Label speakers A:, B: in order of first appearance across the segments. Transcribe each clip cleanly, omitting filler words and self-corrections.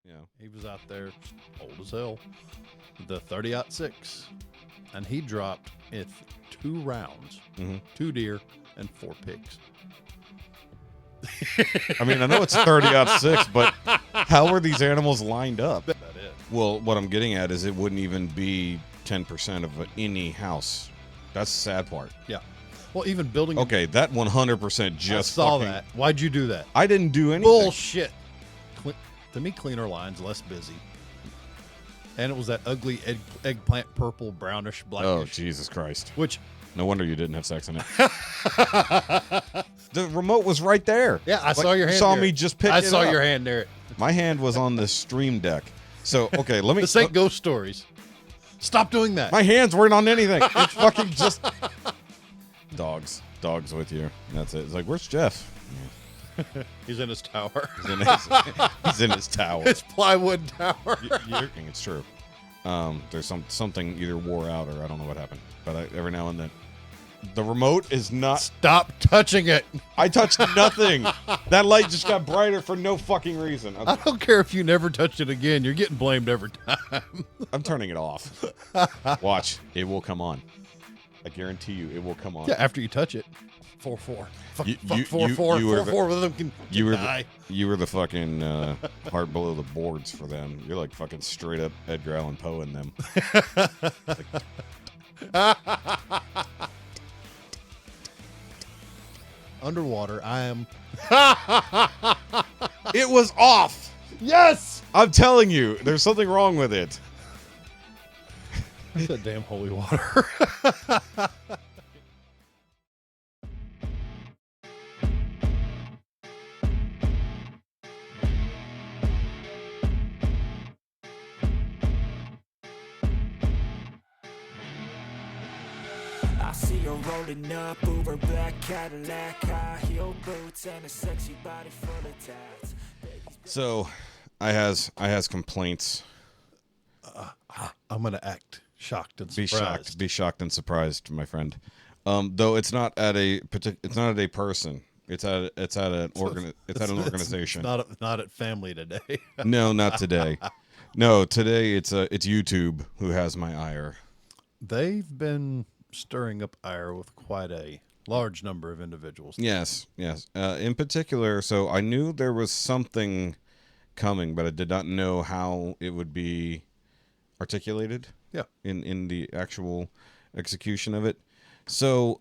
A: Yeah.
B: He was out there, old as hell, the 30-06, and he dropped it 2 rounds, 2 deer and 4 pigs.
A: I mean, I know it's 30-06, but how are these animals lined up?
B: That is.
A: Well, what I'm getting at is it wouldn't even be 10% of any house. That's the sad part.
B: Yeah. Well, even building.
A: Okay, that 100% just
B: I saw
A: fucking,
B: that. Why'd you do that?
A: I didn't do anything.
B: Bullshit. To me, cleaner lines, less busy. And it was that ugly eggplant purple, brownish, blackish.
A: Oh, Jesus Christ.
B: Which.
A: No wonder you didn't have sex in it. The remote was right there.
B: Yeah, I saw your hand.
A: You saw
B: there.
A: me just pick it
B: I
A: up.
B: saw your hand there.
A: My hand was on the stream deck. So, okay, let me...
B: This ain't ghost stories. Stop doing that.
A: My hands weren't on anything. It's fucking just... Dogs with you. That's it. It's like, where's Jeff?
B: He's in his tower.
A: He's in his tower.
B: His plywood tower.
A: It's true. There's something either wore out or I don't know what happened. But every now and then, the remote is not.
B: Stop touching it.
A: I touched nothing. That light just got brighter for no fucking reason.
B: I don't care if you never touch it again. You're getting blamed every time.
A: I'm turning it off. Watch, it will come on. I guarantee you, it will come on.
B: Yeah, after you touch it. 4-4. Fuck,
A: You-
B: fuck
A: you-
B: 4-4.
A: you were the-
B: 4-4 with them can die.
A: You were the fucking heart below the boards for them. You're like fucking straight up Edgar Allan Poe in them.
B: Underwater, I am.
A: It was off.
B: Yes!
A: I'm telling you, there's something wrong with it.
B: That damn holy water.
C: I see her rolling up, Uber black Cadillac, high heel boots, and a sexy body full of tats.
A: So, I has complaints.
B: I'm going to act shocked and
A: Be
B: surprised.
A: Be shocked and surprised, my friend. Though it's not at a person. It's at an organization.
B: It's not at family today.
A: No, not today. No, today it's YouTube who has my ire.
B: They've been stirring up ire with quite a large number of individuals.
A: Yes. In particular, so I knew there was something coming, but I did not know how it would be articulated.
B: Yeah.
A: In the actual execution of it. So,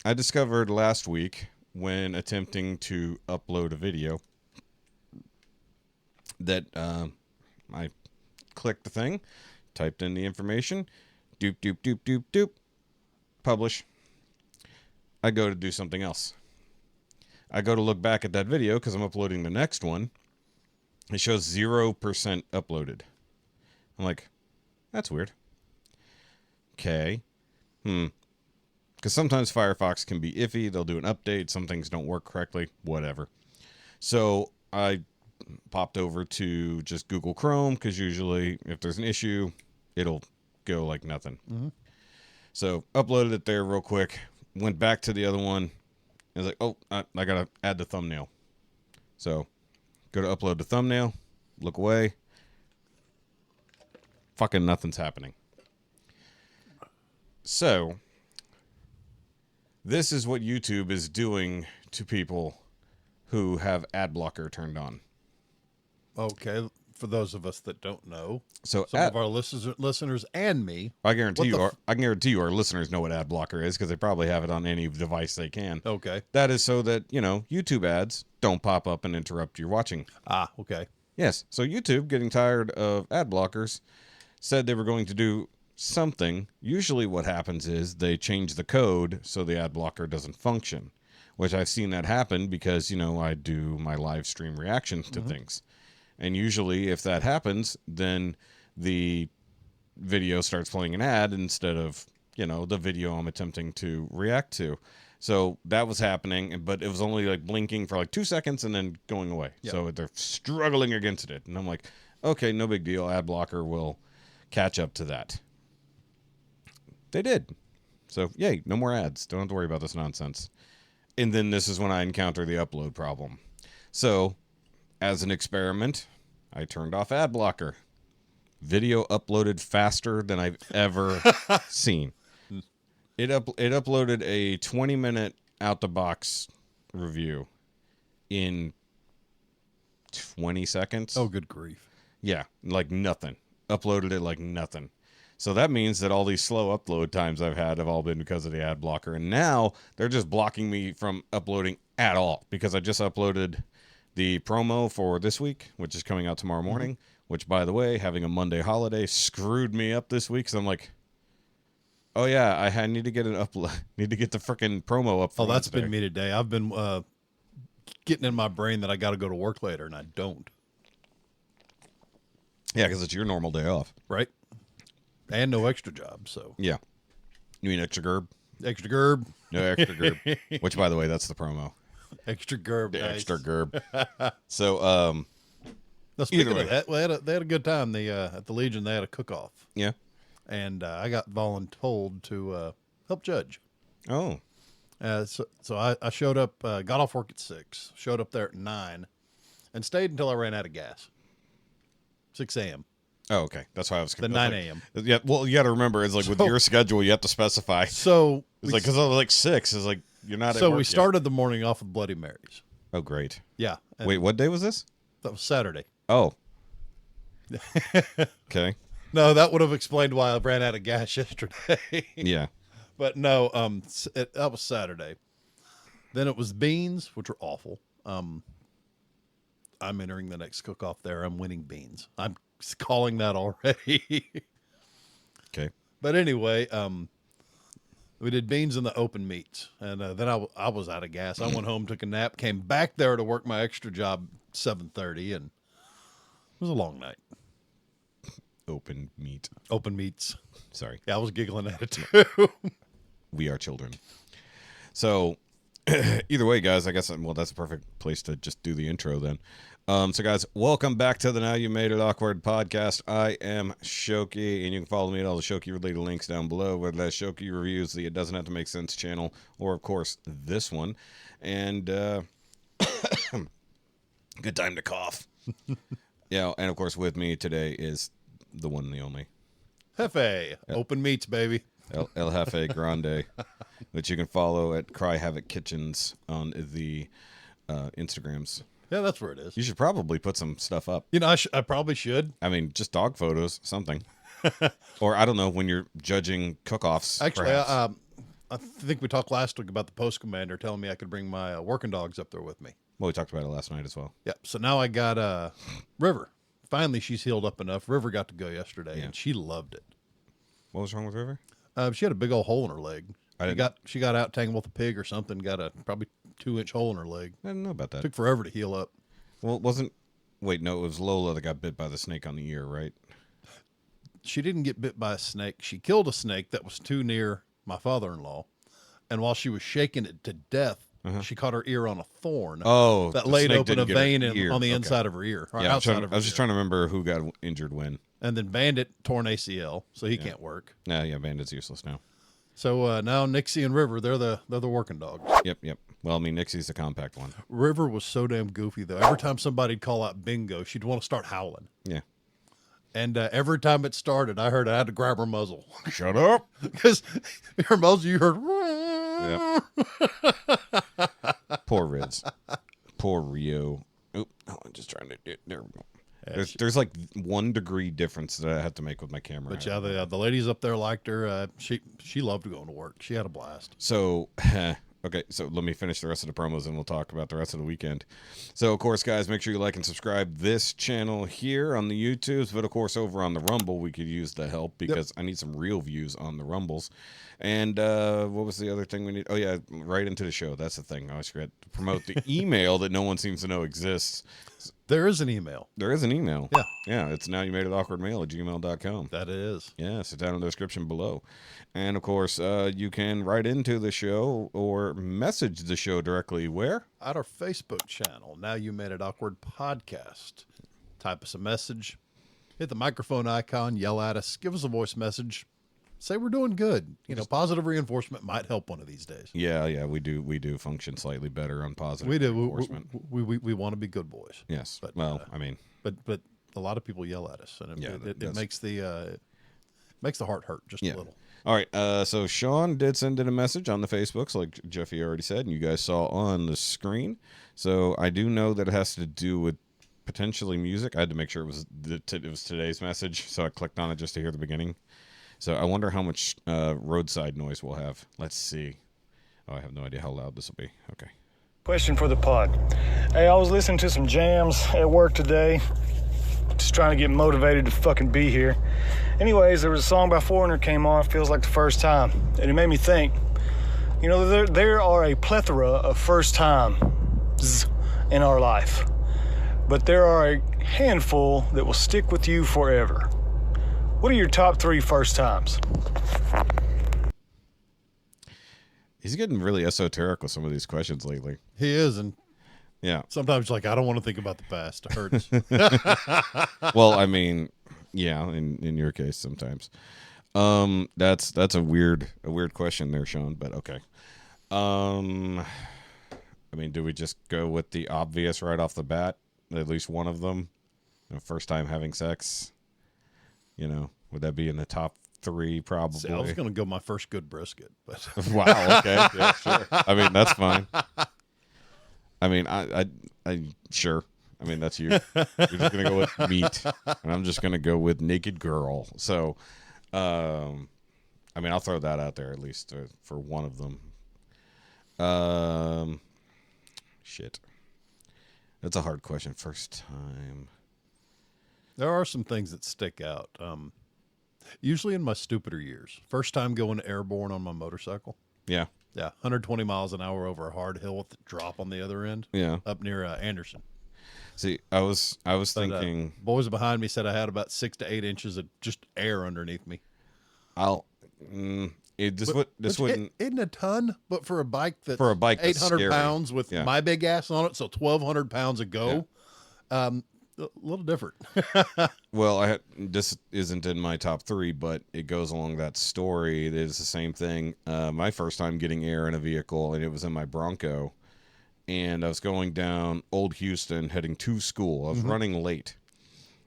A: I discovered last week when attempting to upload a video that I clicked the thing, typed in the information, doop, doop, doop, doop, doop, publish. I go to do something else. I go to look back at that video because I'm uploading the next one. It shows 0% uploaded. I'm like, that's weird. Okay. Because sometimes Firefox can be iffy. They'll do an update. Some things don't work correctly. Whatever. So I popped over to just Google Chrome because usually if there's an issue, it'll go like nothing.
B: Mm-hmm.
A: So uploaded it there real quick. Went back to the other one. I was like, oh, I got to add the thumbnail. So go to upload the thumbnail. Look away. Fucking nothing's happening. So this is what YouTube is doing to people who have Adblocker turned on.
B: Okay, for those of us that don't know,
A: So
B: some of our listeners and me.
A: I guarantee
B: What the
A: I can guarantee you our listeners know what Adblocker is because they probably have it on any device they can.
B: Okay.
A: That is so that, YouTube ads don't pop up and interrupt your watching.
B: Ah, okay.
A: Yes. So YouTube, getting tired of ad blockers, said they were going to do something. Usually what happens is they change the code so the ad blocker doesn't function, which I've seen that happen because, I do my live stream reactions to things. And usually if that happens, then the video starts playing an ad instead of, the video I'm attempting to react to. So that was happening, but it was only like blinking for like 2 seconds and then going away.
B: Yep.
A: So they're struggling against it. And I'm like, okay, no big deal. Ad blocker will catch up to that. They did. So, yay, no more ads. Don't have to worry about this nonsense. And then this is when I encounter the upload problem. So, as an experiment, I turned off Adblocker. Video uploaded faster than I've ever seen. It uploaded a 20-minute out-the-box review in 20 seconds.
B: Oh, good grief.
A: Yeah, like nothing. Uploaded it like nothing. So that means that all these slow upload times I've had have all been because of the ad blocker. And now they're just blocking me from uploading at all because I just uploaded the promo for this week, which is coming out tomorrow morning, which, by the way, having a Monday holiday screwed me up this week. So I'm like, oh, yeah, I need to get need to get the freaking promo up.
B: Oh, that's been me today. I've been getting in my brain that I got to go to work later, and I don't.
A: Yeah, because it's your normal day off.
B: Right. And no extra job, so.
A: Yeah. You mean extra gerb?
B: Extra gerb.
A: No extra gerb. Which, by the way, that's the promo.
B: Extra gerb.
A: The
B: nice.
A: extra gerb. So,
B: now, speaking
A: either
B: of that, they had a good time. At the Legion, they had a cook-off.
A: yeah.
B: And I got voluntold to help judge.
A: Oh.
B: So I showed up, got off work at 6, showed up there at 9, and stayed until I ran out of gas. 6 a.m.
A: Oh, okay. That's why I was
B: The 9 a.m.
A: Yeah, well, you got to remember, it's like with your schedule, you have to specify.
B: So
A: It's like, because I was like 6. It's like, you're not at
B: So
A: work
B: we
A: yet.
B: started the morning off with Bloody Marys.
A: Oh, great.
B: Yeah. and
A: Wait, what day was this?
B: That was Saturday.
A: Oh. Okay.
B: No, that would have explained why I ran out of gas yesterday.
A: Yeah.
B: But no, that was Saturday. Then it was beans, which were awful. I'm entering the next cook-off there. I'm winning beans. I'm calling that already.
A: Okay.
B: But anyway, we did beans in the open meats, and then I was out of gas. I went home, took a nap, came back there to work my extra job 7:30, and it was a long night.
A: Open meat.
B: Open meats.
A: Sorry.
B: Yeah, I was giggling at it too.
A: We are children. So, either way, guys, I guess, well, that's a perfect place to just do the intro then. So, guys, welcome back to the Now You Made It Awkward podcast. I am Shoky, and you can follow me at all the Shoky-related links down below, whether that's Shoky Reviews, the It Doesn't Have to Make Sense channel, or, of course, this one. And, good time to cough. Yeah, and, of course, with me today is the one and the only.
B: Hefe. Open meats, baby.
A: El Jefe Grande, which you can follow at Cry Havoc Kitchens on the Instagrams.
B: Yeah, that's where it is.
A: You should probably put some stuff up.
B: You know, I probably should.
A: I mean, just dog photos, something. Or, I don't know, when you're judging cook-offs.
B: Actually,
A: perhaps.
B: I think we talked last week about the post commander telling me I could bring my working dogs up there with me.
A: Well, we talked about it last night as well.
B: Yeah, so now I got River. Finally, she's healed up enough. River got to go yesterday, and she loved it.
A: What was wrong with River?
B: She had a big old hole in her leg.
A: I
B: She got out tangled with a pig or something. Got a probably 2-inch hole in her leg.
A: I didn't know about that.
B: Took forever to heal up.
A: Well, it wasn't... Wait, no, it was Lola that got bit by the snake on the ear, right?
B: She didn't get bit by a snake. She killed a snake that was too near my father-in-law, and while she was shaking it to death, she caught her ear on a thorn.
A: Oh,
B: that
A: the
B: laid
A: snake
B: open a
A: didn't get her
B: vein
A: ear.
B: on the
A: Okay.
B: inside of her ear. Or
A: Yeah,
B: outside of her
A: I was just
B: ear.
A: trying to remember who got injured when.
B: And then Bandit tore an ACL, so he can't work.
A: Nah, yeah, Bandit's useless now.
B: So now Nixie and River, they're the working dogs.
A: Yep. Well, I mean, Nixie's the compact one.
B: River was so damn goofy though. Every time somebody'd call out bingo, she'd want to start howling.
A: Yeah.
B: And every time it started, I heard I had to grab her muzzle
A: Shut up.
B: because her muzzle you heard.
A: Yep. Poor Riz. Poor Rio. Oop, I'm just trying to do it. There we go. There's like 1 degree difference that I had to make with my camera.
B: But yeah, the ladies up there liked her. She loved going to work. She had a blast.
A: So, okay, so let me finish the rest of the promos and we'll talk about the rest of the weekend. So, of course, guys, make sure you like and subscribe this channel here on the YouTubes. But, of course, over on the Rumble, we could use the help because I need some real views on the Rumbles. And what was the other thing we need? Oh, yeah, right into the show. That's the thing. I always forget to promote the email that no one seems to know exists.
B: There is an email.
A: There is an email.
B: Yeah.
A: Yeah, it's NowYouMadeItAwkwardMail@gmail.com.
B: That is.
A: Yes, it's down in the description below. And, of course, you can write into the show or message the show directly. Where?
B: At our Facebook channel, Now You Made It Awkward Podcast. Type us a message. Hit the microphone icon. Yell at us. Give us a voice message. Say we're doing good. You know, positive reinforcement might help one of these days.
A: Yeah, we do function slightly better on positive
B: We do.
A: reinforcement.
B: We want to be good boys.
A: Yes.
B: But,
A: Well, I mean,
B: But a lot of people yell at us, and
A: Yeah,
B: it makes the heart hurt just a little.
A: All right. So Shaun did send in a message on the Facebooks, like Jeffy already said, and you guys saw on the screen. So I do know that it has to do with potentially music. I had to make sure it was today's message, so I clicked on it just to hear the beginning. So I wonder how much roadside noise we'll have. Let's see. Oh, I have no idea how loud this will be. Okay.
D: Question for the pod. Hey, I was listening to some jams at work today. Just trying to get motivated to fucking be here. Anyways, there was a song by Foreigner came on, feels like the first time. And it made me think, you know, there are a plethora of first times in our life. But there are a handful that will stick with you forever. What are your top 3 first times?
A: He's getting really esoteric with some of these questions lately.
B: He is, and
A: Yeah.
B: sometimes like I don't want to think about the past. It hurts.
A: Well, I mean, yeah, in your case sometimes. That's a weird question there, Shaun, but okay. I mean, do we just go with the obvious right off the bat? At least one of them, first time having sex. You know, would that be in the top 3 probably?
B: See, I was going to go my first good brisket, but
A: Wow. Okay. Yeah, sure. I mean, that's fine. I mean, I sure. I mean, that's you. You're just gonna go with meat, and I'm just gonna go with naked girl. So, I mean, I'll throw that out there at least for one of them. Shit. That's a hard question. First time.
B: there are some things that stick out. Usually in my stupider years. First time going airborne on my motorcycle.
A: Yeah.
B: Yeah, 120 miles an hour over a hard hill with the drop on the other end.
A: Yeah.
B: Up near Anderson.
A: See, I was thinking.
B: Boys behind me said I had about 6 to 8 inches of just air underneath me.
A: This wouldn't.
B: Isn't a ton, but for a bike that's
A: 800
B: 800 pounds with
A: Yeah.
B: my big ass on it, so 1,200 pounds a go. A little different.
A: Well, this isn't in my top 3, but it goes along that story. It is the same thing. My first time getting air in a vehicle, and it was in my Bronco, and I was going down Old Houston heading to school. I was running late,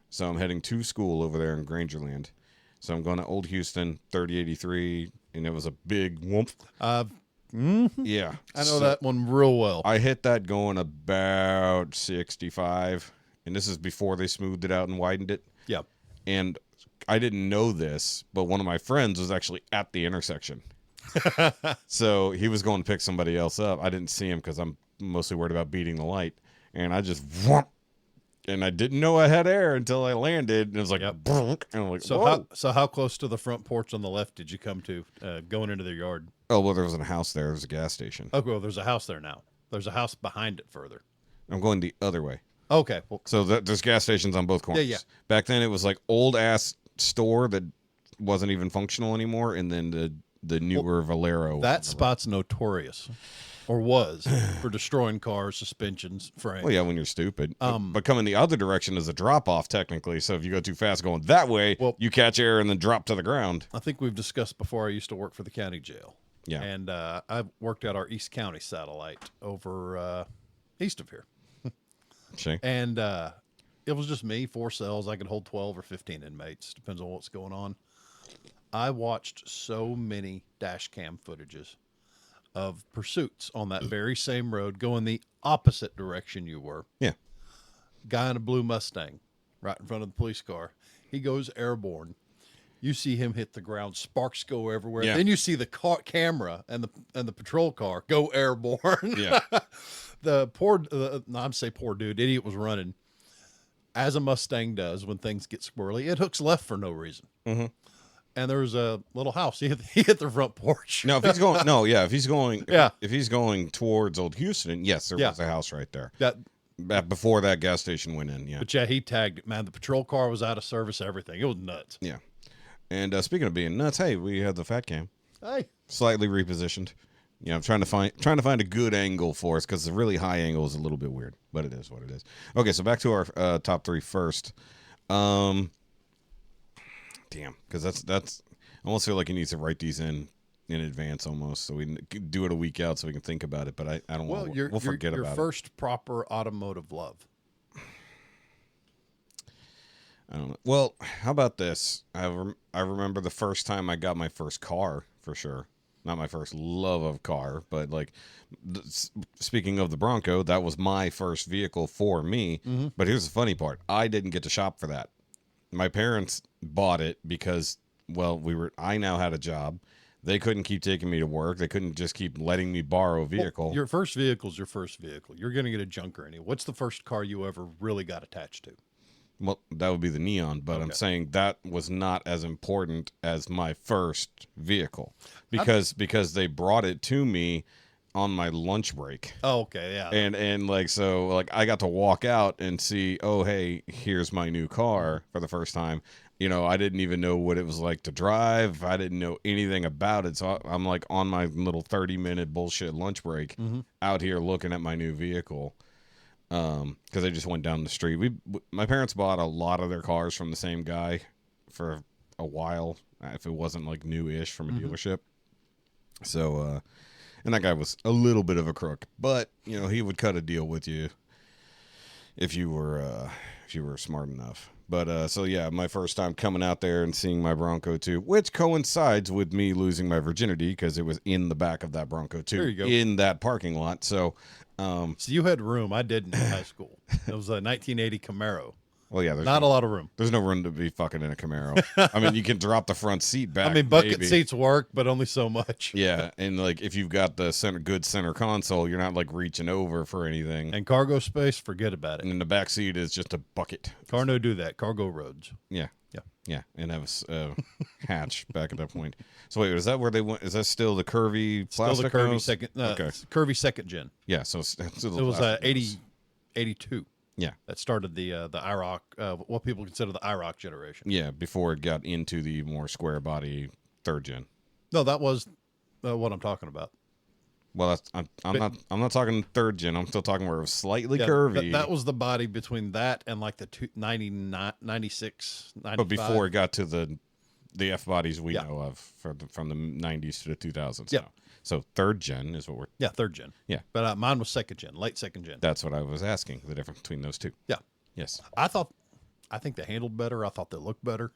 A: so I'm heading to school over there in Grangerland. So I'm going to Old Houston, 3083, and it was a big whoomp. Yeah.
B: I know that one real well.
A: I hit that going about 65, and this is before they smoothed it out and widened it.
B: Yeah.
A: And I didn't know this, but one of my friends was actually at the intersection. So he was going to pick somebody else up. I didn't see him because I'm mostly worried about beating the light. And I just whoomp, and I didn't know I had air until I landed. And it was like, and I'm like,
B: So how close to the front porch on the left did you come to going into their yard?
A: oh, well, there was a house there. There was a gas station.
B: Oh, well, there's a house there now. There's a house behind it further.
A: I'm going the other way.
B: Okay. Well,
A: So there's gas stations on both corners.
B: Yeah.
A: Back then, it was like old ass store that wasn't even functional anymore, and then the newer Valero.
B: that spot's notorious, or was, for destroying cars, suspensions, frames.
A: Well, yeah, when you're stupid. But coming the other direction is a drop off technically. So if you go too fast going that way, you catch air and then drop to the ground.
B: I think we've discussed before. I used to work for the county jail.
A: Yeah.
B: And I worked at our East County satellite over east of here.
A: See?
B: And it was just me, 4 cells. I could hold 12 or 15 inmates. Depends on what's going on. I watched so many dash cam footages of pursuits on that very same road going the opposite direction you were.
A: Yeah.
B: Guy in a blue Mustang right in front of the police car. He goes airborne. You see him hit the ground. Sparks go everywhere.
A: Yeah.
B: Then you see the camera and the patrol car go airborne.
A: Yeah.
B: The poor, I'm say poor dude, idiot was running, as a Mustang does when things get squirrely. It hooks left for no reason.
A: Mm-hmm.
B: And there's a little house. He hit the front porch.
A: No, if he's going, if he's going,
B: Yeah.
A: if he's going towards Old Houston, yes, there was a house right there. Before that gas station went in, yeah.
B: But yeah, he tagged it, man. The patrol car was out of service, everything. It was nuts.
A: Yeah. And speaking of being nuts, hey, we had the fat cam
B: Hey.
A: slightly repositioned. Yeah, I'm trying to find a good angle for us because the really high angle is a little bit weird, but it is what it is. Okay, so back to our top 3 first. Damn, because that's I almost feel like he needs to write these in advance almost, so we can do it a week out so we can think about it. But I don't want to. We'll forget about it.
B: Your first proper automotive love.
A: I don't know. Well, how about this? I remember the first time I got my first car, for sure. Not my first love of car, but like, speaking of the Bronco, that was my first vehicle for me.
B: Mm-hmm.
A: But here's the funny part. I didn't get to shop for that. My parents bought it because, well, I now had a job. They couldn't keep taking me to work. They couldn't just keep letting me borrow a vehicle.
B: Well, your first vehicle is your first vehicle. You're going to get a junker anyway. What's the first car you ever really got attached to?
A: Well, that would be the Neon, but I'm saying that was not as important as my first vehicle because they brought it to me on my lunch break.
B: Oh, okay, yeah.
A: And like, so like I got to walk out and see, oh, hey, here's my new car for the first time. You know, I didn't even know what it was like to drive. I didn't know anything about it. So I'm like on my little 30-minute bullshit lunch break out here looking at my new vehicle. Because I just went down the street. My parents bought a lot of their cars from the same guy for a while, if it wasn't like new-ish from a dealership. So, and that guy was a little bit of a crook, but you know he would cut a deal with you if you were smart enough. But so yeah, my first time coming out there and seeing my Bronco 2, which coincides with me losing my virginity because it was in the back of that Bronco 2
B: There you go.
A: in that parking lot. So.
B: So you had room. I didn't in high school. It was a 1980 Camaro.
A: Well, yeah, there's
B: Not a lot of room.
A: There's no room to be fucking in a Camaro. I mean, you can drop the front seat back.
B: I mean, bucket
A: maybe.
B: seats work, but only so much.
A: Yeah, and like if you've got the good center console, you're not like reaching over for anything.
B: And cargo space, forget about it.
A: And then the back seat is just a bucket.
B: Carno do that. Cargo roads.
A: Yeah.
B: Yeah.
A: Yeah, and that was hatch back at that point. So wait, is that where they went? Is that still the curvy plastic?
B: Still the curvy
A: nose?
B: second.
A: Okay.
B: Curvy second gen.
A: Yeah, so it's still the
B: It was
A: plastic
B: 80,
A: nose.
B: 82.
A: Yeah.
B: That started the IROC, what people consider the IROC generation.
A: Yeah, before it got into the more square body third gen.
B: No, that was what I'm talking about.
A: Well, I'm not talking third gen. I'm still talking where it was slightly
B: Yeah,
A: curvy.
B: That was the body between that and like the 96, 95.
A: But before it got to the F bodies we
B: Yeah.
A: know of from the 90s to the 2000s.
B: Yeah.
A: now. So third gen is what we're.
B: Yeah, third gen.
A: Yeah.
B: But mine was second gen, late second gen.
A: That's what I was asking. The difference between those two.
B: Yeah.
A: Yes.
B: I think they handled better. I thought they looked better.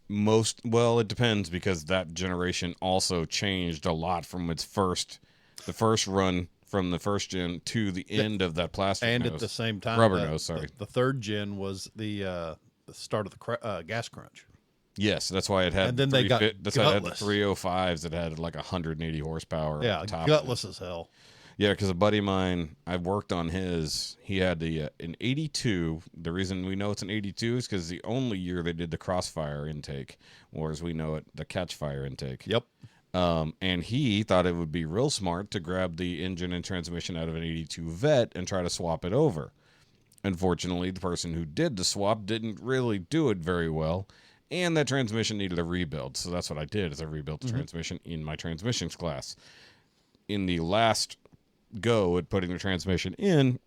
A: Well, it depends because that generation also changed a lot from the first run from the first gen to the end of that plastic
B: And
A: nose.
B: at the same time,
A: Rubber nose, sorry.
B: The third gen was the start of the gas crunch.
A: Yes, that's why it had.
B: And then they got
A: that's why it had the
B: gutless.
A: 305s that had like 180 horsepower.
B: Yeah,
A: on top
B: gutless as hell.
A: Yeah, because a buddy of mine, I worked on his. He had an 82. The reason we know it's an 82 is because the only year they did the crossfire intake, or as we know it, the catchfire intake.
B: Yep.
A: And he thought it would be real smart to grab the engine and transmission out of an 82 Vet and try to swap it over. Unfortunately, the person who did the swap didn't really do it very well, and that transmission needed a rebuild. So that's what I did, is I rebuilt the transmission in my transmissions class. In the last go at putting the transmission in,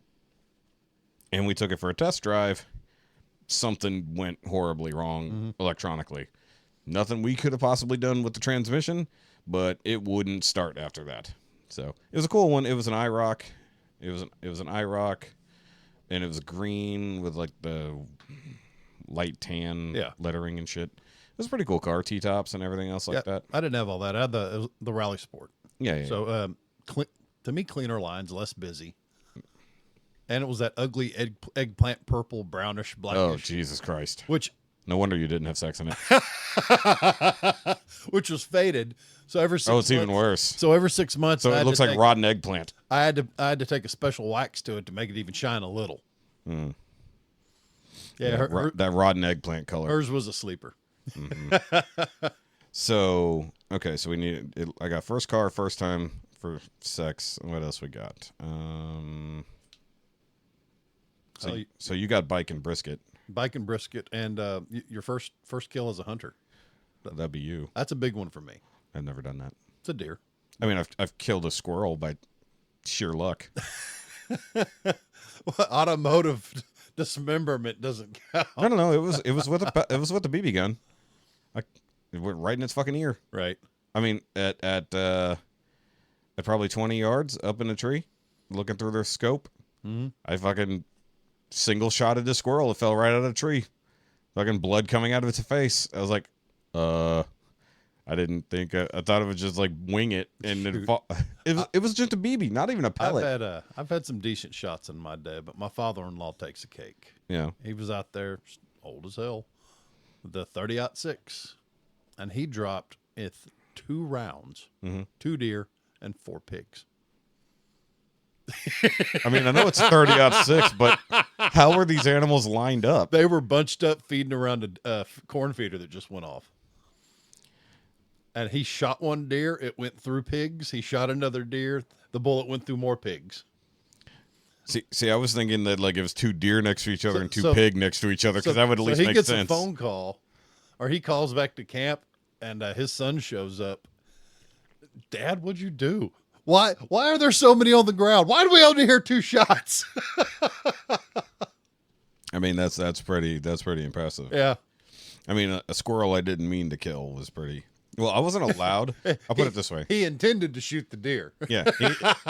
A: and we took it for a test drive, something went horribly wrong electronically. Nothing we could have possibly done with the transmission, but it wouldn't start after that. So it was a cool one. It was an IROC. It was an IROC, and it was green with like the light tan lettering and shit. It was a pretty cool car, T-tops and everything else like that.
B: I didn't have all that. I had the Rally Sport.
A: Yeah.
B: So to me, cleaner lines, less busy. And it was that ugly eggplant purple, brownish, blackish.
A: Oh, Jesus Christ.
B: Which
A: No wonder you didn't have sex in it.
B: which was faded. So every 6
A: Oh, it's
B: months,
A: even worse.
B: So every 6 months,
A: So
B: I
A: it
B: had
A: looks
B: to
A: like
B: take,
A: rotten eggplant.
B: I had to take a special wax to it to make it even shine a little. Yeah,
A: That rotten eggplant color.
B: hers was a sleeper.
A: So, okay, so we need it. I got first car, first time for sex. What else we got? So you got bike and brisket.
B: Bike and brisket, and your first kill as a hunter.
A: That'd be you.
B: That's a big one for me.
A: I've never done that.
B: It's a deer.
A: I mean, I've killed a squirrel by sheer luck.
B: Automotive dismemberment doesn't count.
A: I don't know. It was with the BB gun. It went right in its fucking ear.
B: Right.
A: I mean, at probably 20 yards up in a tree, looking through their scope, I fucking single shotted the squirrel. It fell right out of the tree. fucking blood coming out of its face. I was like, I didn't think. I thought it was just like wing it, and it was just a BB, not even a pellet.
B: I've had some decent shots in my day, but my father-in-law takes a cake.
A: Yeah,
B: He was out there, old as hell, with the 30-06, and he dropped 2 rounds, 2 deer and 4 pigs.
A: I mean, I know it's 30-06, but how were these animals lined up?
B: They were bunched up feeding around a corn feeder that just went off. And he shot one deer. It went through pigs. He shot another deer. The bullet went through more pigs.
A: See, I was thinking that like it was 2 deer next to each other and 2 pig next to each other because that would at least make sense.
B: He gets a phone call, or he calls back to camp, and his son shows up. Dad, what'd you do? Why are there so many on the ground? Why do we only hear 2 shots?
A: I mean, that's pretty impressive.
B: Yeah.
A: I mean, a squirrel I didn't mean to kill was pretty. Well, I wasn't allowed. I'll put it this way.
B: He intended to shoot the deer.
A: Yeah,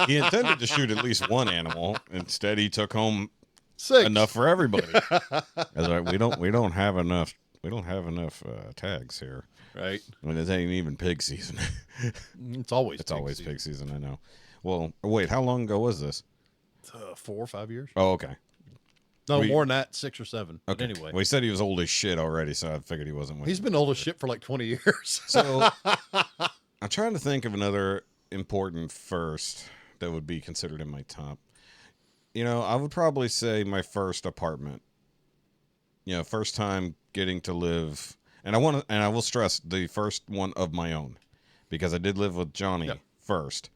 A: he intended to shoot at least one animal. Instead, he took home
B: 6.
A: enough for everybody. I was like, we don't have enough tags here.
B: Right.
A: I mean, it ain't even pig season.
B: It's always
A: pig season. I know. Well, wait, how long ago was this?
B: 4 or 5 years.
A: Oh, okay.
B: No, more than that, 6 or 7. But
A: Okay.
B: anyway.
A: Well, he said he was old as shit already, so I figured he wasn't with
B: He's been old as shit for like 20 years.
A: So I'm trying to think of another important first that would be considered in my top. You know, I would probably say my first apartment. You know, first time getting to live, and I will stress the first one of my own, because I did live with Johnny first.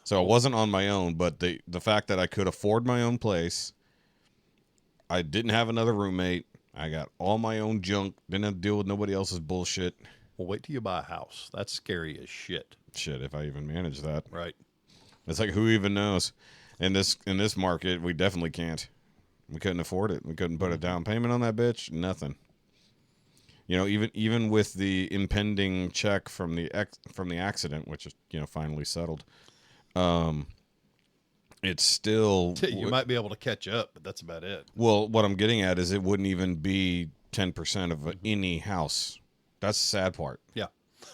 A: So I wasn't on my own, but the fact that I could afford my own place, I didn't have another roommate. I got all my own junk. Didn't have to deal with nobody else's bullshit.
B: Well, wait till you buy a house. That's scary as shit.
A: Shit, if I even manage that.
B: Right.
A: It's like, who even knows? In this market, we definitely can't. We couldn't afford it. We couldn't put a down payment on that bitch. Nothing. You know, even with the impending check from the accident, which is, you know, finally settled, it's still...
B: You might be able to catch up, but that's about it.
A: Well, what I'm getting at is it wouldn't even be 10% of any house. That's the sad part.
B: Yeah.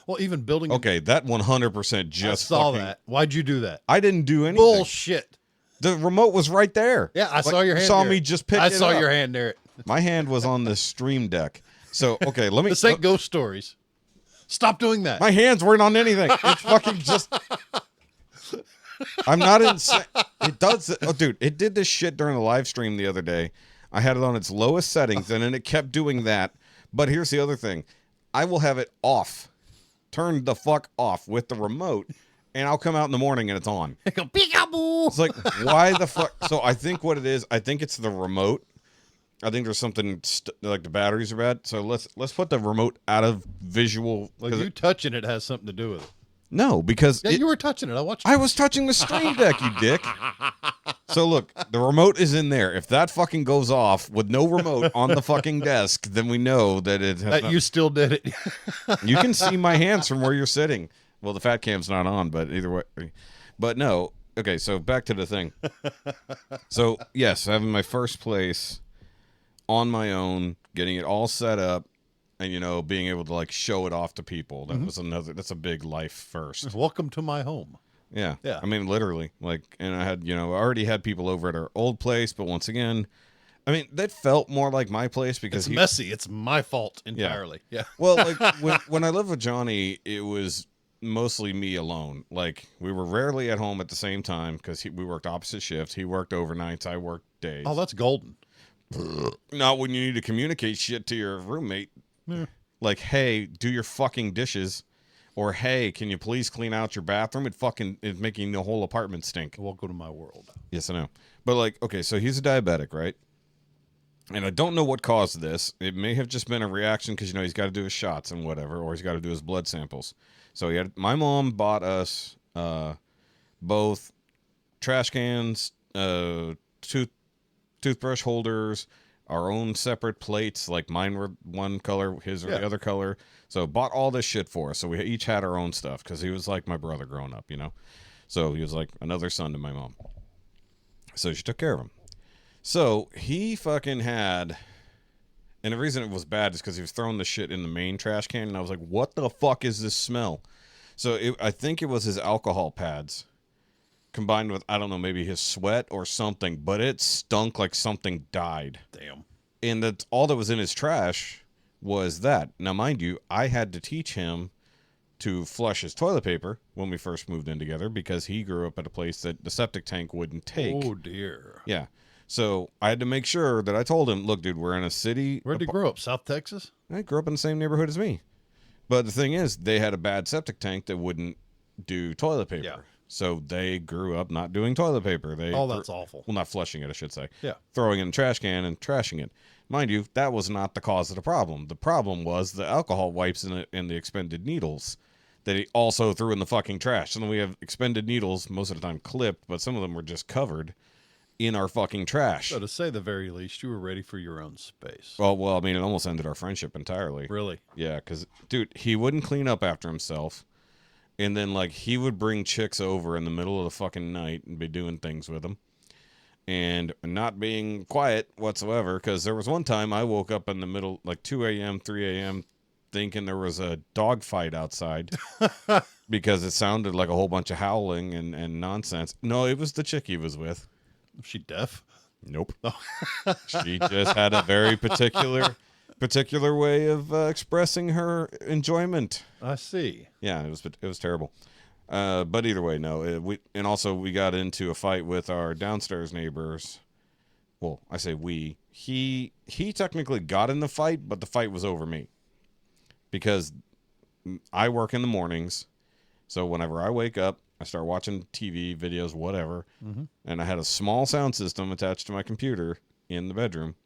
B: Well, even building...
A: Okay, that 100% just
B: I saw that. Why'd you do that?
A: I didn't do anything.
B: Bullshit.
A: The remote was right there.
B: Yeah, I saw your hand.
A: Saw
B: near
A: me
B: it.
A: just pick
B: I
A: it
B: saw
A: up.
B: your hand near it.
A: My hand was on the stream deck. So, okay, let me...
B: This ain't ghost stories. Stop doing that.
A: My hands weren't on anything. It's fucking just... I'm not insane. It does... Oh, dude, it did this shit during the live stream the other day. I had it on its lowest settings, and then it kept doing that. But here's the other thing. I will have it off. Turned the fuck off with the remote, and I'll come out in the morning and it's on.
B: Go, peekaboo.
A: It's like, why the fuck? So I think what it is, I think it's the remote. I think there's something like the batteries are bad. So let's put the remote out of visual.
B: Well, you touching it has something to do with it.
A: No, because
B: Yeah, you were touching it. I watched.
A: I was touching the stream deck, you dick. So look, the remote is in there. If that fucking goes off with no remote on the fucking desk, then we know that it has
B: that you still did it.
A: You can see my hands from where you're sitting. Well, the fat cam's not on, but either way. But no. Okay, so back to the thing. So, yes, having my first place on my own, getting it all set up, and, you know, being able to, like, show it off to people. That's a big life first.
B: Welcome to my home.
A: Yeah.
B: Yeah.
A: I mean, literally. Like, and I had, you know, I already had people over at our old place, but once again, I mean, that felt more like my place because
B: It's messy. It's my fault entirely. Yeah.
A: Well, like, when I lived with Johnny, it was mostly me alone. Like, we were rarely at home at the same time because we worked opposite shifts. He worked overnights. I worked days.
B: Oh, that's golden.
A: Not when you need to communicate shit to your roommate.
B: Yeah.
A: Like, hey, do your fucking dishes. Or, hey, can you please clean out your bathroom? It fucking is making the whole apartment stink.
B: Welcome to my world.
A: Yes, I know. But, like, okay, so he's a diabetic, right? And I don't know what caused this. It may have just been a reaction because, you know, he's got to do his shots and whatever, or he's got to do his blood samples. So my mom bought us both trash cans, toothbrush holders, our own separate plates. Like mine were one color, his were the other color. So bought all this shit for us. So we each had our own stuff because he was like my brother growing up, you know. So he was like another son to my mom. So she took care of him. So he fucking had And the reason it was bad is because he was throwing the shit in the main trash can, and I was like, what the fuck is this smell? So I think it was his alcohol pads combined with, I don't know, maybe his sweat or something, but it stunk like something died.
B: Damn.
A: And that's all that was in his trash was that. Now, mind you, I had to teach him to flush his toilet paper when we first moved in together because he grew up at a place that the septic tank wouldn't take.
B: Oh, dear.
A: Yeah. So I had to make sure that I told him, look, dude, we're in a city.
B: Where'd he grow up? South Texas?
A: I grew up in the same neighborhood as me. But the thing is, they had a bad septic tank that wouldn't do toilet paper.
B: Yeah.
A: So they grew up not doing toilet paper.
B: That's awful.
A: Well, not flushing it, I should say.
B: Yeah.
A: Throwing it in the trash can and trashing it. Mind you, that was not the cause of the problem. The problem was the alcohol wipes and the expended needles that he also threw in the fucking trash. And then we have expended needles, most of the time clipped, but some of them were just covered in our fucking trash.
B: So to say the very least, you were ready for your own space.
A: Well, I mean, it almost ended our friendship entirely.
B: Really?
A: Yeah, because, dude, he wouldn't clean up after himself. And then, like, he would bring chicks over in the middle of the fucking night and be doing things with them. And not being quiet whatsoever, because there was one time I woke up in the middle, like 2 a.m., 3 a.m., thinking there was a dog fight outside because it sounded like a whole bunch of howling and nonsense. No, it was the chick he was with.
B: Was she deaf?
A: Nope. She just had a very particular way of expressing her enjoyment.
B: I see.
A: Yeah, it was terrible. But either way, no. We got into a fight with our downstairs neighbors. Well, I say we. He technically got in the fight, but the fight was over me because I work in the mornings. So whenever I wake up, I start watching TV, videos, whatever. Mm-hmm. And I had a small sound system attached to my computer in the bedroom.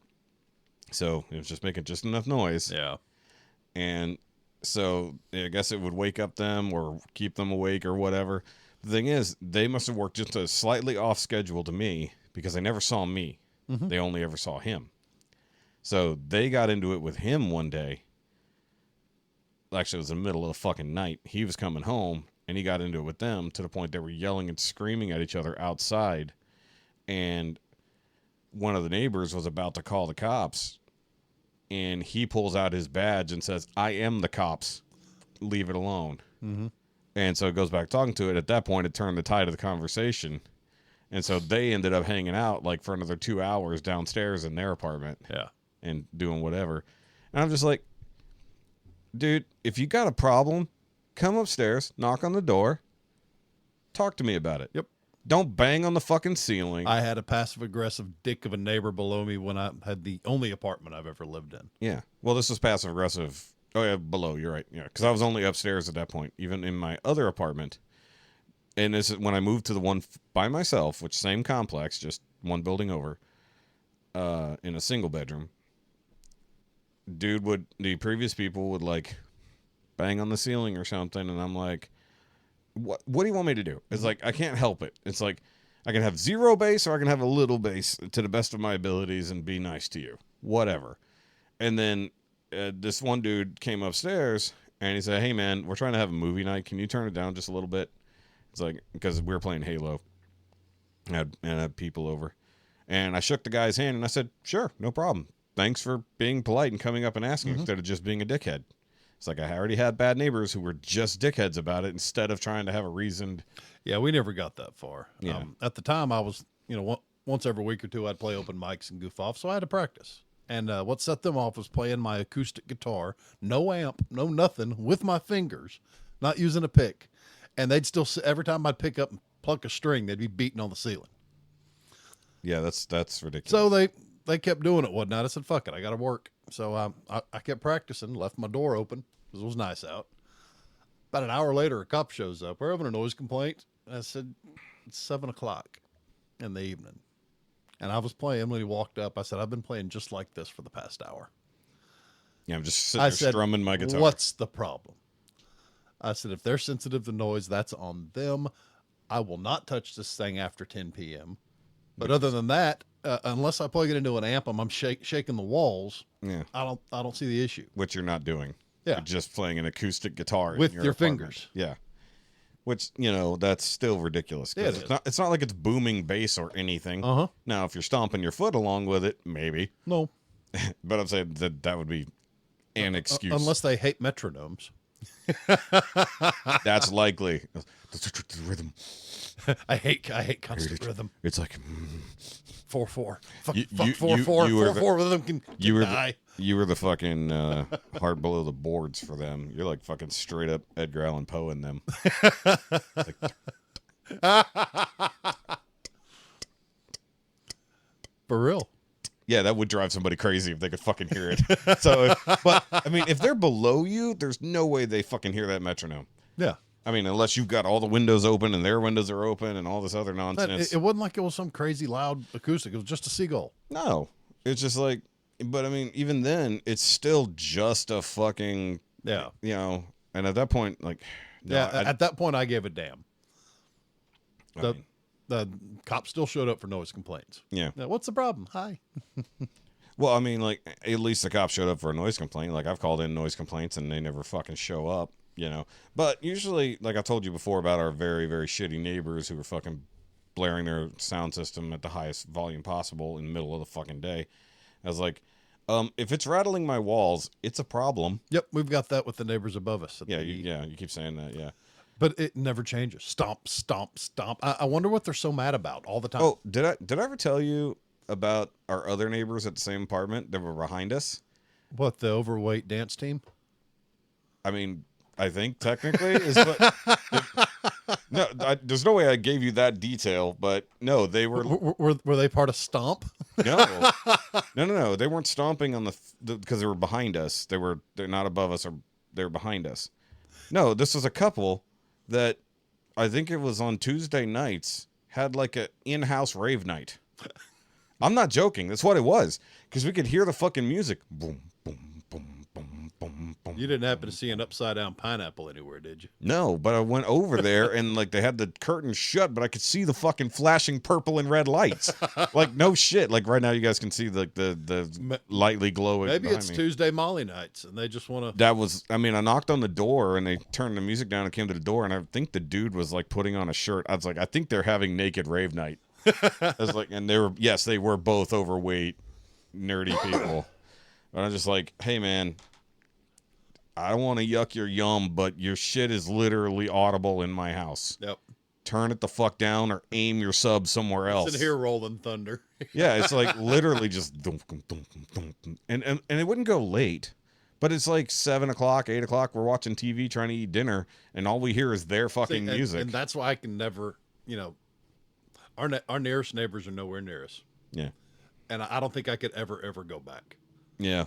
A: So it was just making just enough noise.
B: Yeah.
A: And so I guess it would wake up them or keep them awake or whatever. The thing is, they must have worked just a slightly off schedule to me because they never saw me. Mm-hmm. They only ever saw him. So they got into it with him one day. Actually, it was in the middle of the fucking night. He was coming home, and he got into it with them to the point they were yelling and screaming at each other outside. And one of the neighbors was about to call the cops, and he pulls out his badge and says, "I am the cops. Leave it alone." Mm-hmm. And so it goes back talking to it. At that point, it turned the tide of the conversation. And so they ended up hanging out like for another 2 hours downstairs in their apartment.
B: Yeah.
A: And doing whatever. And I'm just like, dude, if you got a problem, come upstairs, knock on the door, talk to me about it.
B: Yep.
A: Don't bang on the fucking ceiling.
B: I had a passive-aggressive dick of a neighbor below me when I had the only apartment I've ever lived in.
A: Yeah. Well, this was passive-aggressive. Oh, yeah, below. You're right. Yeah, because I was only upstairs at that point, even in my other apartment. And this is when I moved to the one by myself, which same complex, just one building over, in a single bedroom. The previous people would like bang on the ceiling or something, and I'm like, what do you want me to do? It's like, I can't help it. It's like, I can have zero bass or I can have a little bass to the best of my abilities and be nice to you. Whatever. And then this one dude came upstairs and he said, "Hey man, we're trying to have a movie night. Can you turn it down just a little bit?" It's like, because we were playing Halo. And I had people over. And I shook the guy's hand and I said, "Sure, no problem. Thanks for being polite and coming up and asking instead of just being a dickhead." It's like I already had bad neighbors who were just dickheads about it instead of trying to have a reasoned.
B: Yeah, we never got that far.
A: Yeah.
B: At the time, I was, once every week or two, I'd play open mics and goof off, so I had to practice. And what set them off was playing my acoustic guitar, no amp, no nothing, with my fingers, not using a pick. And they'd still, every time I'd pick up and pluck a string, they'd be beating on the ceiling.
A: Yeah, that's ridiculous.
B: So they kept doing it one night. I said, "Fuck it, I got to work." So I kept practicing, left my door open because it was nice out. About an hour later, a cop shows up. "We're having a noise complaint." I said, "It's 7 o'clock in the evening." And I was playing when he walked up. I said, "I've been playing just like this for the past hour."
A: Yeah, I'm just sitting there strumming my guitar.
B: "What's the problem?" I said, "If they're sensitive to noise, that's on them. I will not touch this thing after 10 p.m. But other than that, unless I plug it into an amp, I'm shaking the walls.
A: Yeah,
B: I don't see the issue."
A: which you're not doing.
B: Yeah.
A: You're just playing an acoustic guitar
B: With
A: in
B: your
A: apartment.
B: fingers.
A: Yeah, which that's still ridiculous. 'Cause
B: Yeah,
A: it's not. It's not like it's booming bass or anything.
B: Uh-huh.
A: Now, if you're stomping your foot along with it, maybe.
B: No.
A: But I'm saying that would be an excuse.
B: Unless they hate metronomes.
A: That's likely. The rhythm.
B: I hate constant rhythm.
A: It's like
B: 4/4. Fuck
A: You-
B: 4/4.
A: you were the-
B: 4/4 rhythm can die.
A: you were the fucking hard below the boards for them. You're like fucking straight up Edgar Allan Poe in them. It's like,
B: For real.
A: yeah, that would drive somebody crazy if they could fucking hear it. So, but I mean, if they're below you, there's no way they fucking hear that metronome.
B: Yeah.
A: I mean, unless you've got all the windows open and their windows are open and all this other
B: But
A: nonsense.
B: it wasn't like it was some crazy loud acoustic. It was just a seagull.
A: No, it's just like, but I mean, even then, it's still just a fucking,
B: Yeah.
A: you know, and at that point, like, no,
B: Yeah. At that point, I gave a damn.
A: I
B: The,
A: mean,
B: the cops still showed up for noise complaints.
A: yeah.
B: Now, what's the problem? Hi.
A: Well, I mean, like, at least the cops showed up for a noise complaint. Like, I've called in noise complaints and they never fucking show up, you know. But usually, like I told you before about our very, very shitty neighbors who were fucking blaring their sound system at the highest volume possible in the middle of the fucking day. I was like, if it's rattling my walls, it's a problem.
B: Yep. We've got that with the neighbors above us.
A: Yeah, you keep saying that, yeah.
B: But it never changes. Stomp, stomp, stomp. I wonder what they're so mad about all the time.
A: Oh, did I ever tell you about our other neighbors at the same apartment that were behind us?
B: What, the overweight dance team?
A: I mean, I think technically is what. No, there's no way I gave you that detail, but no, they were
B: Were they part of Stomp?
A: no. They weren't stomping on because they were behind us. They're not above us, or they're behind us. No, this was a couple that I think it was on Tuesday nights had like a in-house rave night. I'm not joking. That's what it was, because we could hear the fucking music. Boom, boom, boom, boom, boom, boom.
B: You didn't happen to see an upside down pineapple anywhere, did you?
A: No, but I went over there and like they had the curtain shut, but I could see the fucking flashing purple and red lights. Like no shit. Like right now, you guys can see like the lightly glowing.
B: Maybe
A: behind
B: it's
A: me.
B: Tuesday Molly nights, and they just want to.
A: That was. I mean, I knocked on the door and they turned the music down and came to the door, and I think the dude was like putting on a shirt. I was like, I think they're having naked rave night. I was like, and they were both overweight, nerdy people. And I'm just like, hey man, I don't want to yuck your yum, but your shit is literally audible in my house.
B: Yep.
A: Turn it the fuck down or aim your sub somewhere else.
B: Sit here rolling thunder.
A: Yeah, it's like literally just dum, dum, dum, dum, dum. And it wouldn't go late. But it's like 7 o'clock, 8 o'clock. We're watching TV trying to eat dinner, and all we hear is their fucking music.
B: And that's why I can never, our nearest neighbors are nowhere near us.
A: Yeah.
B: And I don't think I could ever go back.
A: Yeah.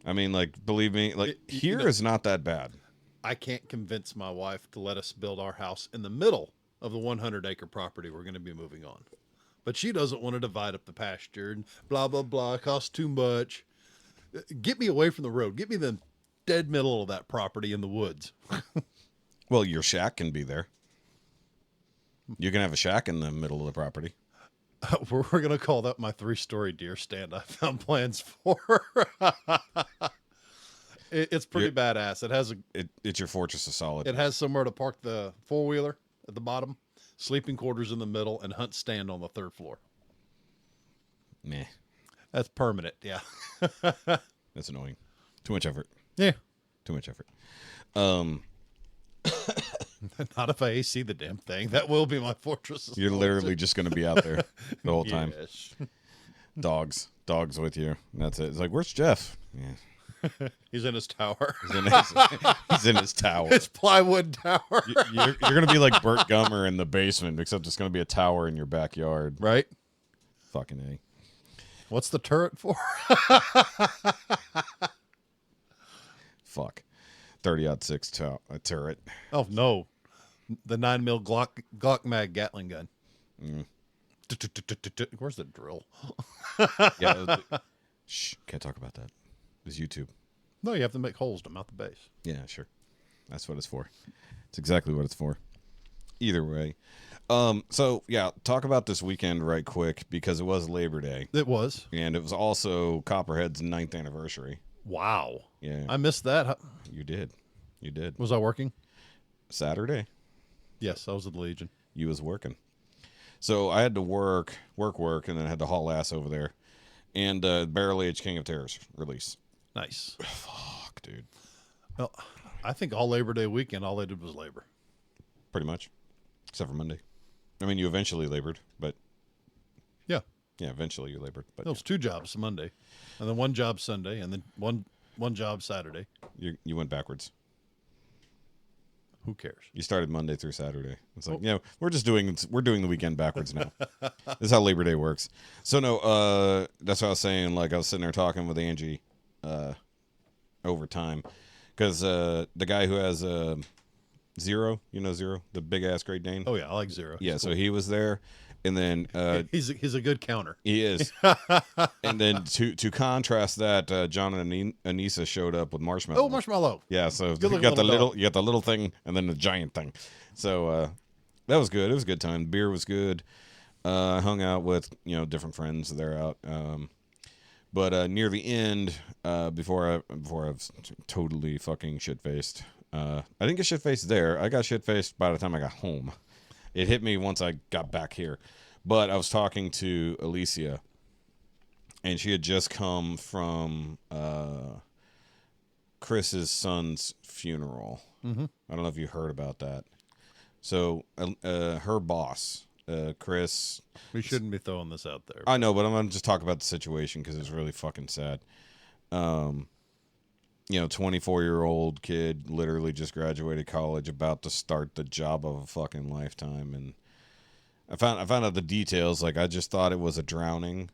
A: I mean, like, believe me, like, here is not that bad.
B: I can't convince my wife to let us build our house in the middle of the 100-acre property we're going to be moving on. But she doesn't want to divide up the pasture and blah, blah, blah. It costs too much. Get me away from the road. Get me the dead middle of that property in the woods.
A: Well, your shack can be there. You can have a shack in the middle of the property.
B: We're going to call that my 3-story deer stand I found plans for. It's pretty badass. It has
A: It's your fortress of solitude.
B: It has somewhere to park the 4-wheeler at the bottom, sleeping quarters in the middle, and hunt stand on the 3rd floor.
A: Meh.
B: That's permanent, yeah.
A: That's annoying. Too much effort.
B: Yeah.
A: Too much effort.
B: Not if I AC the damn thing. That will be my fortress.
A: You're literally just going to be out there the whole time.
B: Yes.
A: Dogs with you. That's it. It's like, where's Jeff? Yeah.
B: He's in his tower.
A: He's in his tower.
B: His plywood tower.
A: You're going to be like Burt Gummer in the basement, except it's going to be a tower in your backyard.
B: Right?
A: Fucking A.
B: What's the turret for?
A: Fuck. 30-06 turret.
B: Oh, no. The 9mm Glock mag Gatling gun. Where's the drill?
A: Yeah. Shh. Can't talk about that. It's YouTube.
B: No, you have to make holes to mount the base.
A: Yeah, sure. That's what it's for. It's exactly what it's for. Either way. So, yeah, talk about this weekend right quick, because it was Labor Day.
B: It was.
A: And it was also Copperhead's 9th anniversary.
B: Wow.
A: Yeah.
B: I missed that.
A: You did. You did.
B: Was I working?
A: Saturday.
B: Yes, I was at the Legion.
A: You was working. So I had to work, and then I had to haul ass over there. and Barrel Age King of Terrors release.
B: Nice.
A: Fuck, dude.
B: Well, I think all Labor Day weekend, all they did was labor.
A: Pretty much, except for Monday. I mean, you eventually labored, but
B: Yeah.
A: yeah, eventually you labored. But
B: It was 2 jobs Monday, and then 1 job Sunday, and then one job Saturday.
A: you went backwards.
B: Who cares?
A: You started Monday through Saturday. It's like, we're doing the weekend backwards now. This is how Labor Day works. So no, that's what I was saying. Like I was sitting there talking with Angie, over time, because the guy who has Zero, Zero, the big ass Great Dane.
B: Oh yeah, I like Zero.
A: Yeah, so he was there, and then
B: He's a good counter.
A: he is, and then to contrast that, John and Anissa showed up with Marshmallow.
B: Oh, Marshmallow.
A: Yeah, so you
B: Good-looking
A: got
B: little dog.
A: you got the little thing and then the giant thing. So that was good. It was a good time. The beer was good. I hung out with different friends. They're out. But near the end, before I was totally fucking shit faced. I didn't get shit faced there. I got shit faced by the time I got home. It hit me once I got back here. But I was talking to Alicia, and she had just come from Chris's son's funeral. Mm-hmm. I don't know if you heard about that. So her boss, Chris.
B: We shouldn't be throwing this out there.
A: I know, but I'm going to just talk about the situation because it's really fucking sad. 24-year-old kid, literally just graduated college, about to start the job of a fucking lifetime. And I found out the details. Like, I just thought it was a drowning,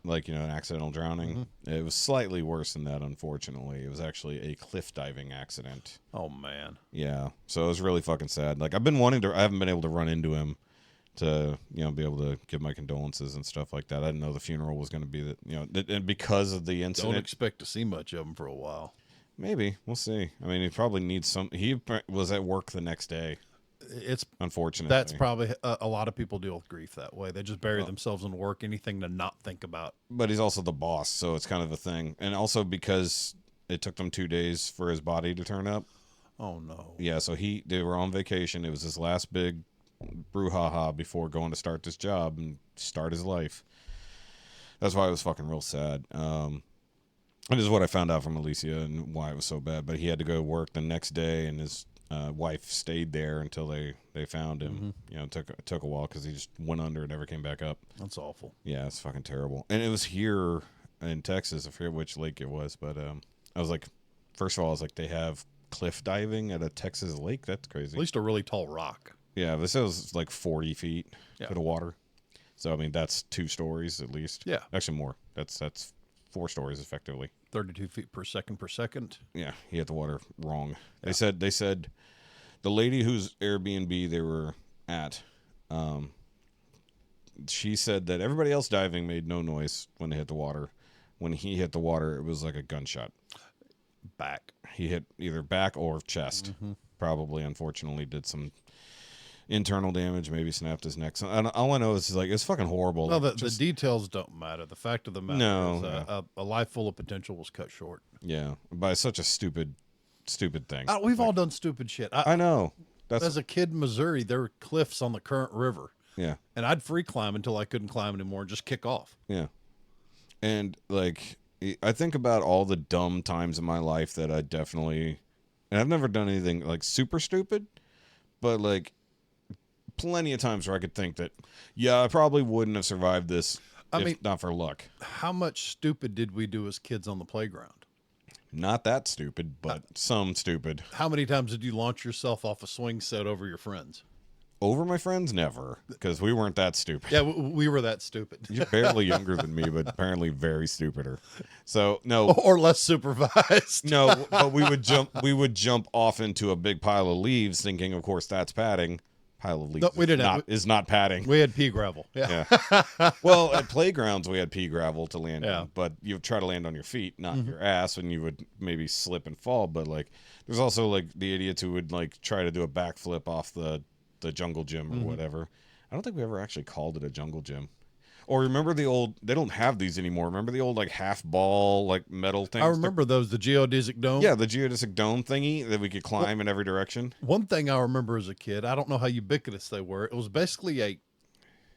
A: like, an accidental drowning. Mm-hmm. It was slightly worse than that, unfortunately. It was actually a cliff diving accident.
B: Oh, man.
A: Yeah. So it was really fucking sad. Like, I haven't been able to run into him to, be able to give my condolences and stuff like that. I didn't know the funeral was going to be and because of the incident.
B: Don't expect to see much of him for a while.
A: Maybe. We'll see. I mean, he probably needs he was at work the next day.
B: It's
A: unfortunately.
B: That's probably a lot of people deal with grief that way. They just bury themselves in work, anything to not think about.
A: But he's also the boss, so it's kind of a thing. And also because it took them 2 days for his body to turn up.
B: Oh, no.
A: Yeah, so they were on vacation. It was his last big brouhaha before going to start this job and start his life. That's why it was fucking real sad. This is what I found out from Alicia and why it was so bad. But he had to go to work the next day, and his wife stayed there until they found him. Mm-hmm. It took a while because he just went under and never came back up.
B: That's awful.
A: Yeah, it's fucking terrible. And it was here in Texas. I forget which lake it was, but I was like, first of all, I was like, they have cliff diving at a Texas lake? That's crazy.
B: At least a really tall rock.
A: Yeah, this is like 40 feet to the water. So, I mean, that's 2 stories at least.
B: Yeah.
A: Actually, more. That's 4 stories effectively.
B: 32 feet per second.
A: Yeah, he hit the water wrong. Yeah. They said the lady whose Airbnb they were at, she said that everybody else diving made no noise when they hit the water. When he hit the water, it was like a gunshot.
B: Back.
A: He hit either back or chest. Mm-hmm. Probably, unfortunately, did some internal damage, maybe snapped his neck. And all I know is like it's fucking horrible.
B: No, the details don't matter. The fact of the matter is a life full of potential was cut short.
A: Yeah, by such a stupid thing.
B: We've all done stupid shit.
A: I know.
B: As a kid in Missouri, there were cliffs on the Current River.
A: Yeah.
B: And I'd free climb until I couldn't climb anymore and just kick off.
A: Yeah. And like I think about all the dumb times in my life that I definitely, and I've never done anything like super stupid, but like plenty of times where I could think that, yeah, I probably wouldn't have survived this if not for luck.
B: How much stupid did we do as kids on the playground?
A: Not that stupid, but some stupid.
B: How many times did you launch yourself off a swing set over your friends?
A: Over my friends? Never, because we weren't that stupid.
B: Yeah, we were that stupid.
A: You're barely younger than me, but apparently very stupider. So no,
B: or less supervised.
A: No, but we would jump off into a big pile of leaves, thinking, of course, that's padding. Pile of leaves
B: no, we didn't
A: is not padding.
B: We had pea gravel. Yeah.
A: Well, at playgrounds we had pea gravel to land on, but you try to land on your feet, not your ass, and you would maybe slip and fall. But like, there's also like the idiots who would like try to do a backflip off the jungle gym or whatever. I don't think we ever actually called it a jungle gym. Or remember the old, they don't have these anymore. Remember the old like half ball, like metal things?
B: I remember those, the geodesic dome.
A: Yeah, the geodesic dome thingy that we could climb in every direction.
B: One thing I remember as a kid, I don't know how ubiquitous they were. It was basically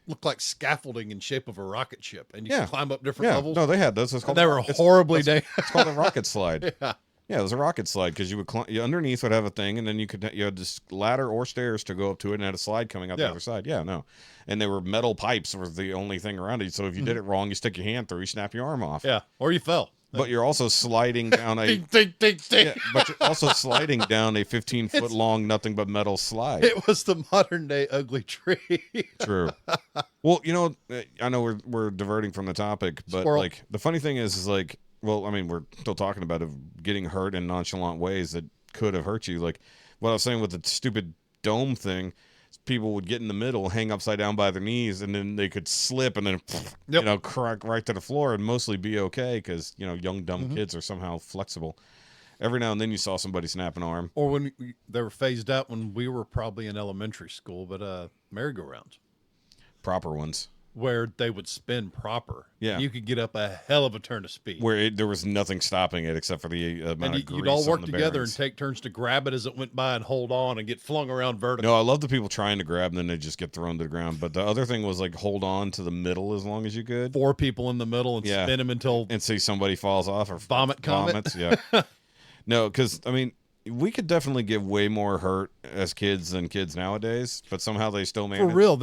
B: looked like scaffolding in shape of a rocket ship, and you
A: Yeah.
B: could climb up different
A: Yeah,
B: levels.
A: no, they had those. It's
B: And
A: called
B: they were horribly dangerous.
A: It's called a rocket slide.
B: Yeah.
A: Yeah, it was a rocket slide because you would underneath would have a thing, and then you had this ladder or stairs to go up to it, and had a slide coming out the other side. Yeah, no, and they were metal pipes was the only thing around it. So if you did it wrong, you stick your hand through, you snap your arm off.
B: Yeah, or you fell.
A: But you're also sliding down a
B: Ding, ding, ding, ding.
A: yeah, but you're also sliding down a 15-foot long nothing but metal slide.
B: It was the modern day ugly tree.
A: True. Well, I know we're diverting from the topic, but
B: Squirrel.
A: like the funny thing is like, well, I mean, we're still talking about getting hurt in nonchalant ways that could have hurt you. Like what I was saying with the stupid dome thing, people would get in the middle, hang upside down by their knees, and then they could slip and then crack right to the floor and mostly be okay because young dumb kids are somehow flexible. Every now and then you saw somebody snap an arm.
B: Or when they were phased out when we were probably in elementary school, but merry-go-rounds
A: Proper ones.
B: where they would spin proper.
A: Yeah.
B: You could get up a hell of a turn of speed.
A: Where there was nothing stopping it except for the amount
B: and
A: of grease
B: you'd all
A: on
B: work
A: the
B: together
A: bearings.
B: and take turns to grab it as it went by and hold on and get flung around vertically.
A: No, I love the people trying to grab and then they just get thrown to the ground. But the other thing was like hold on to the middle as long as you could
B: 4 people in the middle and
A: Yeah.
B: spin them until
A: and see somebody falls off or
B: Vomit comet.
A: vomits. Yeah. No, because I mean, we could definitely get way more hurt as kids than kids nowadays, but somehow they still manage.
B: for real.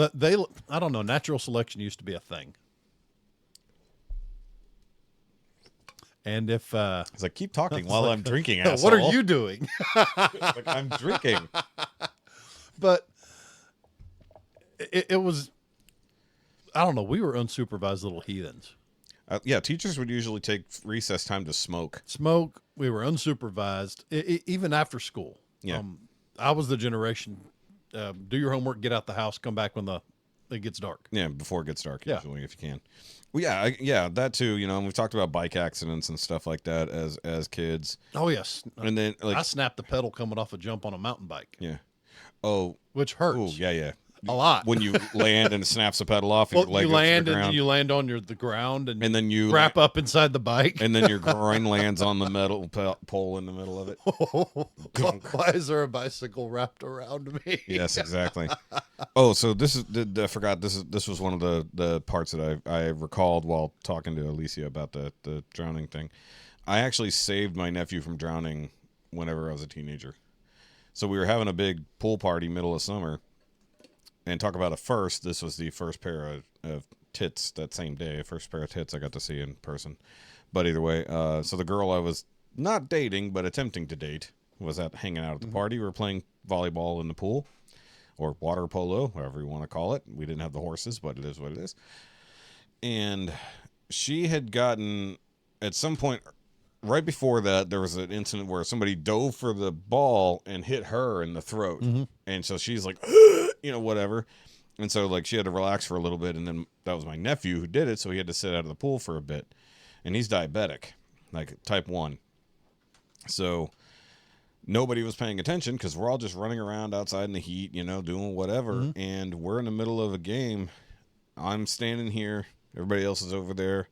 B: I don't know. Natural selection used to be a thing. And if
A: It's like keep talking while I'm drinking.
B: what
A: Asshole.
B: are you doing?
A: Like, I'm drinking.
B: But it was, I don't know. We were unsupervised little heathens.
A: Yeah, teachers would usually take recess time to smoke.
B: Smoke. We were unsupervised, even after school.
A: Yeah.
B: I was the generation. Do your homework, get out the house, come back when it gets dark.
A: Yeah, before it gets dark,
B: Yeah.
A: usually, if you can. Well, yeah, that too. And we've talked about bike accidents and stuff like that as kids.
B: Oh yes,
A: And then like,
B: I snapped the pedal coming off a jump on a mountain bike,
A: yeah, oh,
B: which hurts
A: ooh, yeah,
B: a lot.
A: when you land and it snaps the pedal off, and
B: Well,
A: your leg
B: you
A: goes to
B: land
A: the
B: and
A: ground,
B: then you land on the ground and
A: and then you
B: wrap up inside the bike.
A: and then your groin lands on the metal pole in the middle of it.
B: Why is there a bicycle wrapped around me?
A: Yes, exactly. Oh, so I forgot this was one of the parts that I recalled while talking to Alicia about the drowning thing. I actually saved my nephew from drowning whenever I was a teenager. So we were having a big pool party middle of summer, and talk about a first. This was the first pair of tits that same day. First pair of tits I got to see in person. But either way, so the girl I was not dating but attempting to date was hanging out at the party. We were playing volleyball in the pool. Or water polo, whatever you want to call it. We didn't have the horses, but it is what it is. And she had gotten, at some point, right before that, there was an incident where somebody dove for the ball and hit her in the throat. And so she's like, whatever. And so, like, she had to relax for a little bit. And then that was my nephew who did it, so he had to sit out of the pool for a bit. And he's diabetic, like type 1. So nobody was paying attention because we're all just running around outside in the heat, doing whatever. And we're in the middle of a game. I'm standing here. Everybody else is over there.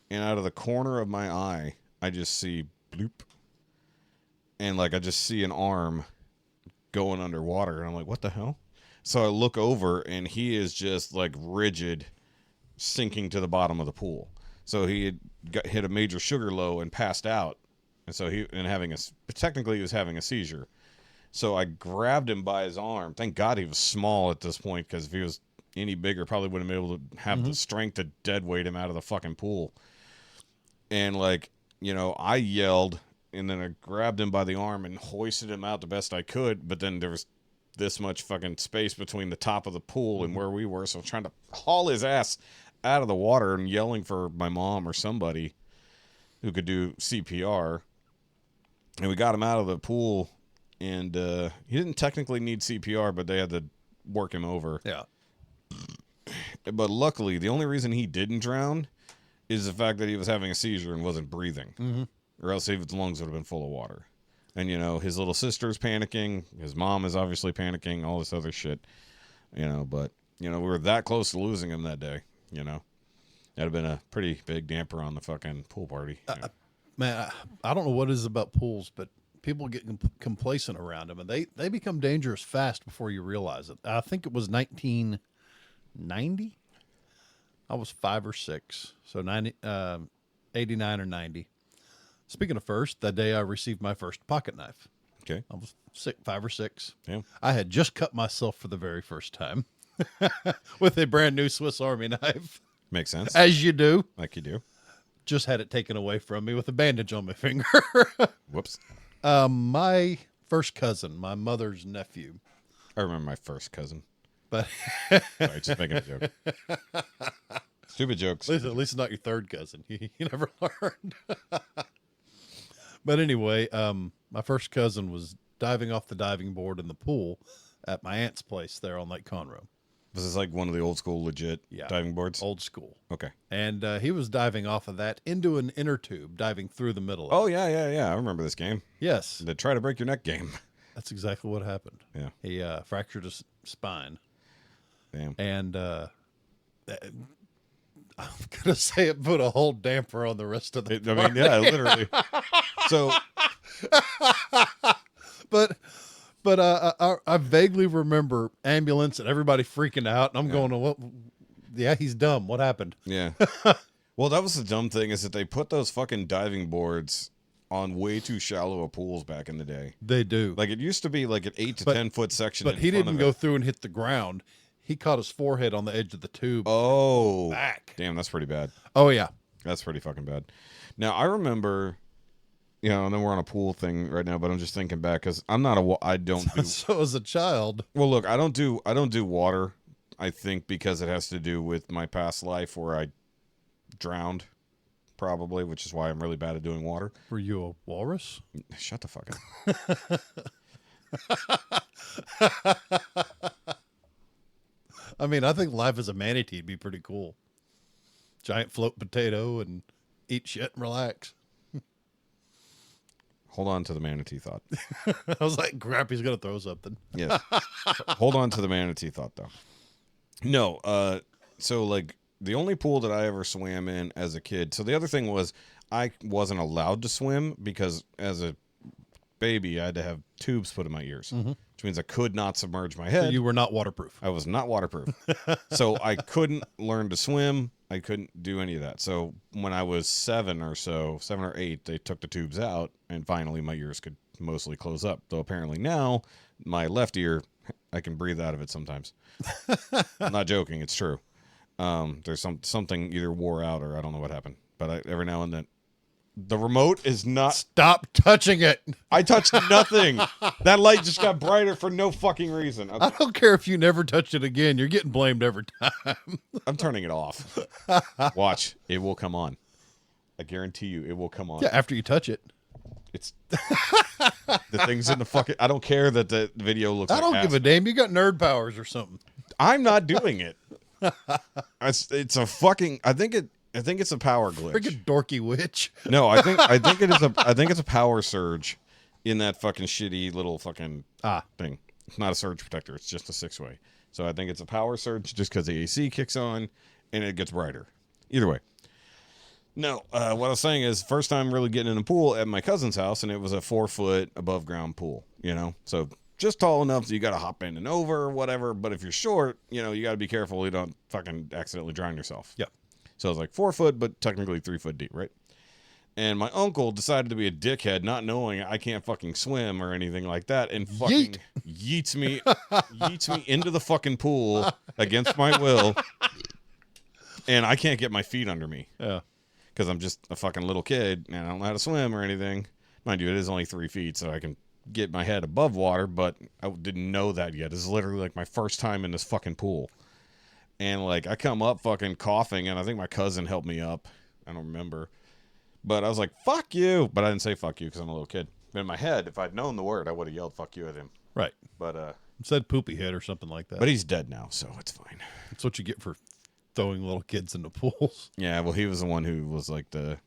A: And out of the corner of my eye, I just see bloop. And like, I just see an arm going underwater. And I'm like, what the hell? So I look over and he is just like rigid, sinking to the bottom of the pool. So he had hit a major sugar low and passed out. And so technically he was having a seizure. So I grabbed him by his arm. Thank God he was small at this point, because if he was any bigger, probably wouldn't have been able to have the strength to dead weight him out of the fucking pool. And like, I yelled, and then I grabbed him by the arm and hoisted him out the best I could. But then there was this much fucking space between the top of the pool and where we were. So I was trying to haul his ass out of the water and yelling for my mom or somebody who could do CPR. And we got him out of the pool, and he didn't technically need CPR, but they had to work him over.
B: Yeah.
A: But luckily, the only reason he didn't drown is the fact that he was having a seizure and wasn't breathing. Or else his lungs would have been full of water. And, his little sister's panicking. His mom is obviously panicking, all this other shit. But, we were that close to losing him that day, That'd have been a pretty big damper on the fucking pool party.
B: Man, I don't know what it is about pools, but people get complacent around them, and they become dangerous fast before you realize it. I think it was 1990. I was 5 or 6. So 89 or 90. Speaking of first, that day I received my first pocket knife.
A: Okay.
B: I was 5 or 6.
A: Yeah.
B: I had just cut myself for the very first time with a brand new Swiss Army knife.
A: Makes sense.
B: As you do.
A: Like you do.
B: Just had it taken away from me with a bandage on my finger.
A: Whoops.
B: My first cousin, my mother's nephew.
A: I remember my first cousin.
B: But
A: Sorry, just making a joke. Stupid jokes.
B: at least not your third cousin. You never learned. But anyway, my first cousin was diving off the diving board in the pool at my aunt's place there on Lake Conroe.
A: Was this like one of the old school legit diving boards?
B: Old school.
A: Okay.
B: And he was diving off of that into an inner tube, diving through the middle of
A: Oh,
B: it.
A: yeah. I remember this game.
B: Yes.
A: The try to break your neck game.
B: That's exactly what happened.
A: Yeah.
B: He fractured his spine.
A: Damn.
B: And I'm going to say it put a whole damper on the rest of the
A: I mean, yeah, literally. So,
B: But I vaguely remember ambulance and everybody freaking out. And I'm going, well, yeah, he's dumb. What happened?
A: yeah. Well, that was the dumb thing is that they put those fucking diving boards on way too shallow of pools back in the day.
B: They do.
A: Like it used to be like an 8 to 10 foot section.
B: But
A: in
B: he
A: front
B: didn't
A: of
B: go
A: it.
B: through and hit the ground. He caught his forehead on the edge of the tube.
A: Oh,
B: Back.
A: damn, that's pretty bad.
B: Oh, yeah.
A: That's pretty fucking bad. Now I remember, you know, and then we're on a pool thing right now, but I'm just thinking back because I'm not I don't do.
B: So as a child.
A: Well, look, I don't do water. I think because it has to do with my past life where I drowned, probably, which is why I'm really bad at doing water.
B: Were you a walrus?
A: Shut the fuck up.
B: I mean, I think life as a manatee would be pretty cool. Giant float potato and eat shit and relax.
A: Hold on to the manatee thought.
B: I was like, crap, he's going to throw something.
A: Yes. Hold on to the manatee thought, though. No, so, like, the only pool that I ever swam in as a kid. So the other thing was I wasn't allowed to swim because as a baby, I had to have tubes put in my ears, which means I could not submerge my head.
B: So you were not waterproof.
A: I was not waterproof. So I couldn't learn to swim. I couldn't do any of that. So when I was 7 or 8, they took the tubes out, and finally my ears could mostly close up. Though apparently now my left ear, I can breathe out of it sometimes. I'm not joking. It's true. There's something either wore out or I don't know what happened. But every now and then, the remote is not.
B: Stop touching it.
A: I touched nothing. That light just got brighter for no fucking reason.
B: I don't care if you never touch it again. You're getting blamed every time.
A: I'm turning it off. Watch. It will come on. I guarantee you it will come on.
B: Yeah, after you touch it.
A: It's the thing's in the fucking. I don't care that the video looks.
B: I don't give a damn. You got nerd powers or something.
A: I'm not doing it. It's a fucking. I think it's a power glitch.
B: Freaking dorky witch.
A: No, I think it is I think it's a power surge in that fucking shitty little fucking thing. It's not a surge protector. It's just a 6-way. So I think it's a power surge just because the AC kicks on and it gets brighter. Either way. No, what I was saying is first time really getting in a pool at my cousin's house, and it was a 4-foot above ground pool, you know? So just tall enough that you got to hop in and over or whatever. But if you're short, you know, you got to be careful you don't fucking accidentally drown yourself.
B: Yep.
A: So it was like 4 foot, but technically 3 foot deep, right? And my uncle decided to be a dickhead, not knowing I can't fucking swim or anything like that, and fucking yeets me into the fucking pool against my will, and I can't get my feet under me.
B: Yeah.
A: Because I'm just a fucking little kid, and I don't know how to swim or anything. Mind you, it is only 3 feet, so I can get my head above water, but I didn't know that yet. This is literally like my first time in this fucking pool. And, like, I come up fucking coughing, and I think my cousin helped me up. I don't remember. But I was like, fuck you. But I didn't say fuck you because I'm a little kid. But in my head, if I'd known the word, I would have yelled fuck you at him.
B: Right.
A: But
B: said poopy head or something like that.
A: But he's dead now, so it's fine.
B: That's what you get for throwing little kids into pools.
A: Yeah, well, he was the one who was like the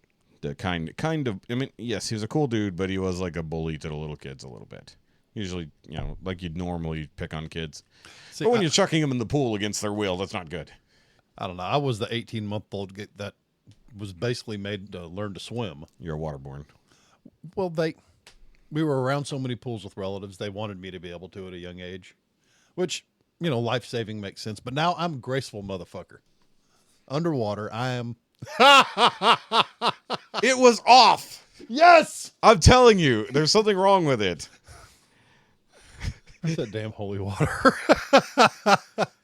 A: kind of, I mean, yes, he was a cool dude, but he was like a bully to the little kids a little bit. Usually, you know, like you'd normally pick on kids.
B: See,
A: but when you're chucking them in the pool against their will, that's not good.
B: I don't know. I was the 18-month-old that was basically made to learn to swim.
A: You're waterborne.
B: Well, we were around so many pools with relatives, they wanted me to be able to at a young age, which, you know, life-saving makes sense. But now I'm a graceful motherfucker. underwater. I am.
A: It was off.
B: Yes.
A: I'm telling you, there's something wrong with it.
B: That's that damn holy water.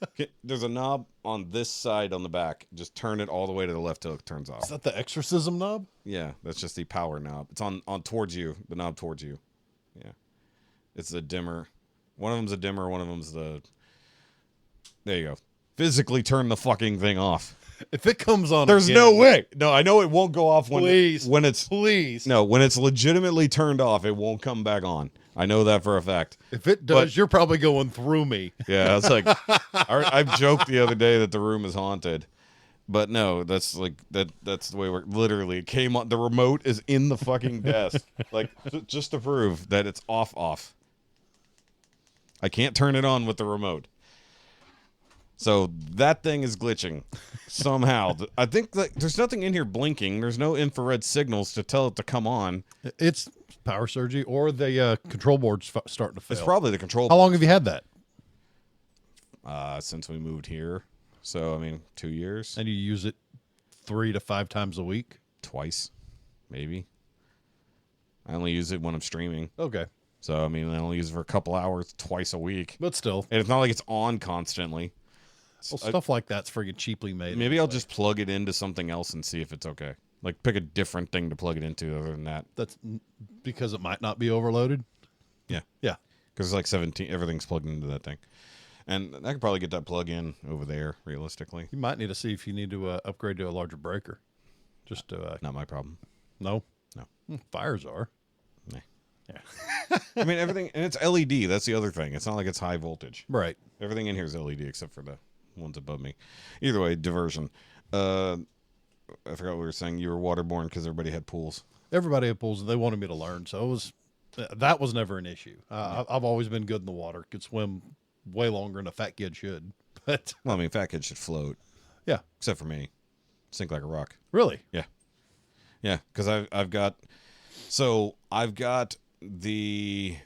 A: Okay, there's a knob on this side on the back. Just turn it all the way to the left till it turns off.
B: Is that the exorcism knob?
A: Yeah, that's just the power knob. It's on towards you, the knob towards you. Yeah. It's the dimmer. One of them's a dimmer, one of them's the... There you go. Physically turn the fucking thing off.
B: If it comes on,
A: There's
B: again,
A: no way. No, I know it won't go off when
B: Please.
A: when it's
B: Please.
A: no, when it's legitimately turned off, it won't come back on. I know that for a fact.
B: If it does,
A: But-
B: you're probably going through me.
A: Yeah, it's like I've joked the other day that the room is haunted. But no, that's like that's the way we're literally it came on the remote is in the fucking desk. Like just to prove that it's off. I can't turn it on with the remote. So that thing is glitching somehow. I think that there's nothing in here blinking. There's no infrared signals to tell it to come on.
B: It's power surgery or the control board's starting to fail.
A: It's probably the control.
B: How long have you had that?
A: Since we moved here. So I mean, 2 years.
B: And you use it 3 to 5 times a week?
A: Twice, maybe. I only use it when I'm streaming.
B: Okay.
A: So I mean, I only use it for a couple hours twice a week.
B: But still.
A: And it's not like it's on constantly.
B: Well, stuff like that's friggin' cheaply made.
A: Maybe I'll just plug it into something else and see if it's okay. Like pick a different thing to plug it into other than that.
B: That's because it might not be overloaded.
A: Yeah.
B: Yeah.
A: Because it's like 17, everything's plugged into that thing. And I could probably get that plug in over there, realistically.
B: You might need to see if you need to upgrade to a larger breaker. Just to,
A: Not my problem.
B: no?
A: No.
B: Fires are.
A: Nah.
B: Yeah.
A: I mean, everything, and it's LED. That's the other thing. It's not like it's high voltage.
B: Right.
A: Everything in here is LED except for the ones above me. Either way, diversion. I forgot what we were saying. You were waterborne because everybody had pools.
B: Everybody had pools and they wanted me to learn. So it was, that was never an issue. I've always been good in the water. Could swim way longer than a fat kid should. But
A: Well, I mean, fat kids should float.
B: yeah.
A: Except for me. Sink like a rock.
B: Really?
A: Yeah. Yeah, because I've got the,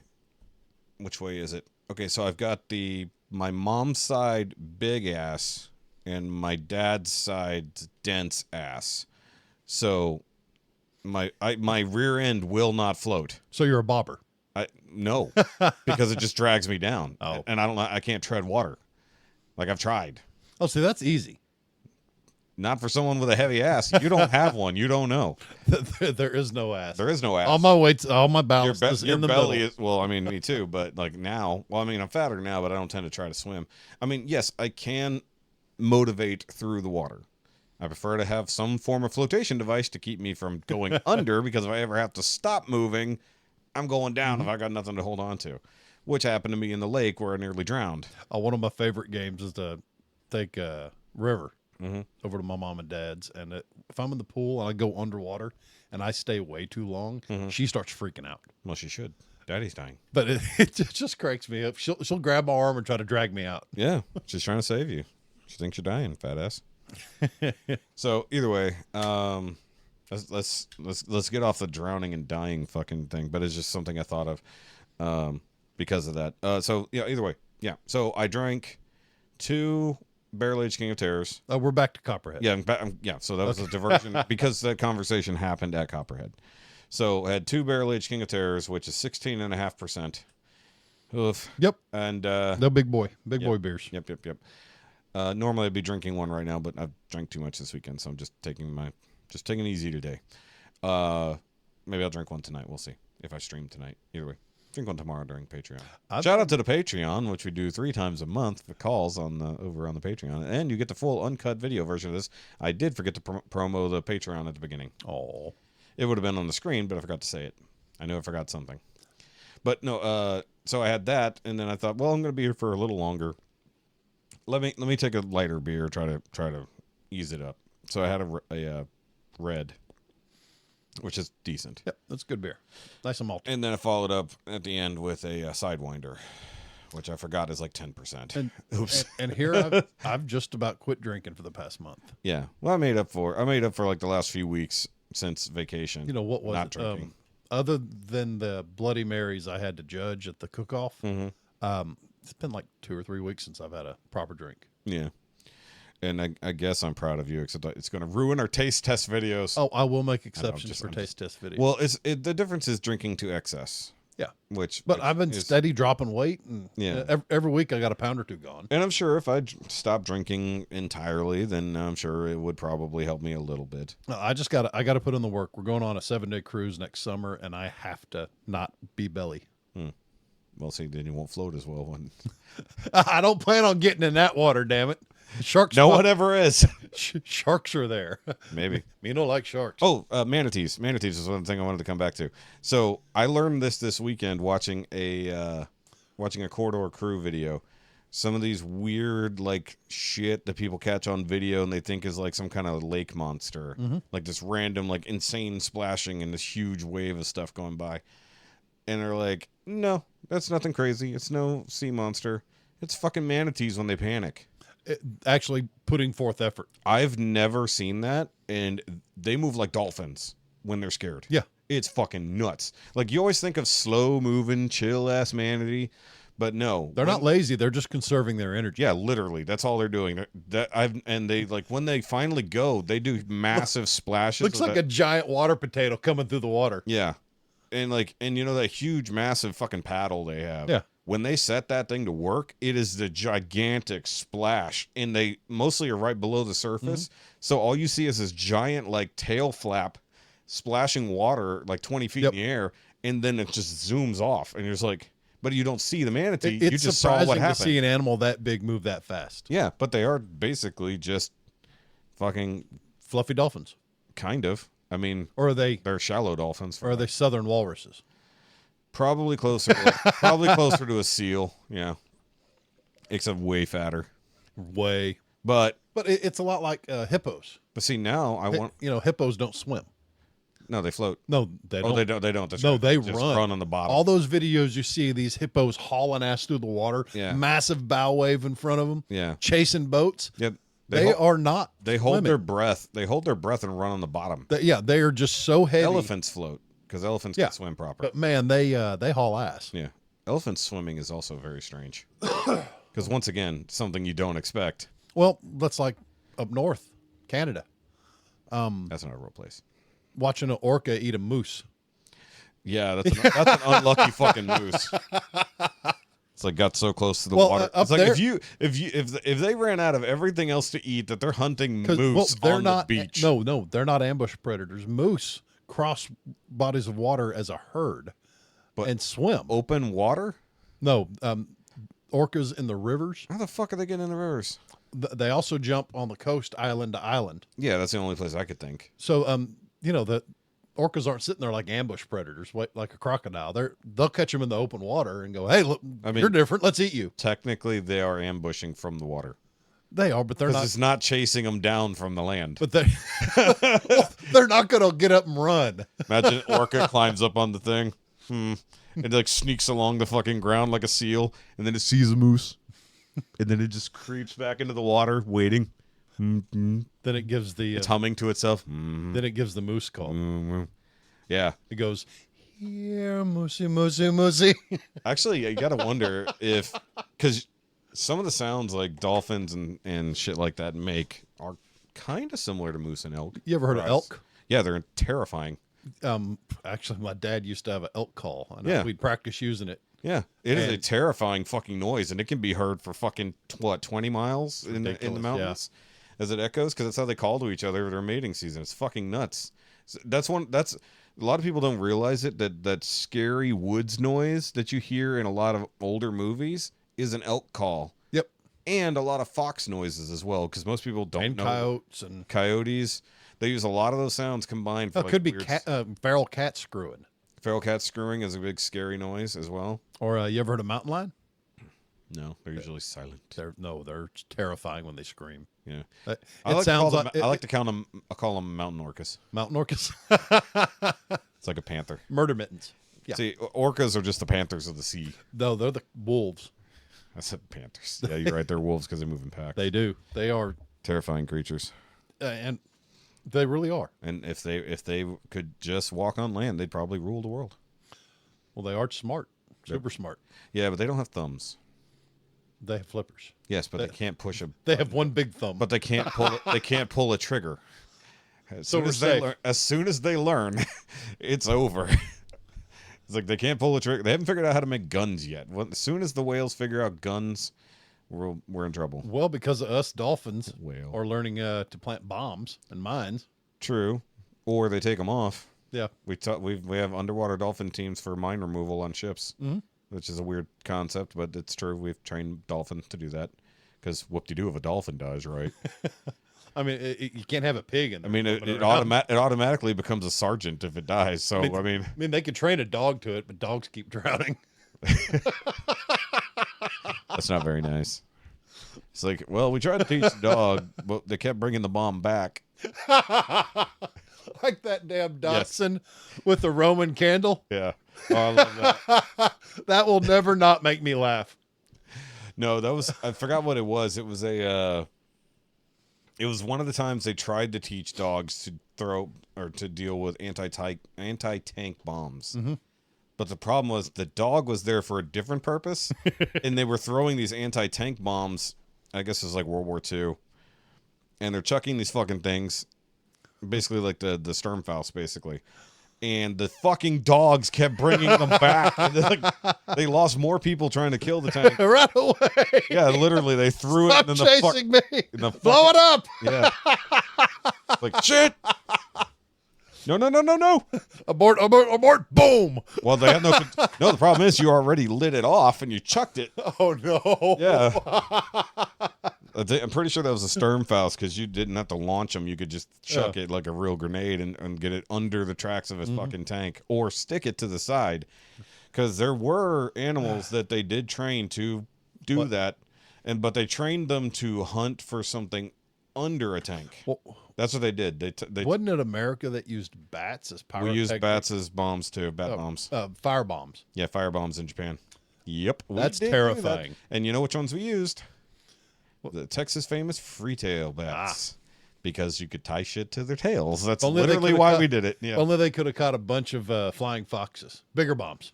A: which way is it? Okay, so I've got my mom's side big ass and my dad's side dense ass. So my rear end will not float.
B: So you're a bobber.
A: No, because it just drags me down.
B: Oh.
A: And I can't tread water. Like I've tried.
B: Oh, see, that's easy.
A: Not for someone with a heavy ass. You don't have one. You don't know.
B: There is no ass.
A: There is no ass.
B: All my weights, all my
A: your
B: balance is
A: your
B: in the
A: belly
B: middle.
A: is, well, I mean, me too, but like now, well, I mean, I'm fatter now, but I don't tend to try to swim. I mean, yes, I can motivate through the water. I prefer to have some form of flotation device to keep me from going under, because if I ever have to stop moving, I'm going down if I got nothing to hold on to, which happened to me in the lake where I nearly drowned.
B: One of my favorite games is to take a river over to my mom and dad's. And if I'm in the pool and I go underwater and I stay way too long, she starts freaking out.
A: Well, she should. Daddy's dying.
B: But it just cracks me up. She'll grab my arm and try to drag me out.
A: Yeah, she's trying to save you. She thinks you're dying, fat ass. So either way, let's get off the drowning and dying fucking thing. But it's just something I thought of because of that. So yeah, either way, yeah. So I drank 2 barrel-aged King of Terrors.
B: We're back to Copperhead.
A: Yeah, yeah. So that was a diversion because that conversation happened at Copperhead. So I had 2 barrel-aged King of Terrors, which is 16.5%. Oof.
B: Yep.
A: And
B: No big boy beers.
A: Yep. Normally I'd be drinking one right now, but I've drank too much this weekend, so I'm just taking it easy today. Maybe I'll drink one tonight. We'll see if I stream tonight. Either way, drink one tomorrow during Patreon. Shout out to the Patreon, which we do 3 times a month for calls over on the Patreon, and you get the full uncut video version of this. I did forget to promo the Patreon at the beginning.
B: Oh,
A: It would have been on the screen, but I forgot to say it. I know I forgot something. But no, so I had that, and then I thought, well, I'm going to be here for a little longer. Let me take a lighter beer, try to ease it up. So I had a red, which is decent.
B: yep. That's good beer. Nice and malty.
A: And then I followed up at the end with a Sidewinder, which I forgot is like 10%. Oops.
B: And here I've just about quit drinking for the past month.
A: Yeah. Well, I made up for like the last few weeks since vacation.
B: You know what was
A: not
B: it?
A: drinking.
B: Other than the Bloody Marys I had to judge at the cook-off, it's been like 2 or 3 weeks since I've had a proper drink.
A: Yeah. And I guess I'm proud of you, except it's going to ruin our taste test videos.
B: Oh, I will make exceptions for taste test videos.
A: Well, the difference is drinking to excess.
B: Yeah.
A: But
B: I've been steady dropping weight, and every week I got a pound or two gone.
A: And I'm sure if I stopped drinking entirely, then I'm sure it would probably help me a little bit.
B: No, I got to put in the work. We're going on a 7-day cruise next summer, and I have to not be belly.
A: Well, see, then you won't float as well. When
B: I don't plan on getting in that water, damn it. Sharks.
A: no one ever is.
B: Sharks are there.
A: Maybe.
B: Me don't like sharks.
A: Oh, manatees. Manatees is one thing I wanted to come back to. So I learned this weekend watching a Corridor Crew video. Some of these weird like shit that people catch on video and they think is like some kind of lake monster, like this random like insane splashing and this huge wave of stuff going by, and they're like, no, that's nothing crazy. It's no sea monster. It's fucking manatees when they panic.
B: Actually putting forth effort.
A: I've never seen that, and they move like dolphins when they're scared.
B: Yeah.
A: It's fucking nuts. Like, you always think of slow-moving, chill-ass manatee, but no.
B: They're not lazy. They're just conserving their energy.
A: Yeah, literally. That's all they're doing. And they, like, when they finally go, they do massive splashes.
B: Looks like a giant water potato coming through the water.
A: Yeah. And, like, and you know that huge, massive fucking paddle they have?
B: Yeah.
A: When they set that thing to work, it is the gigantic splash, and they mostly are right below the surface. So all you see is this giant like tail flap splashing water like 20 feet in the air, and then it just zooms off, and you're just like, but you don't see the manatee. You
B: It's
A: just saw what
B: surprising
A: happened.
B: to see an animal that big move that fast.
A: Yeah, but they are basically just fucking
B: Fluffy dolphins.
A: kind of. I mean,
B: Or are they
A: they're shallow dolphins.
B: or are they southern walruses?
A: Probably closer. Probably closer to a seal. Yeah, except way fatter.
B: Way.
A: But
B: It's a lot like hippos.
A: see, now I want.
B: Hippos don't swim.
A: No, they float.
B: No, they don't.
A: Oh, they don't. They don't. That's
B: No,
A: right.
B: they
A: just
B: run
A: on the bottom.
B: All those videos you see, these hippos hauling ass through the water, massive bow wave in front of them, chasing boats.
A: Yep.
B: They are not.
A: They hold
B: swimming.
A: their breath. They hold their breath and run on the bottom.
B: They are just so heavy.
A: Elephants float because elephants can swim proper.
B: But man, they haul ass.
A: Yeah, elephant swimming is also very strange because once again, something you don't expect.
B: Well, that's like up north, Canada.
A: That's not a real place.
B: Watching an orca eat a moose.
A: Yeah, that's an unlucky fucking moose. It's like got so close to the water. It's like
B: there,
A: if they ran out of everything else to eat, that they're hunting moose
B: they're
A: on
B: not,
A: the beach.
B: No, they're not ambush predators. Moose cross bodies of water as a herd, and swim.
A: Open water?
B: No, orcas in the rivers.
A: How the fuck are they getting in the rivers?
B: They also jump on the coast, island to island.
A: Yeah, that's the only place I could think.
B: So, the orcas aren't sitting there like ambush predators, like a crocodile. They'll catch them in the open water and go, "Hey, look, you're different. Let's eat you."
A: Technically, they are ambushing from the water.
B: They are, but they're not.
A: It's not chasing them down from the land.
B: But they're not going to get up and run.
A: Imagine an orca climbs up on the thing, and like sneaks along the fucking ground like a seal, and then it sees a moose, and then it just creeps back into the water, waiting.
B: Then it gives the
A: it's humming to itself.
B: Then it gives the moose call.
A: Yeah,
B: it goes, "Here, moosey, moosey, moosey."
A: Actually, you gotta wonder if, because some of the sounds like dolphins and shit like that make are kind of similar to moose and elk.
B: You ever heard of elk?
A: Yeah, they're terrifying.
B: Actually, my dad used to have an elk call, and we'd practice using it.
A: Yeah, it is a terrifying fucking noise, and it can be heard for fucking 20 miles in the mountains as it echoes, because that's how they call to each other their mating season. It's fucking nuts. So that's a lot of people don't realize it, that scary woods noise that you hear in a lot of older movies is an elk call.
B: Yep,
A: and a lot of fox noises as well, because most people don't know.
B: Coyotes and
A: coyotes. They use a lot of those sounds combined. For
B: could be feral cat screwing.
A: Feral cat screwing is a big scary noise as well.
B: Or you ever heard of mountain lion?
A: No, they're usually silent.
B: They're terrifying when they scream.
A: Yeah,
B: I
A: like to call them mountain orcas.
B: Mountain orcas.
A: It's like a panther.
B: Murder mittens. Yeah.
A: See, orcas are just the panthers of the sea.
B: No, they're the wolves.
A: I said panthers. Yeah, you're right. They're wolves because they move in packs.
B: They do. They are
A: terrifying creatures,
B: and they really are.
A: And if they could just walk on land, they'd probably rule the world.
B: Well, they are smart, super smart.
A: Yeah, but they don't have thumbs.
B: They have flippers.
A: Yes, but they can't push a.
B: They have one big thumb.
A: But they can't pull. They can't pull a trigger. As
B: So
A: soon
B: we're
A: as they
B: safe.
A: as soon as they learn, it's over. It's like they can't pull a trigger. They haven't figured out how to make guns yet. As soon as the whales figure out guns, we're in trouble.
B: Well, because of us dolphins
A: Whale.
B: are learning to plant bombs and mines.
A: True, or they take them off.
B: Yeah.
A: We have underwater dolphin teams for mine removal on ships, which is a weird concept, but it's true. We've trained dolphins to do that because whoop-de-doo if a dolphin dies, right?
B: I mean, you can't have a pig in there.
A: I mean, it automatically becomes a sergeant if it dies. So I mean,
B: they could train a dog to it, but dogs keep drowning.
A: that's not very nice. It's like, well, we tried to teach the dog, but they kept bringing the bomb back.
B: Like that damn Dotson with the Roman candle.
A: Yeah, oh, I love that.
B: That will never not make me laugh.
A: No, I forgot what it was. It was it was one of the times they tried to teach dogs to throw or to deal with anti-tank bombs. Mm-hmm. But the problem was the dog was there for a different purpose, and they were throwing these anti-tank bombs. I guess it was like World War II, and they're chucking these fucking things, basically like the Sturmfaust, basically. And the fucking dogs kept bringing them back. And they lost more people trying to kill the tank.
B: Run away.
A: Yeah, literally, they threw
B: Stop
A: it in
B: chasing me. Blow it up.
A: Yeah. Like, shit. No.
B: Abort. Boom.
A: Well, they had no. The problem is you already lit it off and you chucked it.
B: Oh, no.
A: Yeah. I'm pretty sure that was a Sturmfaust because you didn't have to launch them. You could just chuck it like a real grenade and get it under the tracks of his fucking tank or stick it to the side. Because there were animals that they did train to do that, but they trained them to hunt for something under a tank.
B: Well,
A: that's what they did. They
B: wasn't it America that used bats as pyrotechnic?
A: We used bats as bombs too, bombs.
B: Fire bombs.
A: Yeah, fire bombs in Japan. Yep.
B: That's terrifying.
A: And you know which ones we used? The Texas famous free-tail bats. Because you could tie shit to their tails. That's literally why we did it. Yeah.
B: Only they could have caught a bunch of flying foxes. Bigger bombs.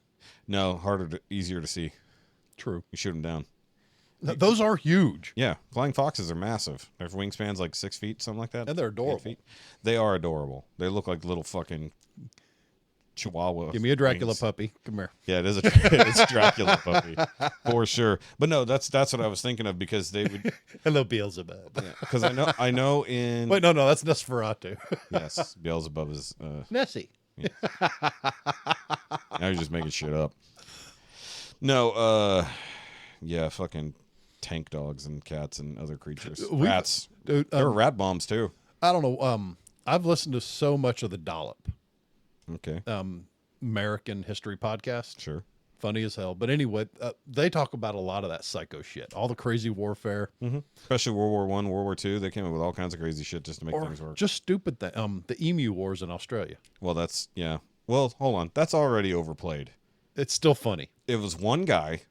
A: No, easier to see.
B: True.
A: You shoot them down.
B: Those are huge.
A: Yeah, flying foxes are massive. Their wingspan's like 6 feet, something like that.
B: And they're adorable.
A: 8 feet. They are adorable. They look like little fucking chihuahua.
B: Give me a Dracula
A: wings.
B: puppy. Come here.
A: Yeah, it's a Dracula puppy for sure. But no, that's what I was thinking of because they would.
B: Hello, Beelzebub.
A: Because I know in.
B: Wait, no, that's Nosferatu.
A: Yes, Beelzebub is.
B: Nessie.
A: Yeah. Now you're just making shit up. No, yeah, fucking tank dogs and cats and other creatures. Rats.
B: Dude,
A: there were rat bombs too.
B: I don't know. I've listened to so much of the Dollop.
A: Okay.
B: American history podcast.
A: Sure.
B: Funny as hell. But anyway, they talk about a lot of that psycho shit. All the crazy warfare.
A: Mm-hmm. Especially World War I, World War II. They came up with all kinds of crazy shit just to make
B: Or
A: things work.
B: just stupid thing. The Emu Wars in Australia.
A: Well, yeah. Well, hold on. That's already overplayed.
B: It's still funny.
A: It was one guy,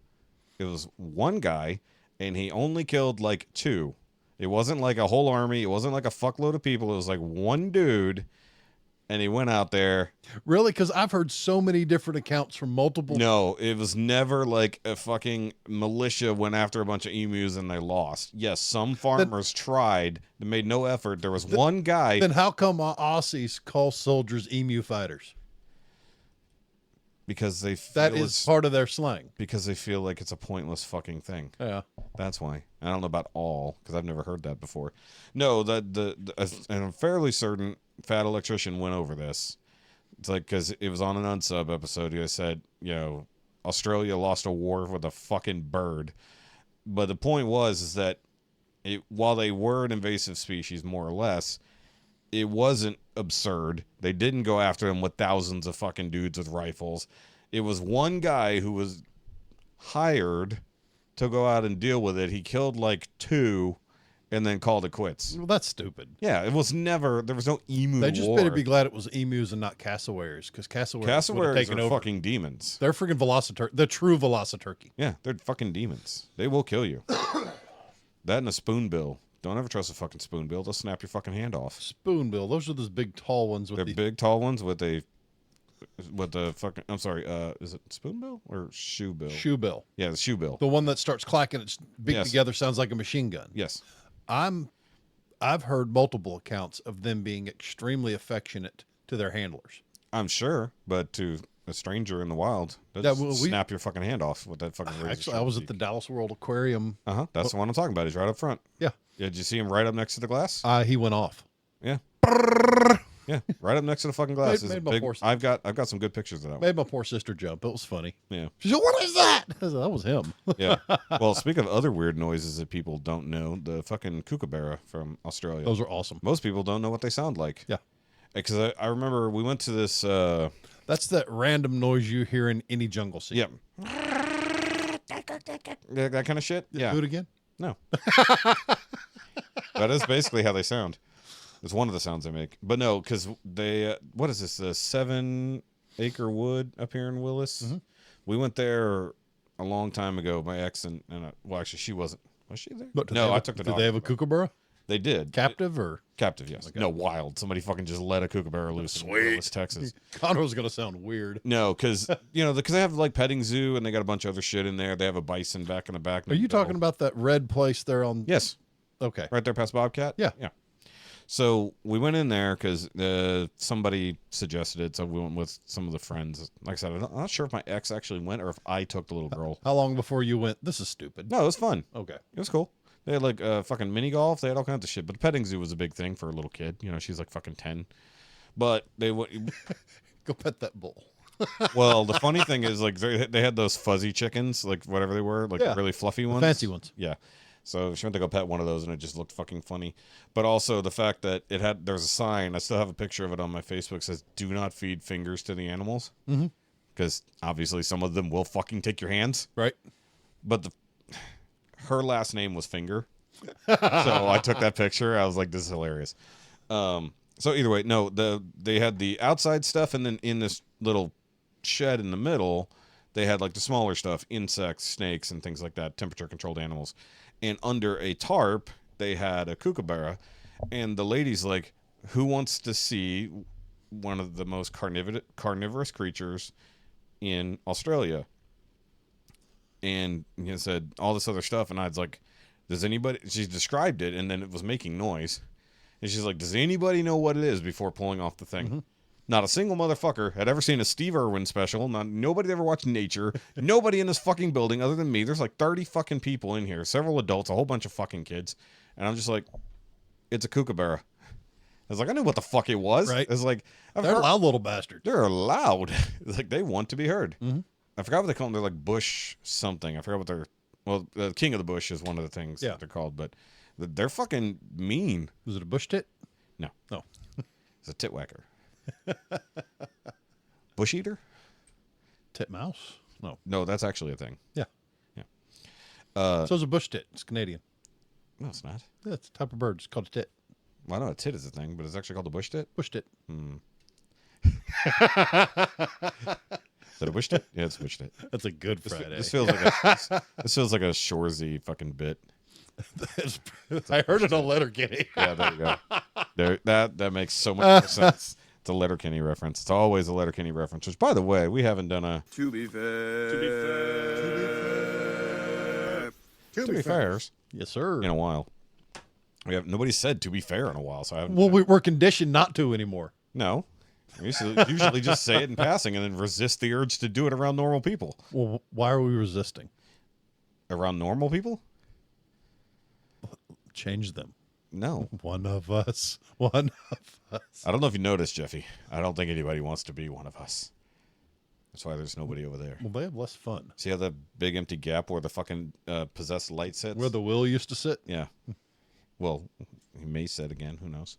A: and he only killed like 2. It wasn't like a whole army. It wasn't like a fuckload of people. It was like one dude, and he went out there.
B: Really? Because I've heard so many different accounts from multiple.
A: No, it was never like a fucking militia went after a bunch of emus and they lost. Yes, some farmers tried. They made no effort. There was one guy.
B: Then how come Aussies call soldiers emu fighters?
A: Because they feel
B: That is part of their slang.
A: Because they feel like it's a pointless fucking thing.
B: Yeah.
A: That's why. I don't know about all, because I've never heard that before. No, and I'm fairly certain Fat Electrician went over this. It's like, because it was on an Unsub episode, he said, Australia lost a war with a fucking bird. But the point is that while they were an invasive species, more or less, it wasn't absurd. They didn't go after them with thousands of fucking dudes with rifles. It was one guy who was hired to go out and deal with it. He killed like 2 and then called it quits.
B: Well, that's stupid.
A: Yeah, it was never, there was no emu
B: They just
A: war.
B: better be glad it was emus and not cassowaries, because cassowaries would have taken
A: are
B: over.
A: fucking demons.
B: They're freaking velociturkey. The true velociturkey.
A: Yeah, they're fucking demons. They will kill you. That and a spoonbill. Don't ever trust a fucking spoonbill. They'll snap your fucking hand off.
B: Spoonbill. Those are those big tall ones with
A: They're big, tall ones with a What the fucking? I'm sorry. Is it spoonbill or shoebill?
B: Shoebill.
A: Yeah, the shoebill.
B: The one that starts clacking its beak
A: Yes.
B: together sounds like a machine gun.
A: Yes.
B: I've heard multiple accounts of them being extremely affectionate to their handlers.
A: I'm sure, but to a stranger in the wild,
B: Yeah, well,
A: snap your fucking hand off with that fucking razor.
B: Actually, I was at the Dallas World Aquarium.
A: That's the one I'm talking about. He's right up front.
B: Yeah.
A: Yeah, did you see him right up next to the glass?
B: He went off.
A: Yeah. Yeah, right up next to the fucking glass.
B: Made my poor-
A: I've got some good pictures of that one.
B: Made my poor sister jump. It was funny.
A: Yeah.
B: She said, "What is that?" I said, that was him.
A: Yeah. Well, speaking of other weird noises that people don't know, the fucking kookaburra from Australia.
B: Those are awesome.
A: Most people don't know what they sound like.
B: Yeah.
A: Because I remember we went to this.
B: That's that random noise you hear in any jungle scene.
A: Yep. That kind of shit. Yeah.
B: Do it again.
A: No. That is basically how they sound. It's one of the sounds they make. But no, because they, what is this, the 7 Acre Wood up here in Willis?
B: Mm-hmm.
A: We went there a long time ago. My ex and well, actually, she wasn't. Was she there?
B: But
A: No, I took the dog.
B: Did they have a kookaburra?
A: They did.
B: Captive or?
A: Captive, yes. No, wild. Somebody fucking just let a kookaburra loose in Willis, Texas.
B: Conroe's going to sound weird.
A: No, because, because they have like petting zoo and they got a bunch of other shit in there. They have a bison back in the back.
B: Are you talking about that red place there on?
A: Yes.
B: Okay.
A: Right there past Bobcat?
B: Yeah.
A: Yeah. So we went in there because somebody suggested it. So we went with some of the friends. Like I said, I'm not sure if my ex actually went or if I took the little girl.
B: How long before you went? This is stupid.
A: No, it was fun.
B: Okay.
A: It was cool. They had like fucking mini golf. They had all kinds of shit. But the petting zoo was a big thing for a little kid. She's like fucking 10. But they would.
B: Go pet that bull.
A: Well, the funny thing is, like, they had those fuzzy chickens, like whatever they were, like really fluffy ones.
B: Fancy ones.
A: Yeah. So she went to go pet one of those, and it just looked fucking funny. But also the fact that there's a sign. I still have a picture of it on my Facebook. Says, "Do not feed fingers to the animals," because obviously some of them will fucking take your hands.
B: Right.
A: But her last name was Finger, so I took that picture. I was like, "This is hilarious." So either way, no, they had the outside stuff, and then in this little shed in the middle, they had like the smaller stuff, insects, snakes, and things like that, temperature controlled animals. And under a tarp, they had a kookaburra. And the lady's like, who wants to see one of the most carnivorous creatures in Australia? And he said all this other stuff. And I was like, does anybody? She described it, and then it was making noise. And she's like, does anybody know what it is before pulling off the thing? Not a single motherfucker had ever seen a Steve Irwin special. Nobody ever watched Nature. Nobody in this fucking building other than me. There's like 30 fucking people in here. Several adults, a whole bunch of fucking kids. And I'm just like, it's a kookaburra. I was like, I knew what the fuck it was.
B: Right.
A: It's like,
B: They're loud little bastards.
A: They're loud. It's like they want to be heard. I forgot what they call them. They're like bush something. I forgot what they're. Well, the king of the bush is one of the things that they're called. But they're fucking mean.
B: Was it a bush tit?
A: No.
B: No.
A: It's a titwhacker. Bush eater?
B: Titmouse? No.
A: No, that's actually a thing.
B: Yeah.
A: Yeah.
B: So is a bush tit. It's Canadian.
A: No, it's not.
B: Yeah, it's a type of bird. It's called a tit.
A: Well, I know a tit is a thing, but it's actually called a bush tit.
B: Bush tit.
A: Is that a bush tit? Yeah, it's a bush tit.
B: That's a good Friday.
A: This feels like a Shoresy fucking bit.
B: I heard it on Letterkenny.
A: Yeah, there you go. That makes so much more sense. It's a Letterkenny reference. It's always a Letterkenny reference. Which, by the way, we haven't done a
E: To be fair.
A: To be fairs
B: Yes, sir.
A: in a while. Nobody said to be fair in a while, so I haven't.
B: Well, we're conditioned not to anymore.
A: No. We usually just say it in passing and then resist the urge to do it around normal people.
B: Well, why are we resisting?
A: Around normal people?
B: Change them.
A: No.
B: One of us. One of us.
A: I don't know if you noticed, Jeffy. I don't think anybody wants to be one of us. That's why there's nobody over there.
B: Well, they have less fun.
A: See how the big empty gap where the fucking possessed light sits?
B: Where the will used to sit?
A: Yeah. Well, he may sit again. Who knows?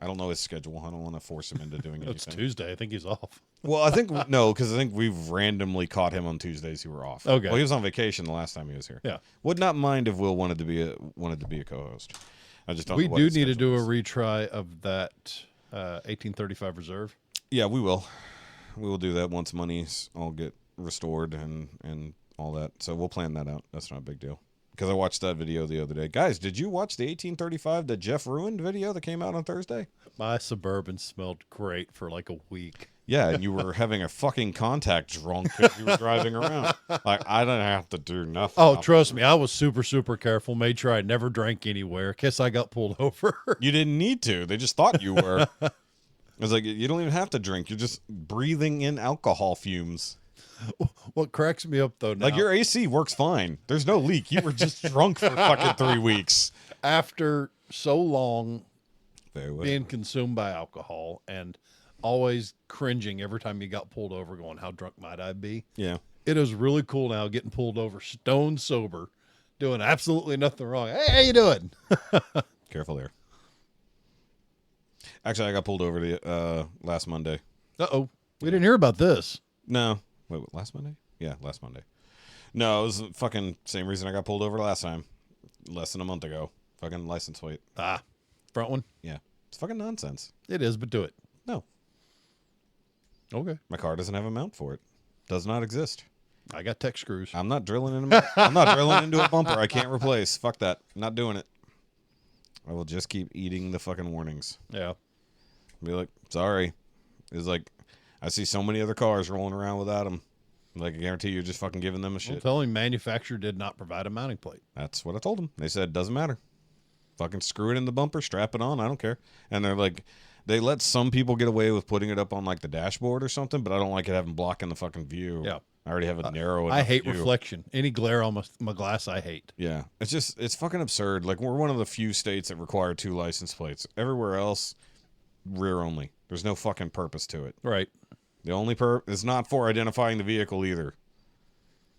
A: I don't know his schedule. I don't want to force him into doing anything.
B: It's Tuesday. I think he's off.
A: Well, I think because I think we've randomly caught him on Tuesdays who were off.
B: Okay.
A: Well, he was on vacation the last time he was here.
B: Yeah.
A: Would not mind if Will wanted to be a co-host. I just don't.
B: We
A: know what
B: do
A: his
B: need to
A: schedule
B: do a
A: is.
B: retry of that 1835 reserve.
A: Yeah, we will. We will do that once monies all get restored and all that. So we'll plan that out. That's not a big deal. because I watched that video the other day. Guys, did you watch the 1835 that Jeff ruined video that came out on Thursday?
B: My Suburban smelled great for like a week.
A: Yeah, and you were having a fucking contact drunk because you were driving around. Like, I didn't have to do nothing.
B: Oh, trust me, I was super, super careful. Made sure I never drank anywhere. Guess I got pulled over.
A: You didn't need to. They just thought you were. It was like, you don't even have to drink. You're just breathing in alcohol fumes.
B: What cracks me up, though, now,
A: Like, your AC works fine. There's no leak. You were just drunk for fucking 3 weeks.
B: after so long
A: Very well.
B: being consumed by alcohol and always cringing every time you got pulled over going, how drunk might I be?
A: Yeah.
B: It is really cool now getting pulled over stone sober, doing absolutely nothing wrong. Hey, how you doing?
A: Careful there. Actually, I got pulled over last Monday.
B: Uh-oh. We didn't hear about this.
A: No. Wait, last Monday? Yeah, last Monday. No, it was the fucking same reason I got pulled over last time. Less than a month ago. Fucking license plate.
B: Front one?
A: Yeah. It's fucking nonsense.
B: It is, but do it.
A: No.
B: Okay.
A: My car doesn't have a mount for it. Does not exist.
B: I got tech screws.
A: I'm not drilling into a bumper I can't replace. Fuck that. Not doing it. I will just keep eating the fucking warnings.
B: Yeah.
A: Be like, sorry. It's like, I see so many other cars rolling around without them. Like, I guarantee you're just fucking giving them a
B: Well,
A: shit.
B: tell him manufacturer did not provide a mounting plate.
A: That's what I told them. They said, doesn't matter. Fucking screw it in the bumper, strap it on. I don't care. And they're like, they let some people get away with putting it up on like the dashboard or something, but I don't like it having blocking the fucking view.
B: Yeah.
A: I already have a narrow enough
B: I hate
A: view.
B: reflection. Any glare on my glass, I hate.
A: Yeah. It's fucking absurd. Like, we're one of the few states that require 2 license plates. Everywhere else, rear only. There's no fucking purpose to it.
B: Right.
A: The only it's not for identifying the vehicle either.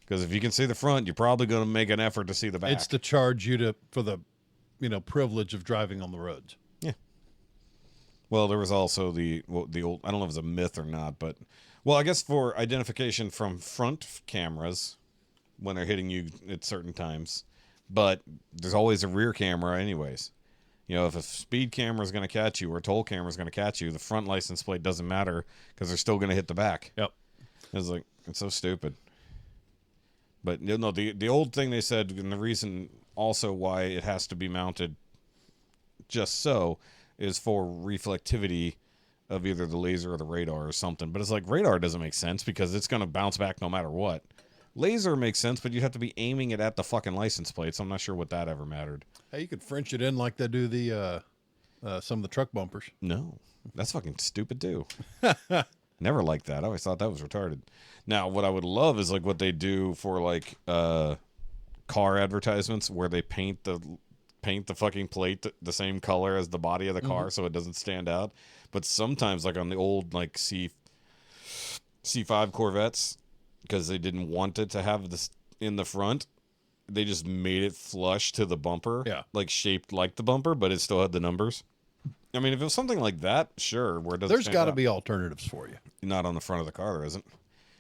A: Because if you can see the front, you're probably going to make an effort to see the back.
B: It's to charge you for the, privilege of driving on the roads.
A: Yeah. Well, there was also the old, I don't know if it's a myth or not, but, well, I guess for identification from front cameras when they're hitting you at certain times, but there's always a rear camera anyways. You know, if a speed camera is going to catch you or a toll camera is going to catch you, the front license plate doesn't matter because they're still going to hit the back.
B: Yep.
A: It's like, it's so stupid. But no, the old thing they said, and the reason also why it has to be mounted just so is for reflectivity of either the laser or the radar or something. But it's like, radar doesn't make sense because it's going to bounce back no matter what. Laser makes sense, but you'd have to be aiming it at the fucking license plates. I'm not sure what that ever mattered.
B: Hey, you could French it in like they do the some of the truck bumpers.
A: No, that's fucking stupid too. Never liked that. I always thought that was retarded. Now, what I would love is like what they do for like car advertisements where they paint the fucking plate the same color as the body of the car so it doesn't stand out. But sometimes, like on the old like C5 Corvettes, because they didn't want it to have this in the front, they just made it flush to the bumper.
B: Yeah. Like
A: shaped like the bumper, but it still had the numbers. I mean, if it was something like that, sure. Where it doesn't
B: There's got to be alternatives for you.
A: Not on the front of the car, there isn't.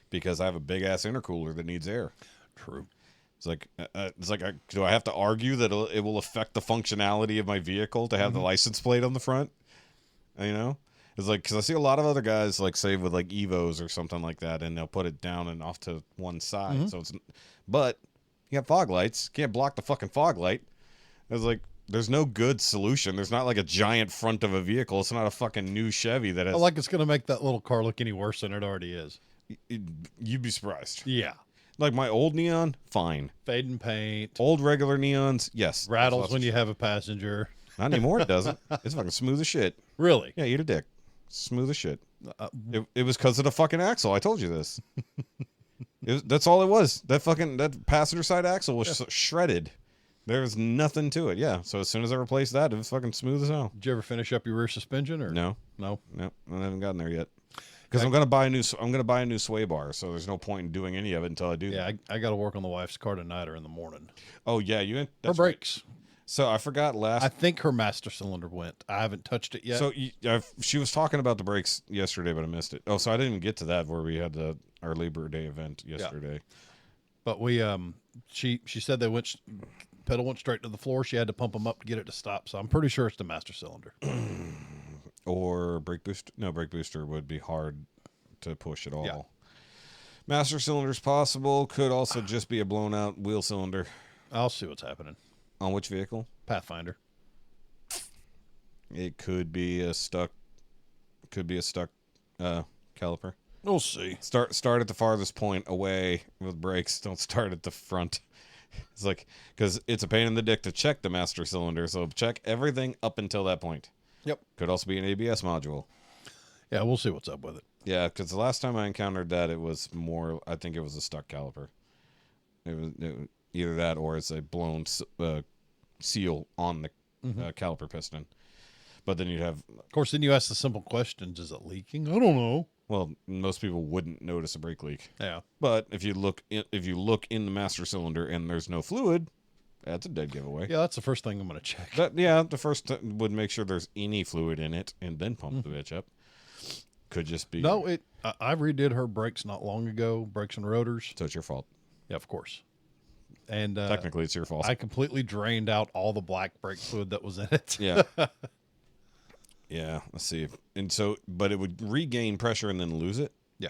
A: Because I have a big-ass intercooler that needs air.
B: True.
A: It's like, do I have to argue that it will affect the functionality of my vehicle to have the license plate on the front? You know? It's like, because I see a lot of other guys, like, say, with, like, Evos or something like that, and they'll put it down and off to one side. So it's, but you got fog lights. Can't block the fucking fog light. It's like, there's no good solution. There's not, like, a giant front of a vehicle. It's not a fucking new Chevy that has...
B: Like it's going to make that little car look any worse than it already is.
A: You'd be surprised.
B: Yeah.
A: Like, my old neon, fine.
B: Fading paint.
A: Old regular neons, yes.
B: Rattles when you have a passenger.
A: Not anymore, it doesn't. It's fucking smooth as shit.
B: Really?
A: Yeah, eat a dick. Smooth as shit. It was because of the fucking axle. I told you this. That's all it was. That passenger side axle was shredded. There was nothing to it. Yeah. So as soon as I replaced that, it was fucking smooth as hell.
B: Did you ever finish up your rear suspension or
A: No?
B: No.
A: I haven't gotten there yet. Because I'm gonna buy a new sway bar. So there's no point in doing any of it until I do.
B: Yeah, I got to work on the wife's car tonight or in the morning.
A: Oh yeah,
B: Her
A: that's
B: brakes.
A: Right. So I forgot
B: I think her master cylinder went. I haven't touched it yet.
A: So she was talking about the brakes yesterday, but I missed it. Oh, so I didn't even get to that where we had our Labor Day event yesterday.
B: But we she said they pedal went straight to the floor. She had to pump them up to get it to stop. So I'm pretty sure it's the master cylinder.
A: Or brake booster. No, brake booster would be hard to push at all.
B: Yeah.
A: Master cylinder's possible. Could also just be a blown out wheel cylinder.
B: I'll see what's happening.
A: On which vehicle?
B: Pathfinder.
A: It could be a stuck. Caliper.
B: We'll see.
A: Start at the farthest point away with brakes. Don't start at the front. It's like, because it's a pain in the dick to check the master cylinder. So check everything up until that point.
B: Yep.
A: Could also be an ABS module.
B: Yeah, we'll see what's up with it.
A: Yeah, because the last time I encountered that, it was more. I think it was a stuck caliper. It was either that or it's a blown seal on the caliper piston. But then you'd have.
B: Of course, then you ask the simple questions: is it leaking? I don't know.
A: Well, most people wouldn't notice a brake leak.
B: Yeah.
A: But if you look in the master cylinder and there's no fluid, that's a dead giveaway.
B: Yeah, that's the first thing I'm going to check.
A: The first would make sure there's any fluid in it and then pump the bitch up. Could just be.
B: No, I redid her brakes not long ago, brakes and rotors.
A: So it's your fault.
B: Yeah, of course. And
A: Technically, it's your fault.
B: I completely drained out all the black brake fluid that was in it.
A: Yeah. Yeah, let's see. But it would regain pressure and then lose it?
B: Yeah.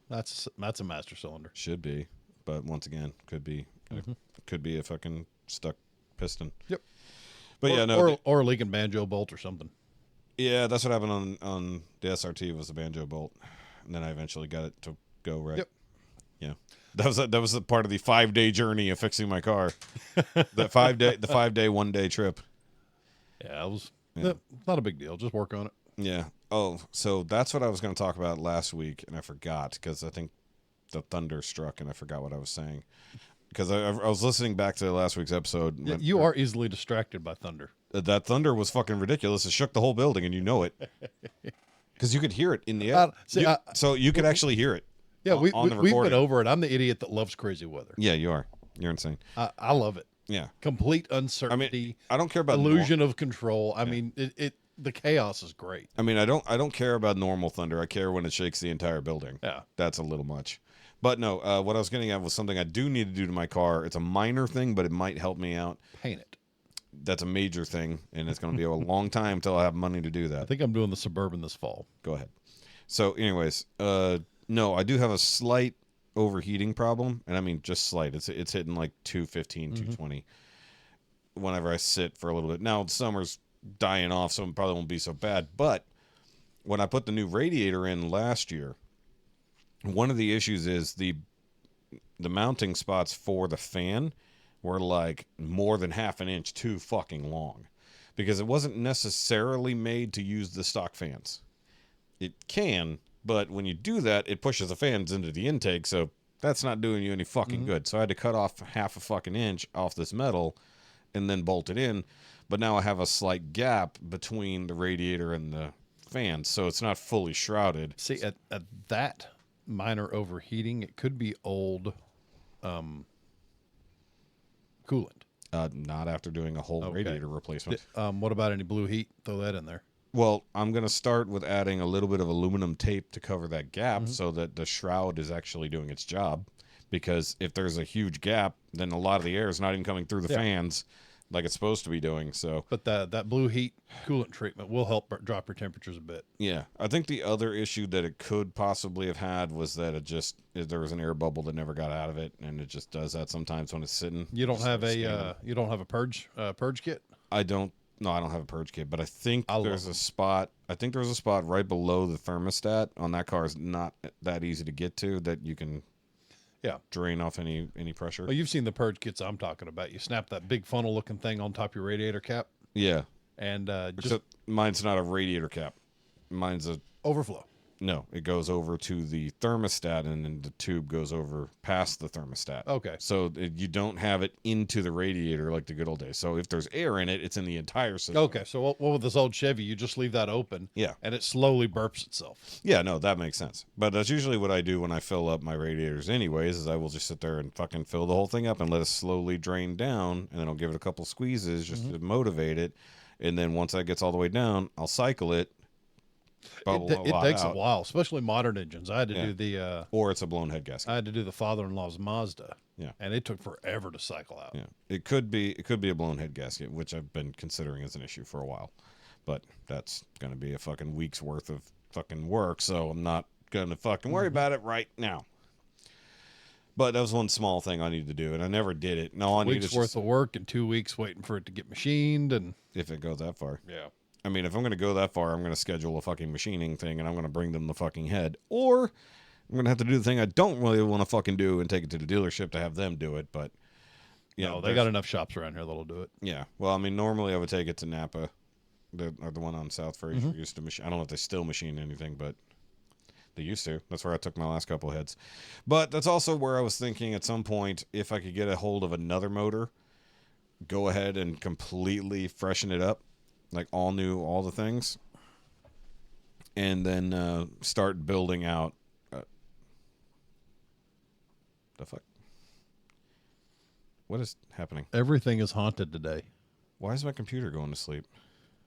B: That's a master cylinder.
A: Should be. But once again, could be a fucking stuck piston.
B: Yep.
A: But yeah, no.
B: Or a leaking banjo bolt or something.
A: Yeah, that's what happened on the SRT was a banjo bolt. And then I eventually got it to go right.
B: Yep.
A: Yeah. That was a part of the 5-day journey of fixing my car. The 5-day 1-day trip.
B: Yeah, it was
A: Yeah.
B: not a big deal. Just work on it.
A: Yeah. Oh, so that's what I was going to talk about last week, and I forgot because I think the thunder struck, and I forgot what I was saying. Because I was listening back to last week's episode.
B: Yeah, you are easily distracted by thunder.
A: That thunder was fucking ridiculous. It shook the whole building, and you know it. Because you could hear it in the air. So you could actually hear it.
B: Yeah,
A: we've
B: been over it. I'm the idiot that loves crazy weather.
A: Yeah, you are. You're insane.
B: I love it.
A: Yeah.
B: Complete uncertainty.
A: I don't care about
B: illusion of control. I mean, the chaos is great.
A: I mean, I don't care about normal thunder. I care when it shakes the entire building.
B: Yeah.
A: That's a little much. But no, what I was getting at was something I do need to do to my car. It's a minor thing, but it might help me out.
B: Paint it.
A: That's a major thing, and it's going to be a long time until I have money to do that.
B: I think I'm doing the Suburban this fall.
A: Go ahead. So anyways, no, I do have a slight overheating problem, and I mean just slight. It's hitting like 215, 220 whenever I sit for a little bit. Now, summer's dying off, so it probably won't be so bad. But when I put the new radiator in last year, one of the issues is the mounting spots for the fan were like more than half an inch too fucking long because it wasn't necessarily made to use the stock fans. It can, but when you do that, it pushes the fans into the intake, so that's not doing you any fucking good. So I had to cut off half a fucking inch off this metal and then bolt it in. But now I have a slight gap between the radiator and the fans, so it's not fully shrouded.
B: See, at that minor overheating, it could be old coolant.
A: Not after doing a whole radiator replacement.
B: What about any blue heat? Throw that in there.
A: Well, I'm going to start with adding a little bit of aluminum tape to cover that gap so that the shroud is actually doing its job. Because if there's a huge gap, then a lot of the air is not even coming through the fans like it's supposed to be doing. So,
B: but that blue heat coolant treatment will help drop your temperatures a bit.
A: Yeah. I think the other issue that it could possibly have had was that there was an air bubble that never got out of it, and it just does that sometimes when it's sitting.
B: You don't have a purge kit?
A: I don't have a purge kit, but I think there's a spot. I think there's a spot right below the thermostat on that car. Is not that easy to get to that you can drain off any pressure.
B: Well, you've seen the purge kits I'm talking about. You snap that big funnel looking thing on top of your radiator cap.
A: Yeah.
B: And
A: except mine's not a radiator cap. Mine's a
B: overflow.
A: No, it goes over to the thermostat, and then the tube goes over past the thermostat.
B: Okay.
A: So you don't have it into the radiator like the good old days. So if there's air in it, it's in the entire system.
B: Okay, so what with this old Chevy, you just leave that open.
A: Yeah.
B: And it slowly burps itself.
A: Yeah, no, that makes sense. But that's usually what I do when I fill up my radiators anyways, is I will just sit there and fucking fill the whole thing up and let it slowly drain down, and then I'll give it a couple squeezes just to motivate it. And then once that gets all the way down, I'll cycle it.
B: It takes a while, especially modern engines. I had to do the
A: or it's a blown head gasket.
B: I had to do the father-in-law's Mazda.
A: Yeah,
B: and it took forever to cycle out.
A: Yeah, it could be a blown head gasket, which I've been considering as an issue for a while, but that's going to be a fucking week's worth of fucking work, so I'm not going to fucking worry about it right now. But that was one small thing I needed to do, and I never did it. No, I needed
B: Weeks worth of work and 2 weeks waiting for it to get machined, and
A: if it goes that far.
B: yeah.
A: I mean, if I'm going to go that far, I'm going to schedule a fucking machining thing, and I'm going to bring them the fucking head. Or I'm going to have to do the thing I don't really want to fucking do and take it to the dealership to have them do it. But, you know,
B: They got enough shops around here that'll do it.
A: Yeah. Well, I mean, normally I would take it to Napa, the one on South Fraser. Used to machine. I don't know if they still machine anything, but they used to. That's where I took my last couple of heads. But that's also where I was thinking at some point, if I could get a hold of another motor, go ahead and completely freshen it up, like all new, all the things, and then start building out. The fuck? What is happening?
B: Everything is haunted today.
A: Why is my computer going to sleep?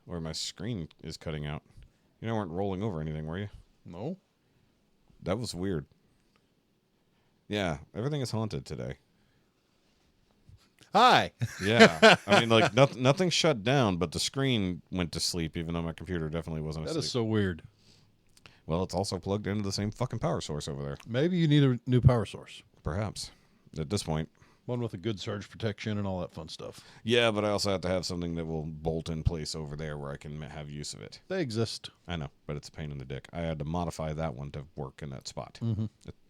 A: Or my screen is cutting out? You weren't rolling over anything, were you?
B: No.
A: That was weird. Yeah, everything is haunted today.
B: Hi.
A: Yeah. I mean, like, nothing shut down, but the screen went to sleep, even though my computer definitely wasn't
B: That
A: asleep.
B: is so weird.
A: Well, it's also plugged into the same fucking power source over there.
B: Maybe you need a new power source.
A: Perhaps. At this point.
B: One with a good surge protection and all that fun stuff.
A: Yeah, but I also have to have something that will bolt in place over there where I can have use of it.
B: They exist.
A: I know, but it's a pain in the dick. I had to modify that one to work in that spot.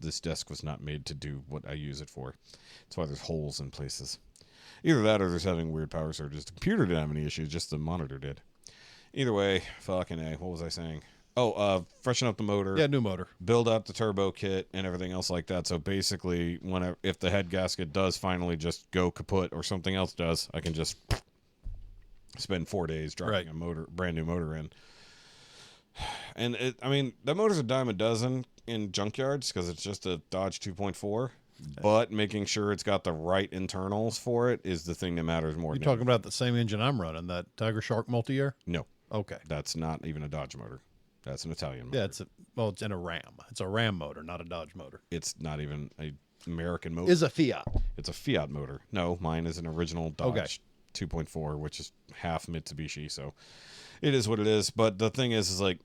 A: This desk was not made to do what I use it for. That's why there's holes in places. Either that or there's having weird power surges. The computer didn't have any issues, just the monitor did. Either way, fucking A. What was I saying? Oh, freshen up the motor.
B: Yeah, new motor.
A: Build out the turbo kit and everything else like that. So basically, if the head gasket does finally just go kaput or something else does, I can just spend 4 days dropping a brand new motor in. And that motor's a dime a dozen in junkyards because it's just a Dodge 2.4. But making sure it's got the right internals for it is the thing that matters more.
B: You're talking about the same engine I'm running, that Tiger Shark multi-air?
A: No.
B: Okay.
A: That's not even a Dodge motor. That's an Italian motor.
B: Yeah, it's in a Ram. It's a Ram motor, not a Dodge motor.
A: It's not even a American motor.
B: Is a Fiat.
A: It's a Fiat motor. No, mine is an original Dodge 2.4, which is half Mitsubishi. So it is what it is. But the thing is like,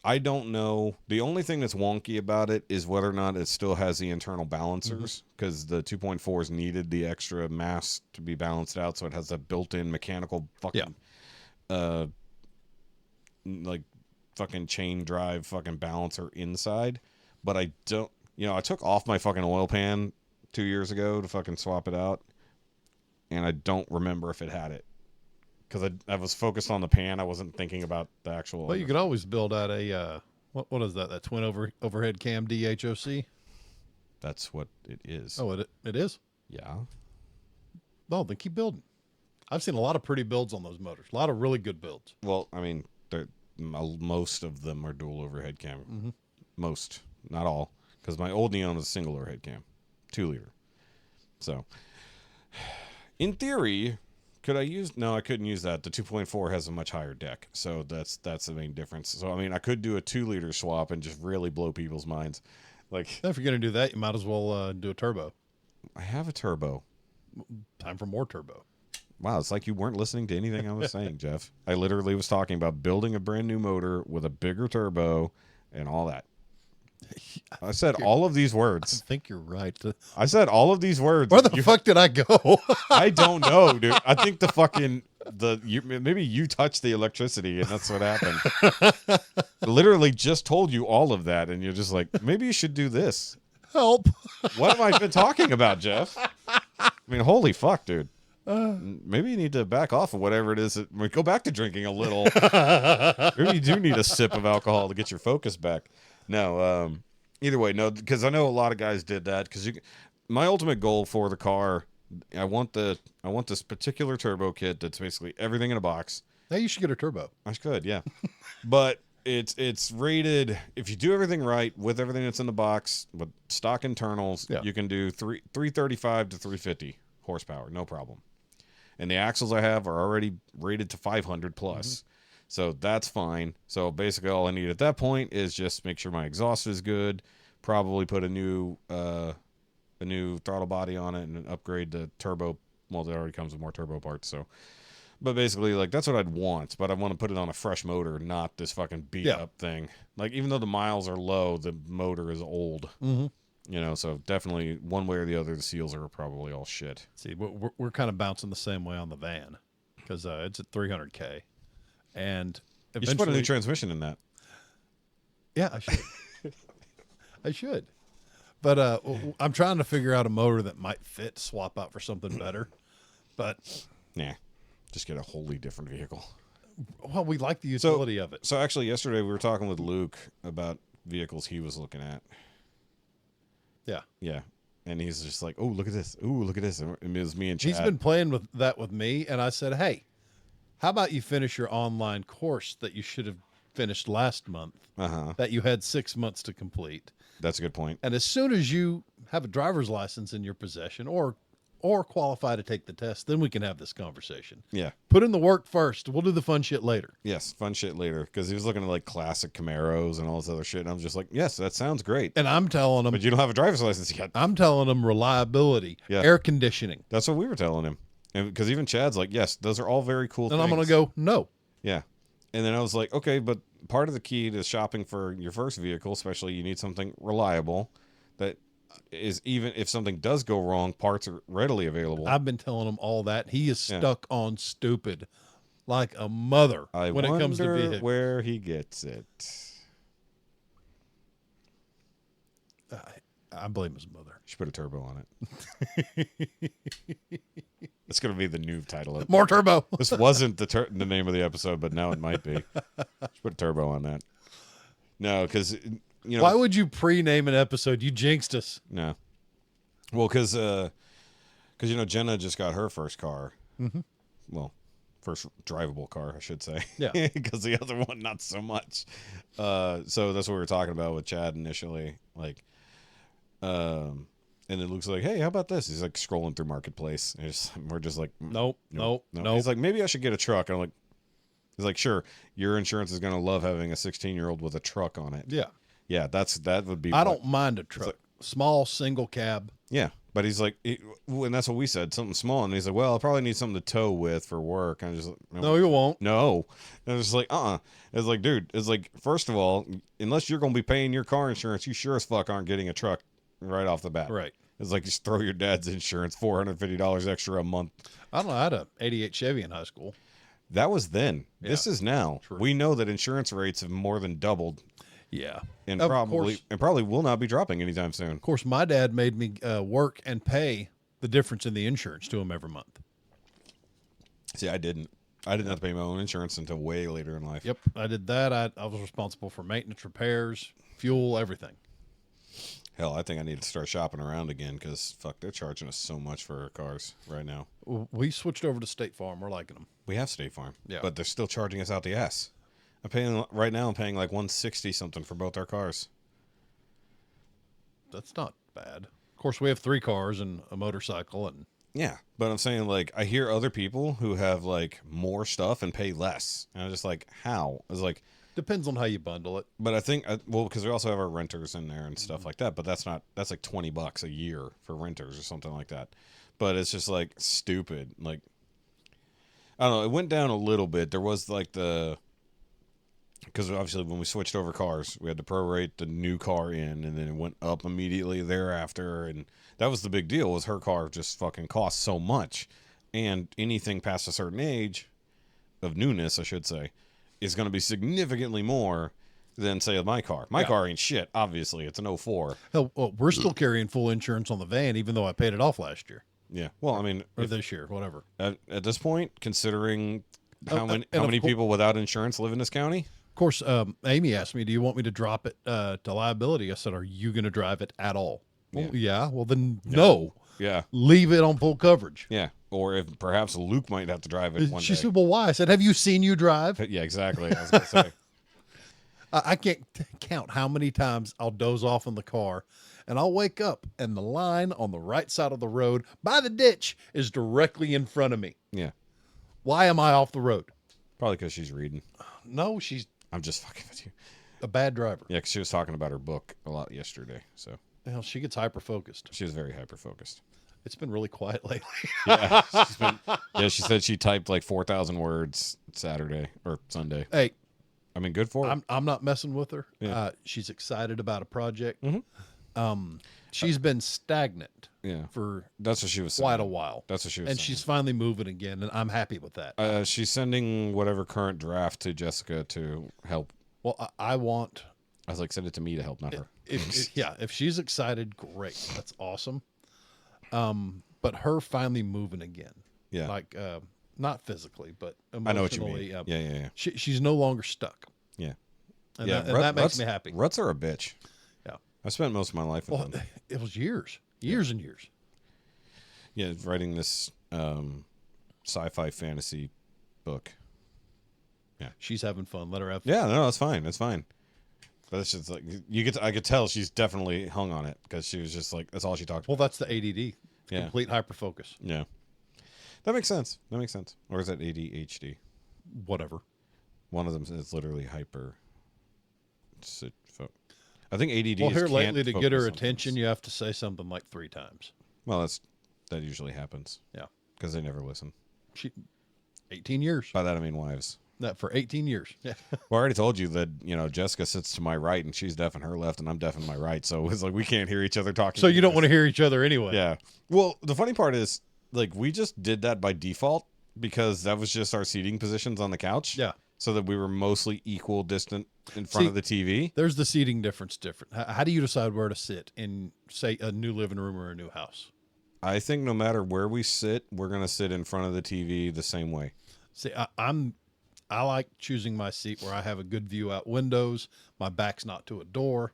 A: I don't know. The only thing that's wonky about it is whether or not it still has the internal balancers, because the 2.4s needed the extra mass to be balanced out, so it has a built-in mechanical fucking, like fucking chain drive fucking balancer inside. But I don't. I took off my fucking oil pan 2 years ago to fucking swap it out, and I don't remember if it had it. Because I was focused on the pan, I wasn't thinking about the actual.
B: Well, you could always build out a what is that? That twin overhead cam DHOC.
A: That's what it is.
B: Oh, it is.
A: Yeah.
B: No, then keep building. I've seen a lot of pretty builds on those motors. A lot of really good builds.
A: Well, I mean, most of them are dual overhead cam. Most, not all, because my old Neon was a single overhead cam, 2 liter. So, in theory. Could I use? No, I couldn't use that. The 2.4 has a much higher deck, so that's the main difference. So I mean, I could do a 2 liter swap and just really blow people's minds. Like,
B: if you're gonna do that, you might as well do a turbo.
A: I have a turbo.
B: Time for more turbo.
A: Wow, it's like you weren't listening to anything I was saying, Jeff. I literally was talking about building a brand new motor with a bigger turbo and all that. I said all of these words.
B: I think you're right.
A: I said all of these words.
B: Where the fuck did I go?
A: I don't know, dude. I think maybe you touched the electricity and that's what happened. Literally just told you all of that, and you're just like, maybe you should do this.
B: Help!
A: What have I been talking about, Jeff? I mean, holy fuck, dude. Maybe you need to back off of whatever it is. Go back to drinking a little. Maybe you do need a sip of alcohol to get your focus back. No, either way, no, because I know a lot of guys did that. Because my ultimate goal for the car, I want this particular turbo kit that's basically everything in a box.
B: Hey, you should get a turbo.
A: I could, yeah, but it's rated. If you do everything right with everything that's in the box with stock internals, you can do 335 to 350 horsepower, no problem. And the axles I have are already rated to 500 plus. So that's fine. So basically all I need at that point is just make sure my exhaust is good, probably put a new throttle body on it and upgrade the turbo. Well, it already comes with more turbo parts. So, But basically, like, that's what I'd want, but I want to put it on a fresh motor, not this fucking beat-up thing. Like, even though the miles are low, the motor is old.
B: Mm-hmm.
A: You know, so definitely one way or the other, the seals are probably all shit.
B: See, we're kind of bouncing the same way on the van because it's at 300K. And
A: You should put a new transmission in that.
B: Yeah, I should. I should. But I'm trying to figure out a motor that might fit, swap out for something better. But
A: Nah, just get a wholly different vehicle.
B: well, we like the utility of it.
A: So actually, yesterday we were talking with Luke about vehicles he was looking at.
B: Yeah.
A: Yeah. And he's just like, oh, look at this. Ooh, look at this. And it was me and Chad.
B: He's been playing with that with me, and I said, hey, how about you finish your online course that you should have finished last month, that you had 6 months to complete?
A: That's a good point.
B: And as soon as you have a driver's license in your possession or qualify to take the test, then we can have this conversation.
A: Yeah.
B: Put in the work first. We'll do the fun shit later.
A: Yes, fun shit later. Because he was looking at like classic Camaros and all this other shit. And I was just like, yes, that sounds great.
B: And I'm telling him,
A: But you don't have a driver's license yet.
B: I'm telling him reliability, air conditioning.
A: That's what we were telling him. And because even Chad's like, yes, those are all very cool
B: And
A: things.
B: I'm going to go, no.
A: Yeah. And then I was like, okay, but part of the key to shopping for your first vehicle, especially, you need something reliable that is, even if something does go wrong, parts are readily available.
B: I've been telling him all that. He is stuck on stupid like a mother when it comes to vehicles.
A: Where he gets it.
B: I blame his mother.
A: You should put a turbo on it. It's going to be the new title. Of
B: More turbo.
A: This wasn't the name of the episode, but now it might be. Should put a turbo on that. No, because, you know.
B: Why would you pre-name an episode? You jinxed us.
A: No. Well, because you know, Jenna just got her first car.
B: Mm-hmm.
A: Well, first drivable car, I should say.
B: Yeah.
A: Because the other one, not so much. So that's what we were talking about with Chad initially. Like, and it looks like, hey, how about this? He's like scrolling through Marketplace. And we're just like,
B: Nope.
A: He's like, maybe I should get a truck. And I'm like, he's like, sure, your insurance is going to love having a 16-year-old with a truck on it.
B: Yeah.
A: Yeah, that would be.
B: I don't mind a truck. Small, single cab.
A: Yeah, but he's like, and that's what we said, something small. And he's like, well, I'll probably need something to tow with for work. And I just like,
B: No, you won't.
A: No. And it's like, It's like, dude, it's like, first of all, unless you're going to be paying your car insurance, you sure as fuck aren't getting a truck right off the bat.
B: Right.
A: It's like, just throw your dad's insurance, $450 extra a month.
B: I don't know. I had a 88 Chevy in high school.
A: That was then.
B: Yeah,
A: this is now.
B: true.
A: We know that insurance rates have more than doubled.
B: Yeah.
A: And
B: Of
A: probably will not be dropping anytime soon.
B: Of course, my dad made me work and pay the difference in the insurance to him every month.
A: See, I didn't have to pay my own insurance until way later in life.
B: Yep, I did that. I was responsible for maintenance, repairs, fuel, everything.
A: Hell, I think I need to start shopping around again because, fuck, they're charging us so much for our cars right now.
B: We switched over to State Farm. We're liking them.
A: We have State Farm,
B: Yeah.
A: but they're still charging us out the ass. I'm paying like $160 something for both our cars.
B: That's not bad. Of course, we have 3 cars and a motorcycle, and
A: Yeah, but I'm saying, like, I hear other people who have like more stuff and pay less, and I'm just like, how? It's like,
B: depends on how you bundle it.
A: but I think, well, because we also have our renters in there and stuff like that. But that's like $20 a year for renters or something like that. But it's just like stupid. Like, I don't know. It went down a little bit. There was like because obviously when we switched over cars, we had to prorate the new car in, and then it went up immediately thereafter. And that was the big deal, was her car just fucking cost so much. And anything past a certain age of newness, I should say, is going to be significantly more than, say, my car. My car ain't shit, obviously. It's an 04.
B: Hell, well, we're still carrying full insurance on the van, even though I paid it off last year.
A: Yeah. Well, I mean,
B: Or this year, whatever.
A: at this point, considering how
B: and
A: many
B: of cour-
A: people without insurance live in this county?
B: Of course, Amy asked me, do you want me to drop it to liability? I said, are you going to drive it at all? Well, yeah. Well, then no.
A: Yeah.
B: Leave it on full coverage.
A: Yeah. Or if perhaps Luke might have to drive it one
B: She
A: day.
B: said, well, why? I said, have you seen you drive?
A: Yeah, exactly. I was going to say.
B: I can't count how many times I'll doze off in the car and I'll wake up and the line on the right side of the road by the ditch is directly in front of me.
A: Yeah.
B: Why am I off the road?
A: Probably because she's reading.
B: No, she's
A: I'm just fucking with you.
B: a bad driver.
A: Yeah, because she was talking about her book a lot yesterday. So
B: Well, she gets hyper focused.
A: she was very hyper-focused.
B: It's been really quiet lately.
A: Yeah, she said she typed like 4,000 words Saturday or Sunday.
B: Hey,
A: I mean, good for her.
B: I'm not messing with her.
A: Yeah.
B: She's excited about a project.
A: Mhm.
B: She's been stagnant
A: Yeah,
B: for
A: that's what she was saying.
B: quite a while.
A: That's what she was
B: And
A: saying.
B: she's finally moving again, and I'm happy with that.
A: She's sending whatever current draft to Jessica to help.
B: Well, I want
A: I was like, send it to me to help, not her.
B: if she's excited, great. That's awesome. But her finally moving again.
A: Yeah.
B: Like not physically, but emotionally.
A: I know what you mean. Yeah.
B: She's no longer stuck.
A: Yeah.
B: And,
A: Yeah,
B: that makes me happy.
A: Ruts are a bitch.
B: Yeah.
A: I spent most of my life with
B: Well,
A: them.
B: it was years and years.
A: Yeah, writing this sci-fi fantasy book.
B: She's having fun. Let her have fun.
A: Yeah, no, it's fine. It's fine. But it's just like I could tell she's definitely hung on it because she was just like that's all she talked
B: Well,
A: about.
B: that's the ADD.
A: Yeah.
B: Complete hyperfocus.
A: Yeah, that makes sense. Or is that ADHD?
B: Whatever.
A: One of them is literally hyper. I think ADD.
B: Well,
A: is
B: here
A: can't
B: lately, to get her
A: focus on
B: attention,
A: things.
B: you have to say something like 3 times.
A: Well, that usually happens.
B: Yeah.
A: Because they never listen.
B: 18 years.
A: By that I mean wives.
B: That for 18 years. Yeah.
A: Well, I already told you that Jessica sits to my right and she's deaf in her left and I'm deaf in my right, so it's like we can't hear each other talking.
B: So you don't want to hear each other anyway.
A: Yeah. Well, the funny part is, like, we just did that by default because that was just our seating positions on the couch.
B: Yeah.
A: So that we were mostly equal distant in front of the TV.
B: There's the seating difference different. How do you decide where to sit in, say, a new living room or a new house?
A: I think no matter where we sit, we're gonna sit in front of the TV the same way.
B: See, I like choosing my seat where I have a good view out windows. My back's not to a door.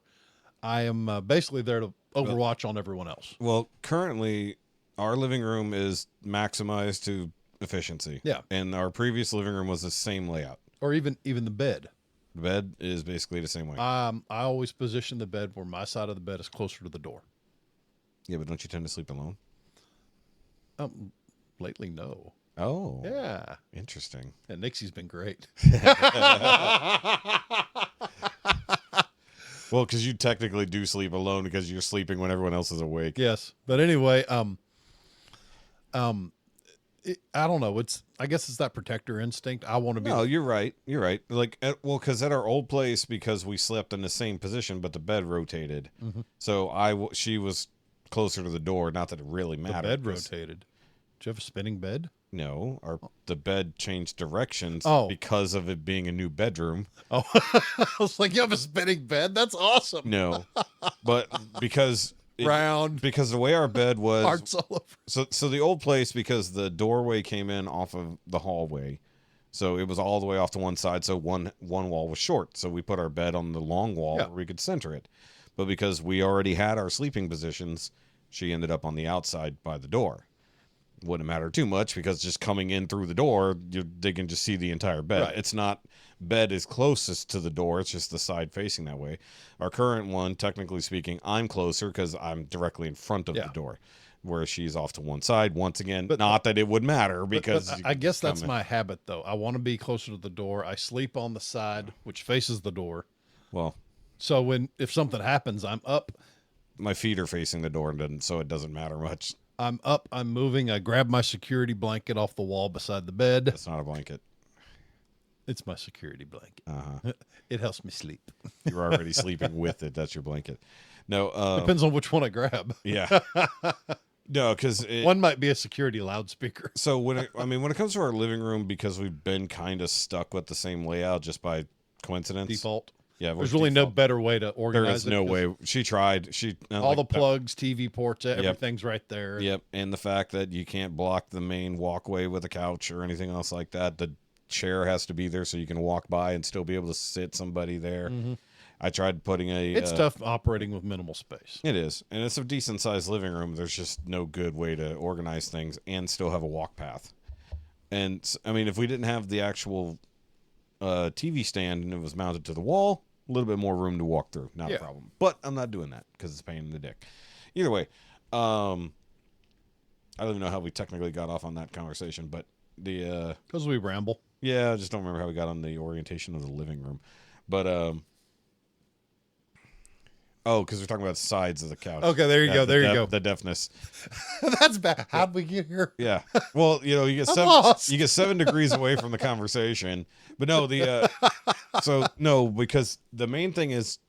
B: I am basically there to overwatch on everyone else.
A: Well, currently, our living room is maximized to efficiency.
B: Yeah.
A: And our previous living room was the same layout.
B: Or even the bed.
A: The bed is basically the same way.
B: I always position the bed where my side of the bed is closer to the door.
A: Yeah, but don't you tend to sleep alone?
B: Lately, no.
A: Oh.
B: Yeah.
A: Interesting.
B: And Nixie's been great.
A: Well, because you technically do sleep alone because you're sleeping when everyone else is awake.
B: Yes. But anyway, I don't know. I guess it's that protector instinct. I want to be.
A: No, you're right. You're right. Like, because at our old place, because we slept in the same position, but the bed rotated.
B: Mm-hmm.
A: So she was closer to the door. Not that it really
B: The
A: mattered.
B: bed rotated. Did you have a spinning bed?
A: No, the bed changed directions
B: Oh.
A: because of it being a new bedroom.
B: Oh, I was like, you have a spinning bed? That's awesome.
A: No, but because
B: Round.
A: because the way our bed was,
B: Parts all over.
A: so the old place, because the doorway came in off of the hallway, so it was all the way off to one side. So one wall was short, so we put our bed on the long wall where we could center it. But because we already had our sleeping positions, she ended up on the outside by the door. Wouldn't matter too much because just coming in through the door, they can just see the entire bed.
B: Right.
A: It's not bed is closest to the door. It's just the side facing that way. Our current one, technically speaking, I'm closer because I'm directly in front of the door, where she's off to one side. Once again, not that it would matter because
B: I guess that's my habit, though. I want to be closer to the door. I sleep on the side which faces the door.
A: Well,
B: So if something happens, I'm up.
A: my feet are facing the door, so it doesn't matter much.
B: I'm up. I'm moving. I grab my security blanket off the wall beside the bed.
A: It's not a blanket.
B: It's my security blanket.
A: Uh-huh.
B: It helps me sleep.
A: You're already sleeping with it. That's your blanket. No,
B: Depends on which one I grab.
A: yeah. No, because
B: One might be a security loudspeaker.
A: So when it comes to our living room, because we've been kind of stuck with the same layout just by coincidence.
B: Default.
A: Yeah,
B: There's really no better way to
A: There
B: organize
A: is
B: it.
A: no
B: 'cause
A: way. She tried.
B: all the plugs, TV ports, everything's right there.
A: Yep, and the fact that you can't block the main walkway with a couch or anything else like that. The chair has to be there so you can walk by and still be able to sit somebody there.
B: Mm-hmm.
A: I tried putting
B: It's tough operating with minimal space.
A: It is, and it's a decent sized living room. There's just no good way to organize things and still have a walk path. And I mean, if we didn't have the actual TV stand and it was mounted to the wall, a little bit more room to walk through, not a problem. But I'm not doing that because it's a pain in the dick. Either way, I don't even know how we technically got off on that conversation, but
B: Because we ramble.
A: yeah, I just don't remember how we got on the orientation of the living room. But Oh, because we're talking about sides of the couch.
B: Okay, there you go. There you go.
A: The deafness.
B: That's bad. How'd we get here?
A: Yeah. Well, you get
B: lost.
A: you get 7 degrees away from the conversation. But no, because the main thing is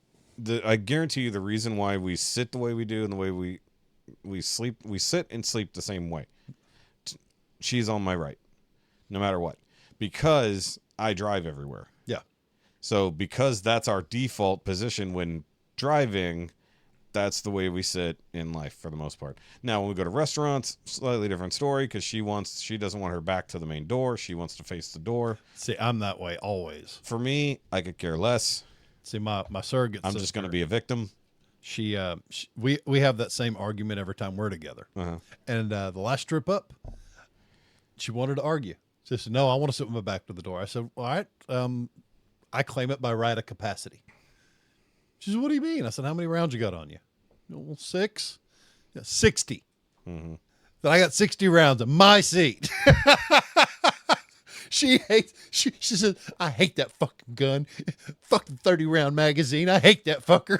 A: I guarantee you the reason why we sit the way we do and the way we sit and sleep the same way. She's on my right, no matter what, because I drive everywhere.
B: Yeah.
A: So because that's our default position when driving, that's the way we sit in life for the most part. Now, when we go to restaurants, slightly different story because she doesn't want her back to the main door. She wants to face the door.
B: See, I'm that way always.
A: For me, I could care less.
B: See, my surrogate
A: I'm
B: sister,
A: just going to be a victim.
B: We have that same argument every time we're together.
A: Uh-huh.
B: And the last trip up, she wanted to argue. She said, "No, I want to sit with my back to the door." I said, "All right, I claim it by right of capacity." She said, "What do you mean?" I said, "How many rounds you got on you?" "Well, 6." Yeah, 60.
A: Mm-hmm.
B: Then I got 60 rounds in my seat. She said, "I hate that fucking gun. Fucking 30-round magazine. I hate that fucker."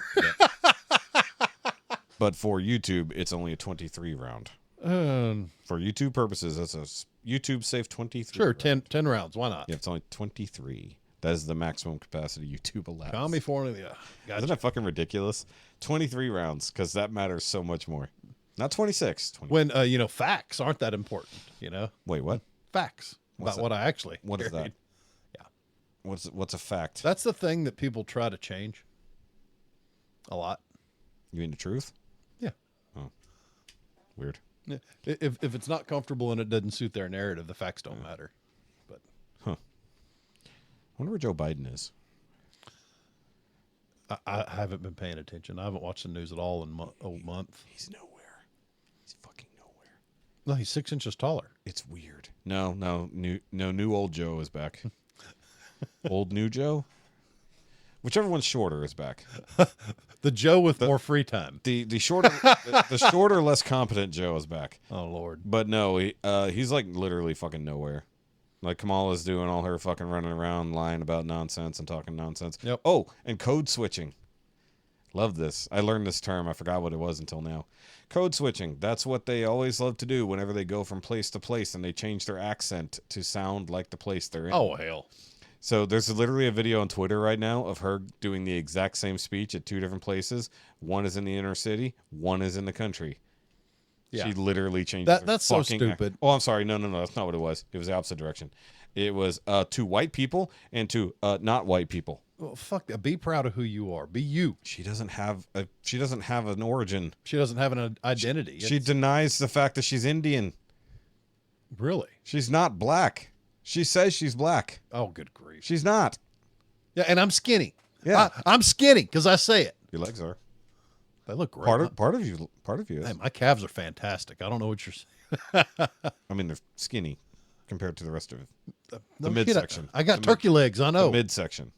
A: But for YouTube, it's only a 23 round. For YouTube purposes, that's a YouTube safe 23.
B: Sure,
A: round.
B: 10 rounds. Why not?
A: Yeah, it's only 23. That is the maximum capacity YouTube allows.
B: Call me for it. Yeah. Gotcha.
A: Isn't that fucking ridiculous? 23 rounds, because that matters so much more. Not 26. 20.
B: When, facts aren't that important,
A: Wait, what?
B: Facts
A: What's
B: about
A: that?
B: what I actually
A: What is that?
B: carried. Yeah.
A: What's a fact?
B: That's the thing that people try to change a lot.
A: You mean the truth?
B: Yeah.
A: Oh, weird.
B: Yeah. If it's not comfortable and it doesn't suit their narrative, the facts don't matter. But
A: I wonder where Joe Biden is.
B: I haven't been paying attention. I haven't watched the news at all in a month.
A: He's nowhere. He's fucking nowhere.
B: No, he's 6 inches taller.
A: It's weird. No, new old Joe is back. Old new Joe? Whichever one's shorter is back.
B: The Joe with more free time.
A: The shorter the shorter, less competent Joe is back.
B: Oh Lord.
A: But no, he's like literally fucking nowhere. Like Kamala's doing all her fucking running around lying about nonsense and talking nonsense.
B: Yep.
A: Oh, and code switching. Love this. I learned this term. I forgot what it was until now. Code switching. That's what they always love to do whenever they go from place to place and they change their accent to sound like the place they're in.
B: Oh hell.
A: So there's literally a video on Twitter right now of her doing the exact same speech at 2 different places. One is in the inner city. One is in the country.
B: Yeah.
A: She literally changed
B: That's so
A: fucking
B: stupid.
A: Oh, I'm sorry. No. That's not what it was. It was the opposite direction. It was to white people and to not white people.
B: Well, fuck that. Be proud of who you are. Be you.
A: She doesn't have an origin.
B: She doesn't have an identity.
A: She denies the fact that she's Indian.
B: Really?
A: She's not black. She says she's black.
B: Oh, good grief.
A: She's not.
B: Yeah, and I'm skinny.
A: Yeah.
B: I'm skinny because I say it.
A: Your legs are.
B: They look great.
A: Part of you is.
B: Hey, my calves are fantastic. I don't know what you're saying.
A: I mean, they're skinny compared to the rest of it.
B: No
A: The
B: shit,
A: midsection.
B: I got turkey legs. I know.
A: The midsection.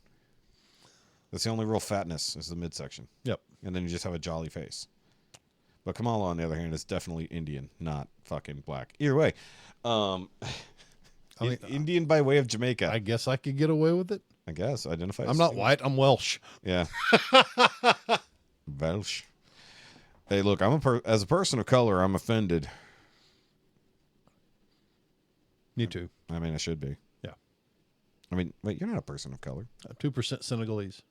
A: That's the only real fatness is the midsection.
B: Yep.
A: And then you just have a jolly face. But Kamala, on the other hand, is definitely Indian, not fucking black. Either way, Indian by way of Jamaica.
B: I guess I could get away with it.
A: I guess identify.
B: I'm not white. I'm Welsh.
A: Yeah. Welsh. Hey, look, as a person of color, I'm offended.
B: Me too.
A: I mean, I should be.
B: Yeah.
A: I mean, wait, you're not a person of color.
B: 2% Senegalese.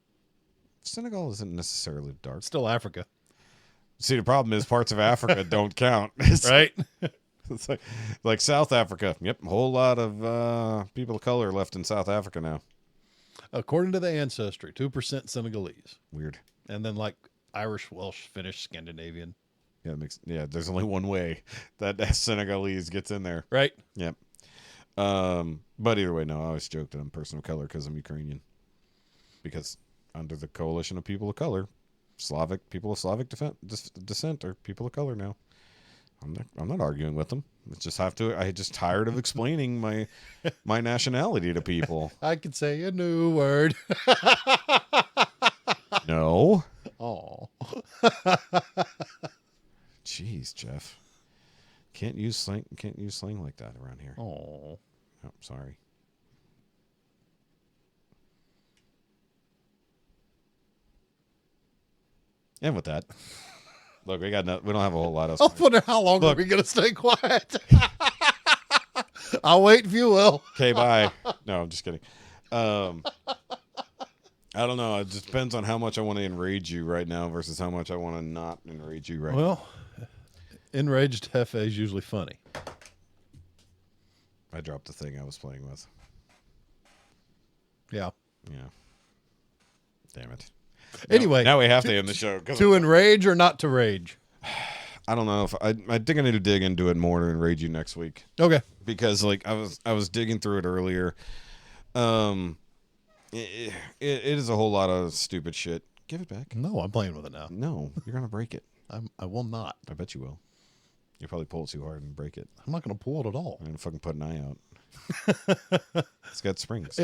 A: Senegal isn't necessarily dark.
B: Still Africa.
A: See, the problem is parts of Africa don't count.
B: Right?
A: It's like South Africa. Yep, a whole lot of people of color left in South Africa now.
B: According to the ancestry, 2% Senegalese.
A: Weird.
B: And then like Irish, Welsh, Finnish, Scandinavian.
A: Yeah, there's only one way that Senegalese gets in there.
B: Right?
A: Yep. But either way, no, I always joke that I'm a person of color because I'm Ukrainian. Because under the coalition of people of color, people of Slavic descent are people of color now. I'm not arguing with them. It's just I just tired of explaining my nationality to people.
B: I could say a new word.
A: No.
B: Oh.
A: Jeez, Jeff. Can't use slang like that around here.
B: Oh.
A: Oh, sorry. And with that, look, we don't have a whole lot else.
B: I wonder how long are we going to stay quiet? I'll wait if you will.
A: Okay, bye. No, I'm just kidding. I don't know. It just depends on how much I want to enrage you right now versus how much I want to not enrage you right now.
B: Well, enraged Hefe is usually funny.
A: I dropped the thing I was playing with.
B: Yeah.
A: Yeah. Damn it.
B: Anyway.
A: Now we have to end the show.
B: To enrage or not to rage?
A: I don't know if I think I need to dig into it more to enrage you next week.
B: Okay.
A: Because like I was digging through it earlier. It is a whole lot of stupid shit. Give it back.
B: No, I'm playing with it now.
A: No, you're gonna break it.
B: I will not.
A: I bet you will. You'll probably pull it too hard and break it.
B: I'm not going to pull it at all.
A: I'm gonna fucking put an eye out. It's got springs.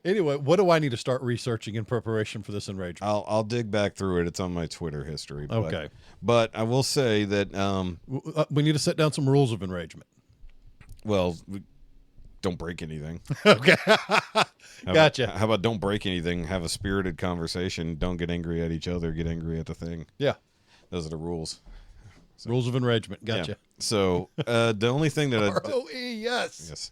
B: Anyway, what do I need to start researching in preparation for this enragement?
A: I'll dig back through it. It's on my Twitter history.
B: Okay.
A: But I will say that
B: We need to set down some rules of enragement.
A: well, don't break anything.
B: Okay. Gotcha.
A: How about don't break anything? Have a spirited conversation. Don't get angry at each other. Get angry at the thing.
B: Yeah.
A: Those are the rules.
B: Rules of enragement. Gotcha.
A: Yeah. So the only thing that
B: R-O-E, yes.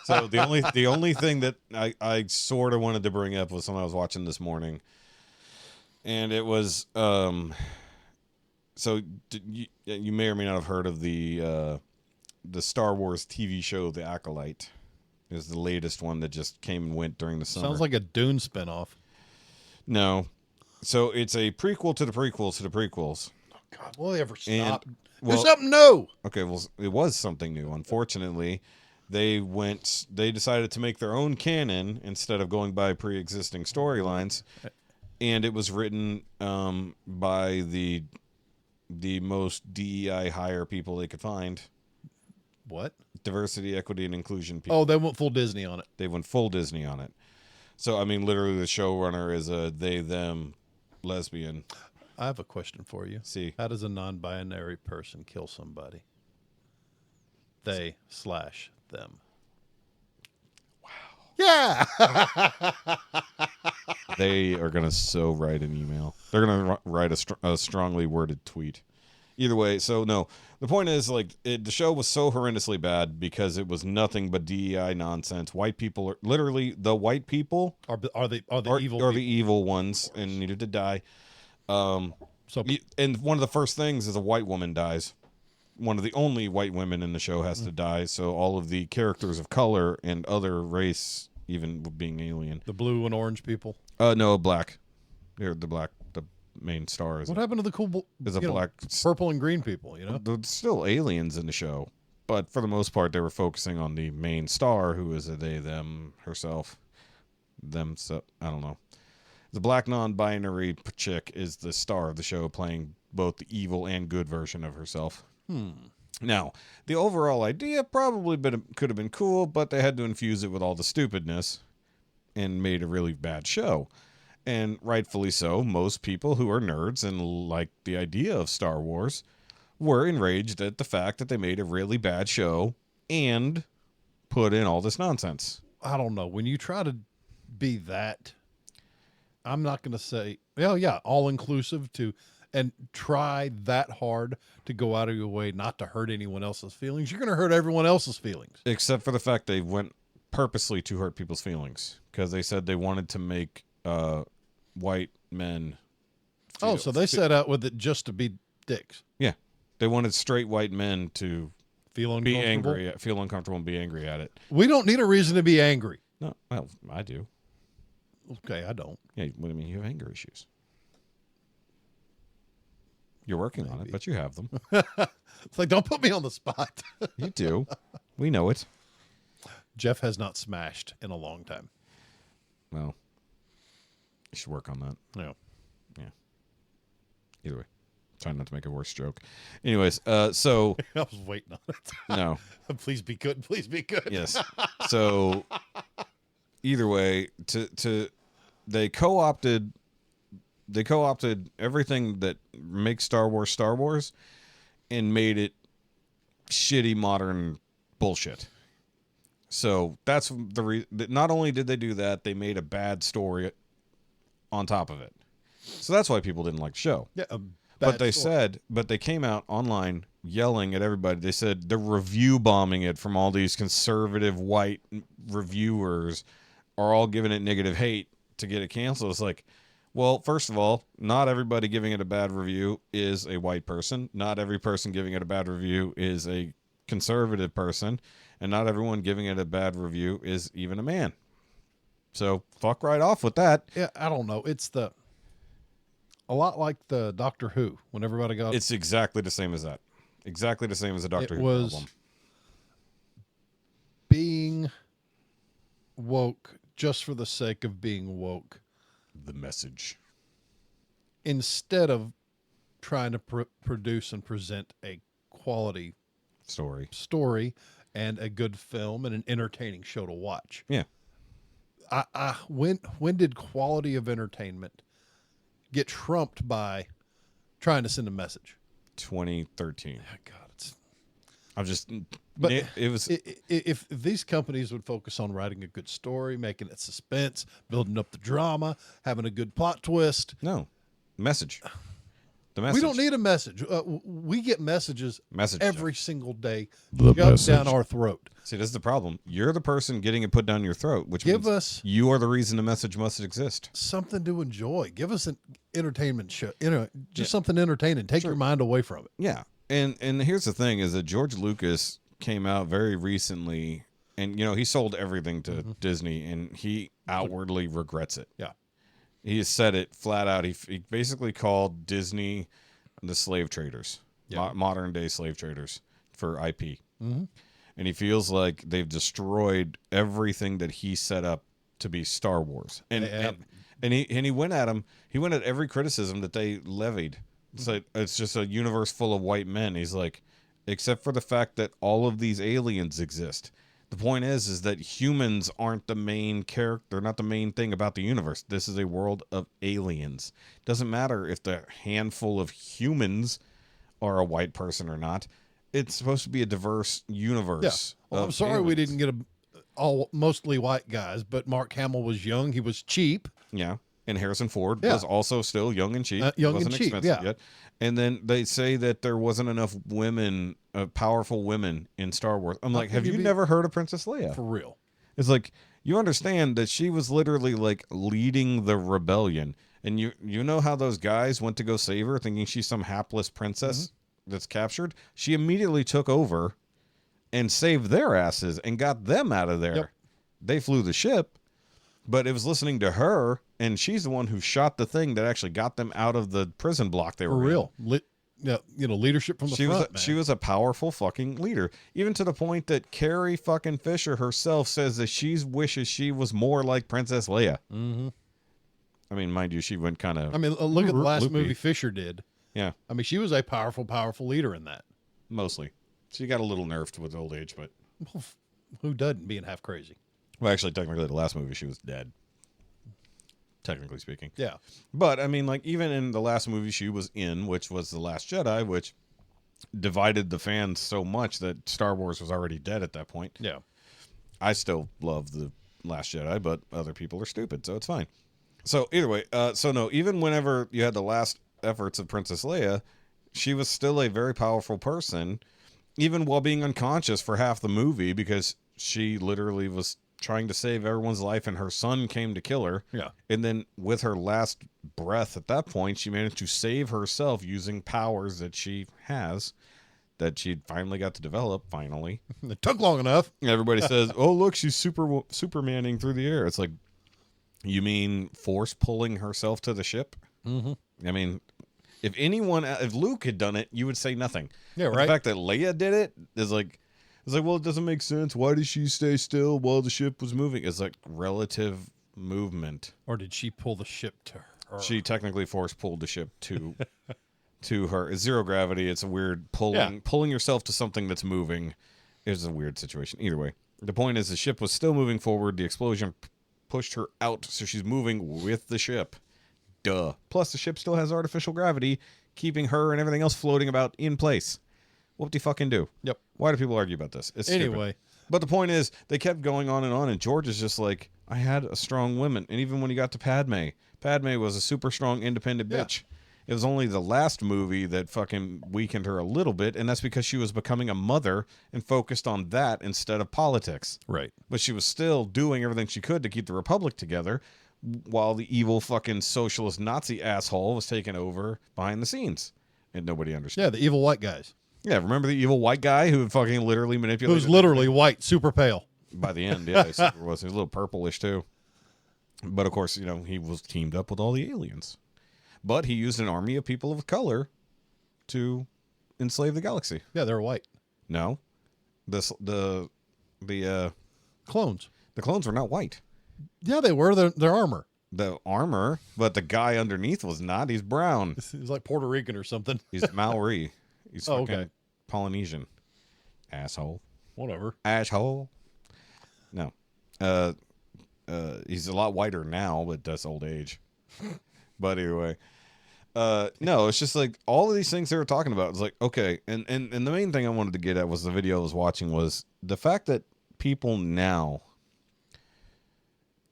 A: So the only thing that I sort of wanted to bring up was something I was watching this morning, and it was so you may or may not have heard of the Star Wars TV show The Acolyte. It was the latest one that just came and went during the summer.
B: Sounds like a Dune spinoff.
A: No, so it's a prequel to the prequels to the prequels.
B: God, will they ever stop?
A: Well,
B: There's something new.
A: Okay, well, it was something new. Unfortunately, they decided to make their own canon instead of going by pre-existing storylines, and it was written by the most DEI hire people they could find.
B: What?
A: Diversity, equity, and inclusion people.
B: Oh, they went full Disney on it.
A: They went full Disney on it. So, I mean, literally the showrunner is a they-them lesbian.
B: I have a question for you.
A: See.
B: How does a non-binary person kill somebody? They/them. Wow. Yeah.
A: They are going to so write an email. They're going to write a strongly worded tweet. Either way, so no. The point is, like, the show was so horrendously bad because it was nothing but DEI nonsense. White people are literally the white people
B: Are the evil?
A: are the evil ones and needed to die. And one of the first things is a white woman dies. One of the only white women in the show has to die. So all of the characters of color and other race, even being alien.
B: The blue and orange people.
A: No, black. They're the black. The main star is
B: What happened to the cool?
A: is a black.
B: Purple and green people. You know.
A: There's still aliens in the show, but for the most part, they were focusing on the main star, who is a they, them, herself, them. So I don't know. The black non-binary chick is the star of the show, playing both the evil and good version of herself. Now, the overall idea probably could have been cool, but they had to infuse it with all the stupidness and made a really bad show. And rightfully so, most people who are nerds and like the idea of Star Wars were enraged at the fact that they made a really bad show and put in all this nonsense.
B: I don't know. When you try to be that, I'm not going to say, oh yeah, all inclusive and try that hard to go out of your way not to hurt anyone else's feelings. You're going to hurt everyone else's feelings.
A: Except for the fact they went purposely to hurt people's feelings because they said they wanted to make white men.
B: So they set out with it just to be dicks.
A: Yeah. They wanted straight white men to
B: Feel
A: be
B: uncomfortable.
A: angry, feel uncomfortable and be angry at it.
B: We don't need a reason to be angry.
A: No, well, I do.
B: Okay, I don't.
A: Yeah, what do you mean? You have anger issues. You're working on it, but you have them.
B: It's like, don't put me on the spot.
A: You do. We know it.
B: Jeff has not smashed in a long time.
A: Well, you should work on that.
B: No.
A: Yeah. Either way. Trying not to make a worse joke. Anyways, so...
B: I was waiting on it.
A: No.
B: Please be good. Please be good.
A: Yes. So, either way, they co-opted everything that makes Star Wars and made it shitty modern bullshit. So that's the reason. Not only did they do that, they made a bad story on top of it. So that's why people didn't like the show.
B: Yeah,
A: But they came out online yelling at everybody. They said they're review bombing it from all these conservative white reviewers are all giving it negative hate to get it canceled. It's like, well, first of all, not everybody giving it a bad review is a white person. Not every person giving it a bad review is a conservative person. And not everyone giving it a bad review is even a man. So fuck right off with that.
B: Yeah, I don't know. It's a lot like the Doctor Who when everybody got.
A: It's exactly the same as that. Exactly the same as the Doctor Who
B: was
A: problem.
B: Being woke just for the sake of being woke.
A: The message.
B: Instead of trying to produce and present a quality
A: story
B: and a good film and an entertaining show to watch.
A: Yeah.
B: When did quality of entertainment get trumped by trying to send a message?
A: 2013.
B: Oh, God,
A: But it was.
B: If these companies would focus on writing a good story, making it suspense, building up the drama, having a good plot twist.
A: No. Message. The message.
B: We don't need a message. We get messages every single day
A: The
B: shoved
A: message.
B: down our throat.
A: See, this is the problem. You're the person getting it put down your throat, which
B: Give
A: means
B: us
A: you are the reason the message must exist.
B: something to enjoy. Give us an entertainment show. Something entertaining. Take your mind away from it.
A: Yeah. And here's the thing is that George Lucas came out very recently and, he sold everything to Disney and he outwardly regrets it.
B: Yeah.
A: He has said it flat out. He basically called Disney the slave traders, modern day slave traders for IP.
B: Mm-hmm.
A: And he feels like they've destroyed everything that he set up to be Star Wars. And he went at him. He went at every criticism that they levied. So it's just a universe full of white men. He's like, except for the fact that all of these aliens exist. The point is that humans aren't the main character. They're not the main thing about the universe. This is a world of aliens. Doesn't matter if the handful of humans are a white person or not. It's supposed to be a diverse universe.
B: Yeah. Well, I'm sorry we didn't get all mostly white guys, but Mark Hamill was young. He was cheap.
A: Yeah. And Harrison Ford was also still young and cheap.
B: Wasn't
A: expensive yet. And then they say that there wasn't enough women, powerful women in Star Wars. I'm like, have you never heard of Princess Leia?
B: For real.
A: It's like, you understand that she was literally like leading the rebellion. And you know how those guys went to go save her thinking she's some hapless princess that's captured? She immediately took over and saved their asses and got them out of there.
B: Yep.
A: They flew the ship, but it was listening to her, and she's the one who shot the thing that actually got them out of the prison block they were
B: For real.
A: in.
B: Leadership from the front, man.
A: She was a powerful fucking leader, even to the point that Carrie fucking Fisher herself says that she wishes she was more like Princess Leia.
B: Mm-hmm.
A: I mean, mind you, she went kind of...
B: look at the last movie Fisher did.
A: Yeah.
B: I mean, she was a powerful leader in that.
A: Mostly. She got a little nerfed with old age, but...
B: Well, who doesn't, being half crazy?
A: Well, actually, technically, the last movie, she was dead. Technically speaking.
B: Yeah.
A: But, I mean, like, even in the last movie she was in, which was The Last Jedi, which divided the fans so much that Star Wars was already dead at that point.
B: Yeah.
A: I still love The Last Jedi, but other people are stupid, so it's fine. So, either way, no, even whenever you had the last efforts of Princess Leia, she was still a very powerful person, even while being unconscious for half the movie, because she literally was trying to save everyone's life and her son came to kill her.
B: Yeah.
A: And then with her last breath at that point, she managed to save herself using powers that she has, that she finally got to develop, finally.
B: It took long enough.
A: Everybody says, oh, look, she's Supermaning through the air. It's like, you mean force pulling herself to the ship?
B: Mm-hmm.
A: I mean, if Luke had done it, you would say nothing.
B: Yeah,
A: But
B: right.
A: the fact that Leia did it is like, it's like, well, it doesn't make sense. Why did she stay still while the ship was moving? It's like relative movement.
B: Or did she pull the ship to her?
A: She technically force pulled the ship to her. It's zero gravity. It's a weird pulling yourself to something that's moving is a weird situation. Either way, the point is the ship was still moving forward. The explosion pushed her out, so she's moving with the ship. Duh. Plus, the ship still has artificial gravity, keeping her and everything else floating about in place. What do you fucking do?
B: Yep.
A: Why do people argue about this? It's
B: Anyway.
A: stupid. But the point is, they kept going on, and George is just like, I had a strong woman. And even when he got to Padme was a super strong, independent bitch. It was only the last movie that fucking weakened her a little bit, and that's because she was becoming a mother and focused on that instead of politics.
B: Right.
A: But she was still doing everything she could to keep the Republic together while the evil fucking socialist Nazi asshole was taking over behind the scenes. And nobody understood.
B: Yeah, the evil white guys.
A: Yeah, remember the evil white guy who fucking literally manipulated?
B: Who's literally white, super pale.
A: By the end, yeah, he super was. He was a little purplish too. But of course, he was teamed up with all the aliens. But he used an army of people of color to enslave the galaxy.
B: Yeah, they're white.
A: No, the
B: Clones.
A: the clones were not white.
B: Yeah, they were. Their armor.
A: The armor, but the guy underneath was not. He's brown.
B: He's like Puerto Rican or something.
A: He's Maori. He's
B: Oh,
A: fucking
B: okay.
A: Polynesian. Asshole.
B: Whatever.
A: Asshole. No. He's a lot whiter now, but that's old age. But anyway. No, it's just like all of these things they were talking about. It's like, okay, and the main thing I wanted to get at was the video I was watching was the fact that people now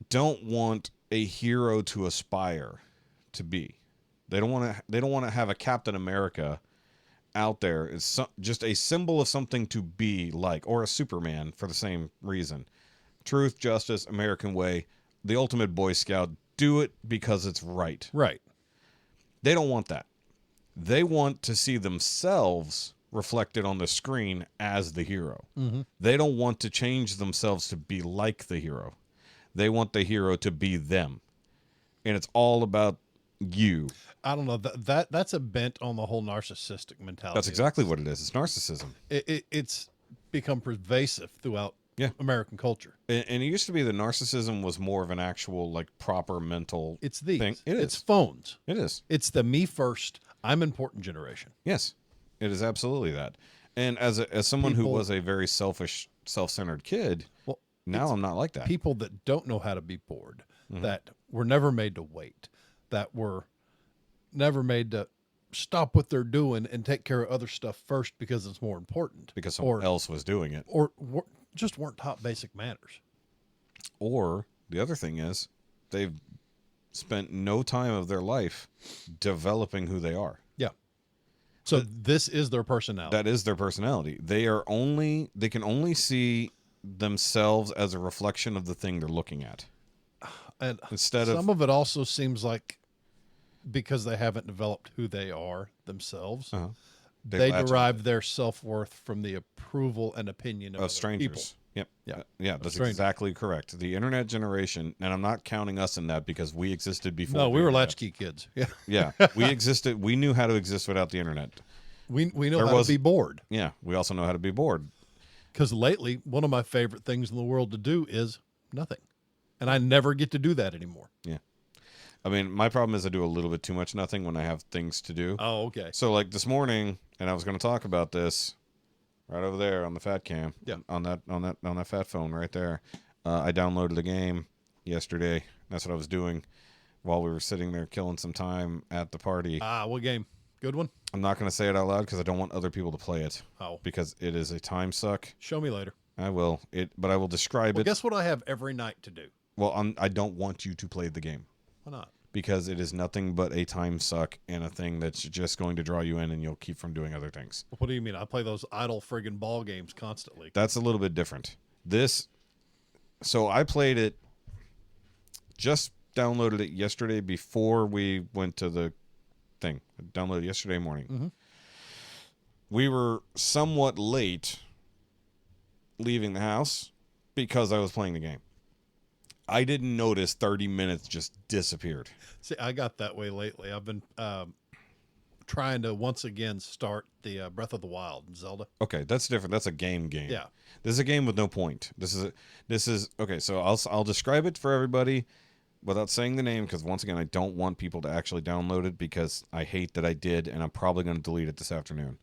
A: don't want a hero to aspire to be. They don't want to have a Captain America out there. It's just a symbol of something to be like, or a Superman for the same reason. Truth, justice, American way, the ultimate Boy Scout. Do it because it's right.
B: Right.
A: They don't want that. They want to see themselves reflected on the screen as the hero.
B: Mm-hmm.
A: They don't want to change themselves to be like the hero. They want the hero to be them. And it's all about you.
B: I don't know. That's a bent on the whole narcissistic mentality.
A: That's exactly what it is. It's narcissism.
B: It's become pervasive throughout American culture.
A: And it used to be that narcissism was more of an actual, like, proper mental
B: It's these.
A: thing. It is.
B: It's phones.
A: It is.
B: It's the me first, I'm important generation.
A: Yes. It is absolutely that. And as someone who
B: People-
A: was a very selfish, self-centered kid,
B: Well,
A: now I'm not like that.
B: people that don't know how to be bored,
A: Mm-hmm.
B: that were never made to wait, that were never made to stop what they're doing and take care of other stuff first because it's more important.
A: Because someone
B: or,
A: else was doing it.
B: or just weren't taught basic manners.
A: Or the other thing is they've spent no time of their life developing who they are.
B: Yeah. So this is their personality.
A: That is their personality. They can only see themselves as a reflection of the thing they're looking at.
B: And
A: Instead
B: some
A: of
B: of it also seems like because they haven't developed who they are themselves, they
A: latch
B: derive their self-worth from the approval and opinion of
A: of
B: other
A: strangers.
B: people.
A: Yep.
B: Yeah.
A: Yeah, that's
B: strangers.
A: exactly correct. The internet generation, and I'm not counting us in that because we existed before.
B: No,
A: the
B: we were
A: internet.
B: latchkey kids. Yeah.
A: Yeah, we existed. We knew how to exist without the internet.
B: We know
A: There
B: how
A: was-
B: to be bored.
A: Yeah, we also know how to be bored.
B: Because lately, one of my favorite things in the world to do is nothing. And I never get to do that anymore.
A: Yeah. I mean, my problem is I do a little bit too much nothing when I have things to do.
B: Oh, okay.
A: So like this morning, and I was going to talk about this right over there on the fat cam.
B: Yeah.
A: On that fat phone right there. I downloaded a game yesterday. That's what I was doing while we were sitting there killing some time at the party.
B: What game? Good one?
A: I'm not going to say it out loud because I don't want other people to play it
B: Oh,
A: because it is a time suck.
B: show me later.
A: I will. But I will describe
B: Well,
A: it.
B: guess what I have every night to do?
A: Well, I don't want you to play the game.
B: Why not?
A: Because it is nothing but a time suck and a thing that's just going to draw you in and you'll keep from doing other things.
B: What do you mean? I play those idle friggin' ball games constantly.
A: That's a little bit different. So I played it, just downloaded it yesterday before we went to the thing. I downloaded it yesterday morning.
B: Mhm.
A: We were somewhat late leaving the house because I was playing the game. I didn't notice 30 minutes just disappeared.
B: See, I got that way lately. I've been trying to once again start the Breath of the Wild in Zelda.
A: Okay, that's different. That's a game.
B: Yeah.
A: This is a game with no point. This is okay. So I'll describe it for everybody without saying the name because once again I don't want people to actually download it because I hate that I did and I'm probably going to delete it this afternoon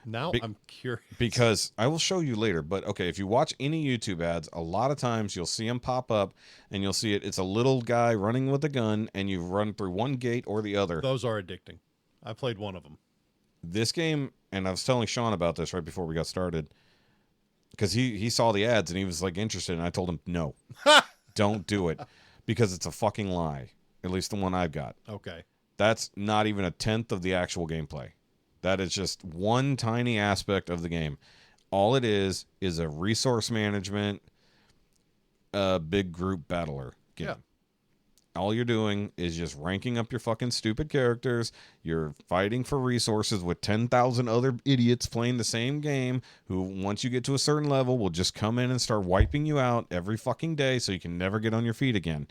B: Now I'm curious.
A: because I will show you later. But okay, if you watch any YouTube ads, a lot of times you'll see them pop up and you'll see it. It's a little guy running with a gun and you run through one gate or the other.
B: Those are addicting. I played one of them.
A: This game, and I was telling Shaun about this right before we got started, because he saw the ads and he was like interested, and I told him no, don't do it, because it's a fucking lie. At least the one I've got.
B: Okay.
A: That's not even a tenth of the actual gameplay. That is just one tiny aspect of the game. All it is a resource management, big group battler game.
B: Yeah.
A: All you're doing is just ranking up your fucking stupid characters. You're fighting for resources with 10,000 other idiots playing the same game who, once you get to a certain level, will just come in and start wiping you out every fucking day so you can never get on your feet again.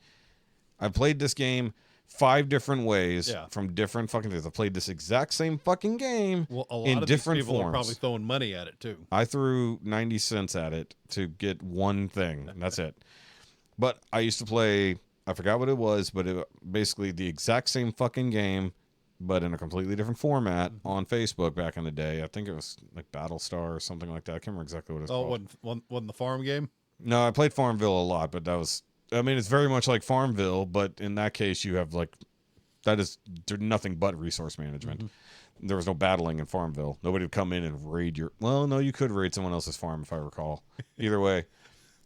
A: I've played this game 5 different ways from different fucking things. I played this exact same fucking game
B: Well, a lot
A: in
B: of
A: different
B: these people
A: forms.
B: are probably throwing money at it too.
A: I threw 90 cents at it to get one thing, and that's it. But I used to play, I forgot what it was, but it basically the exact same fucking game, but in a completely different format on Facebook back in the day. I think it was like Battlestar or something like that. I can't remember exactly what it's called.
B: Wasn't the farm game?
A: No, I played Farmville a lot, but that was, I mean, it's very much like Farmville, but in that case, you have like, there's nothing but resource management. There was no battling in Farmville. Nobody would come in and raid your, well, no, you could raid someone else's farm if I recall. Either way.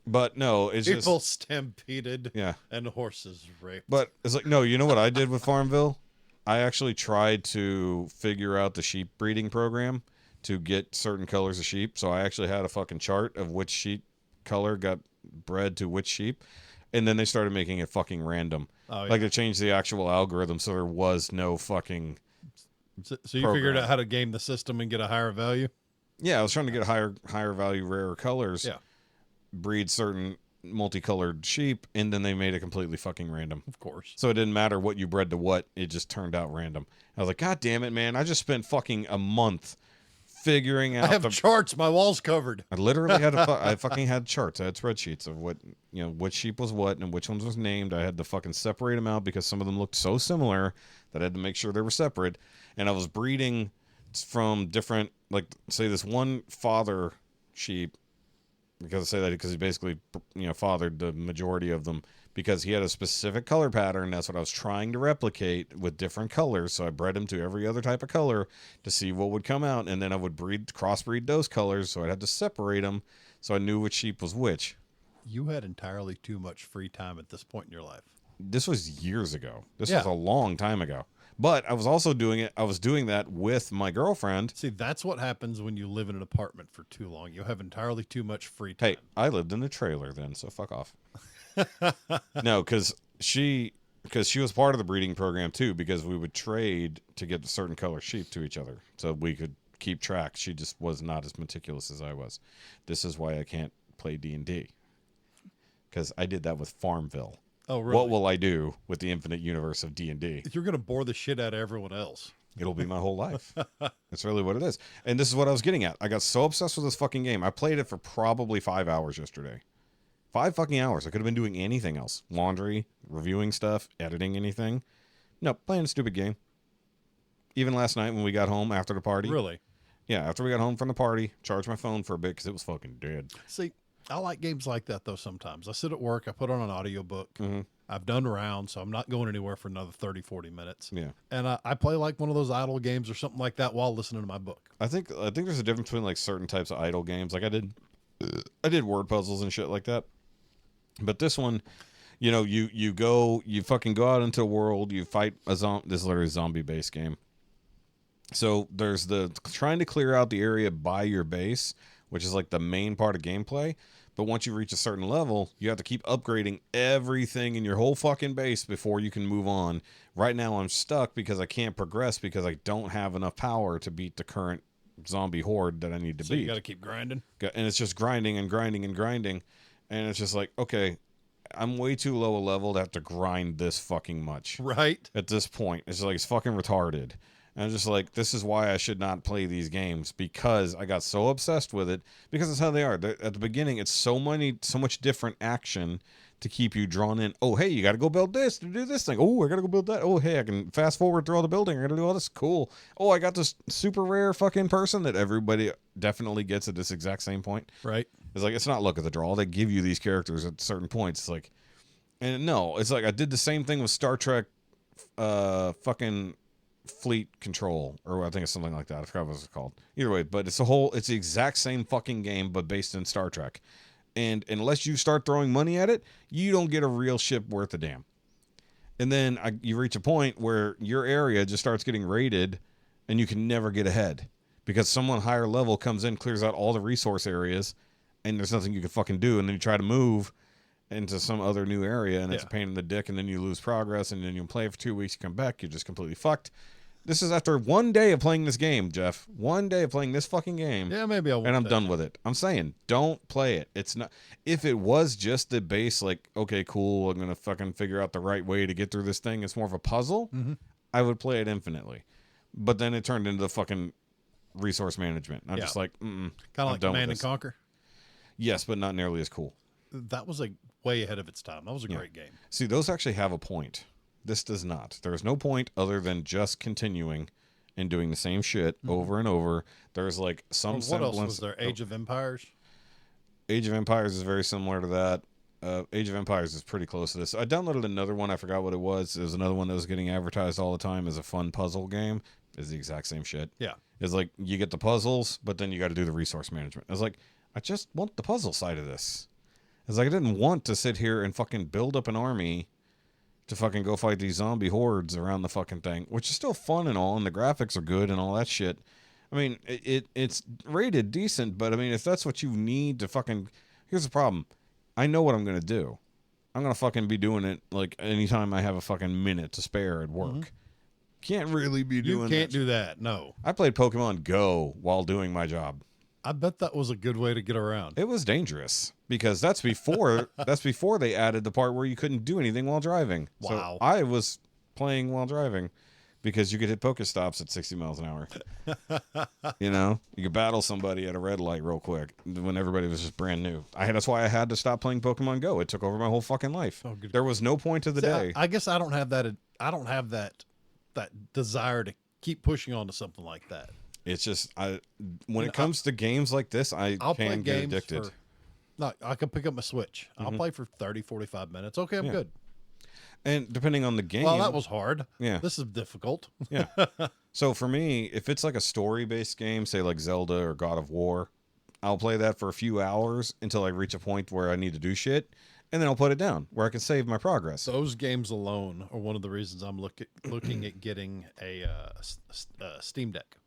A: But no, it's
B: People
A: just,
B: stampeded and horses raped.
A: but it's like, no, you know what I did with Farmville? I actually tried to figure out the sheep breeding program to get certain colors of sheep. So I actually had a fucking chart of which sheep color got bred to which sheep. And then they started making it fucking random.
B: Oh, yeah.
A: Like they changed the actual algorithm so there was no fucking...
B: So you figured out how to game the system and get a higher value?
A: Yeah, I was trying to get higher value, rarer colors.
B: Yeah.
A: Breed certain multicolored sheep, and then they made it completely fucking random.
B: Of course.
A: So it didn't matter what you bred to what, it just turned out random. I was like, God damn it, man. I just spent fucking a month figuring out
B: I have charts, my wall's covered.
A: I literally had I fucking had charts. I had spreadsheets of what, you know, which sheep was what and which ones was named. I had to fucking separate them out because some of them looked so similar that I had to make sure they were separate. And I was breeding from different, like, say this one father sheep, because I say that because he basically, you know, fathered the majority of them because he had a specific color pattern. That's what I was trying to replicate with different colors. So I bred him to every other type of color to see what would come out. And then I would crossbreed those colors. So I'd have to separate them so I knew which sheep was which.
B: You had entirely too much free time at this point in your life.
A: This was years ago. This was a long time ago. But I was also doing it. I was doing that with my girlfriend.
B: See, that's what happens when you live in an apartment for too long. You have entirely too much free time.
A: Hey, I lived in a trailer then, so fuck off. No, because she was part of the breeding program too, because we would trade to get a certain color sheep to each other so we could keep track. She just was not as meticulous as I was. This is why I can't play D&D, because I did that with Farmville.
B: Oh, really?
A: What will I do with the infinite universe of D&D?
B: You're going to bore the shit out of everyone else.
A: It'll be my whole life. That's really what it is. And this is what I was getting at. I got so obsessed with this fucking game. I played it for probably 5 hours yesterday. 5 fucking hours. I could have been doing anything else. Laundry, reviewing stuff, editing anything. No, playing a stupid game. Even last night when we got home after the party.
B: Really?
A: Yeah, after we got home from the party, charged my phone for a bit because it was fucking dead.
B: See, I like games like that, though, sometimes. I sit at work, I put on an audiobook. I've done rounds, so I'm not going anywhere for another 30, 40 minutes.
A: Yeah.
B: And I play like one of those idle games or something like that while listening to my book.
A: I think there's a difference between like certain types of idle games. Like I did word puzzles and shit like that. But this one, you know, you fucking go out into a world, you fight this is literally a zombie-based game. So there's the trying to clear out the area by your base, which is like the main part of gameplay. But once you reach a certain level, you have to keep upgrading everything in your whole fucking base before you can move on. Right now I'm stuck because I can't progress because I don't have enough power to beat the current zombie horde that I need to beat.
B: So you got to keep grinding?
A: And it's just grinding and grinding and grinding. And it's just like, okay, I'm way too low a level to have to grind this fucking much.
B: Right.
A: At this point. It's like, it's fucking retarded. And I'm just like, this is why I should not play these games, because I got so obsessed with it, because it's how they are. At the beginning, it's so much different action to keep you drawn in. Oh, hey, you got to go build this to do this thing. Oh, I got to go build that. Oh, hey, I can fast forward through all the building. I got to do all this. Cool. Oh, I got this super rare fucking person that everybody definitely gets at this exact same point.
B: Right.
A: It's like, it's not luck of the draw. They give you these characters at certain points. It's like, and no, it's like I did the same thing with Star Trek fucking Fleet Control, or I think it's something like that. I forgot what it's called. Either way, but it's the exact same fucking game, but based in Star Trek. And unless you start throwing money at it, you don't get a real ship worth a damn. And then you reach a point where your area just starts getting raided and you can never get ahead because someone higher level comes in, clears out all the resource areas, and there's nothing you can fucking do. And then you try to move into some other new area, and it's a pain in the dick, and then you lose progress, and then you play for 2 weeks, you come back, you're just completely fucked. This is after 1 day of playing this game, Jeff. 1 day of playing this fucking game.
B: Yeah, maybe I won't.
A: And I'm done with it. I'm saying, don't play it. It's not. If it was just the base, like, okay, cool, I'm gonna fucking figure out the right way to get through this thing. It's more of a puzzle. I would play it infinitely. But then it turned into the fucking resource management. I'm just like,
B: kind of like Command and Conquer.
A: Yes, but not nearly as cool.
B: That was way ahead of its time. That was a great game.
A: See, those actually have a point. This does not. There's no point other than just continuing and doing the same shit over and over. There's like some semblance.
B: What else was there? Age of Empires?
A: Age of Empires is very similar to that. Age of Empires is pretty close to this. I downloaded another one. I forgot what it was. It was another one that was getting advertised all the time as a fun puzzle game. It's the exact same shit.
B: Yeah.
A: It's like you get the puzzles, but then you got to do the resource management. I was like, I just want the puzzle side of this. It's like I didn't want to sit here and fucking build up an army to fucking go fight these zombie hordes around the fucking thing, which is still fun and all, and the graphics are good and all that shit. I mean, it's rated decent, but I mean, if that's what you need to fucking... Here's the problem. I know what I'm going to do. I'm going to fucking be doing it, like, anytime I have a fucking minute to spare at work. Can't really be doing that.
B: You can't do that, no.
A: I played Pokemon Go while doing my job.
B: I bet that was a good way to get around.
A: It was dangerous because that's before they added the part where you couldn't do anything while driving.
B: Wow.
A: So I was playing while driving because you could hit Pokestops at 60 miles an hour. You know, you could battle somebody at a red light real quick when everybody was just brand new. That's why I had to stop playing Pokemon Go. It took over my whole fucking life.
B: Oh, good.
A: There was no point of the day.
B: I guess I don't have that. I don't have that desire to keep pushing on to something like that.
A: It's just when it comes to games like this, I'll can get addicted.
B: I can pick up my Switch. I'll play for 30, 45 minutes. Okay, I'm good.
A: And depending on the game.
B: Well, that was hard.
A: Yeah.
B: This is difficult.
A: Yeah. So for me, if it's like a story-based game, say like Zelda or God of War, I'll play that for a few hours until I reach a point where I need to do shit, and then I'll put it down where I can save my progress.
B: Those games alone are one of the reasons I'm looking at getting a Steam Deck.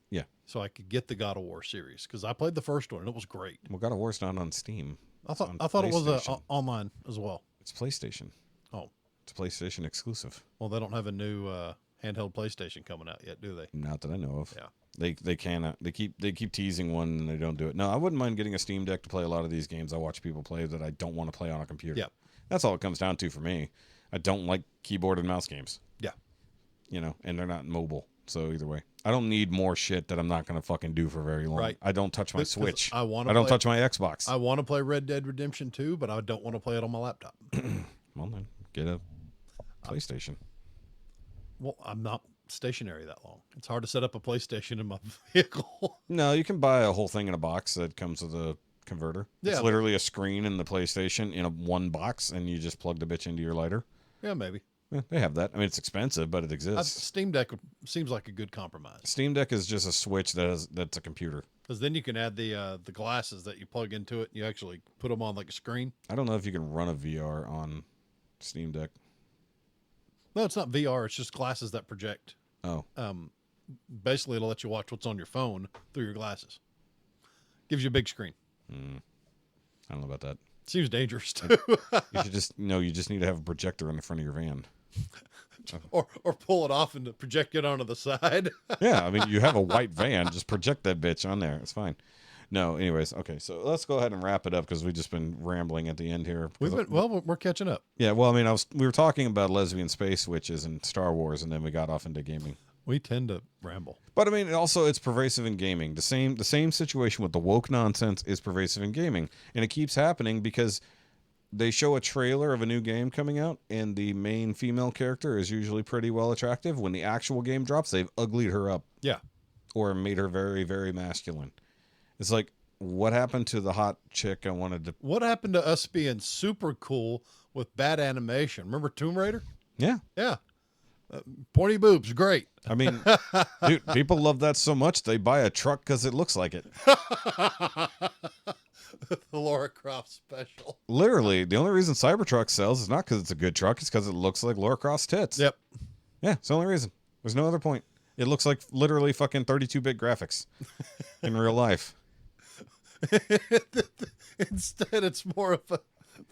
A: Yeah.
B: So I could get the God of War series because I played the first one and it was great.
A: Well, God of War's not on Steam.
B: I thought it was online as well.
A: It's PlayStation.
B: Oh.
A: It's a PlayStation exclusive.
B: Well, they don't have a new handheld PlayStation coming out yet, do they?
A: Not that I know of.
B: Yeah.
A: They cannot. They keep teasing one and they don't do it. No, I wouldn't mind getting a Steam Deck to play a lot of these games I watch people play that I don't want to play on a computer.
B: Yeah.
A: That's all it comes down to for me. I don't like keyboard and mouse games.
B: Yeah.
A: You know, and they're not mobile. So either way, I don't need more shit that I'm not going to fucking do for very long.
B: Right.
A: I don't touch my Switch.
B: I don't
A: touch my Xbox.
B: I want to play Red Dead Redemption 2, but I don't want to play it on my laptop.
A: Well, then get a PlayStation.
B: Well, I'm not stationary that long. It's hard to set up a PlayStation in my vehicle.
A: No, you can buy a whole thing in a box that comes with a converter.
B: Yeah.
A: It's literally a screen and the PlayStation in one box, and you just plug the bitch into your lighter.
B: Yeah, maybe.
A: Yeah, they have that. I mean, it's expensive, but it exists.
B: Steam Deck seems like a good compromise.
A: Steam Deck is just a Switch that's a computer.
B: Because then you can add the glasses that you plug into it, and you actually put them on like a screen.
A: I don't know if you can run a VR on Steam Deck.
B: No, it's not VR. It's just glasses that project.
A: Oh.
B: Basically, it'll let you watch what's on your phone through your glasses. Gives you a big screen.
A: I don't know about that.
B: Seems dangerous too.
A: You just need to have a projector in the front of your van.
B: or pull it off and project it onto the side.
A: Yeah, I mean, you have a white van, just project that bitch on there. It's fine. No, anyways, okay, so let's go ahead and wrap it up because we've just been rambling at the end here.
B: We're catching up.
A: Yeah, well, I mean, we were talking about lesbian space witches and Star Wars, and then we got off into gaming.
B: We tend to ramble.
A: But I mean, it's pervasive in gaming. The same situation with the woke nonsense is pervasive in gaming, and it keeps happening because they show a trailer of a new game coming out, and the main female character is usually pretty well attractive. When the actual game drops, they've uglied her up.
B: Yeah.
A: Or made her very, very masculine. It's like, what happened to the hot chick I wanted to...
B: What happened to us being super cool with bad animation? Remember Tomb Raider?
A: Yeah.
B: Yeah. Pointy boobs, great.
A: I mean, dude, people love that so much, they buy a truck because it looks like it.
B: The Lara Croft special.
A: Literally, the only reason Cybertruck sells is not because it's a good truck. It's because it looks like Laura Cross tits.
B: Yep.
A: Yeah, it's the only reason. There's no other point. It looks like literally fucking 32-bit graphics in real life.
B: Instead, it's more of a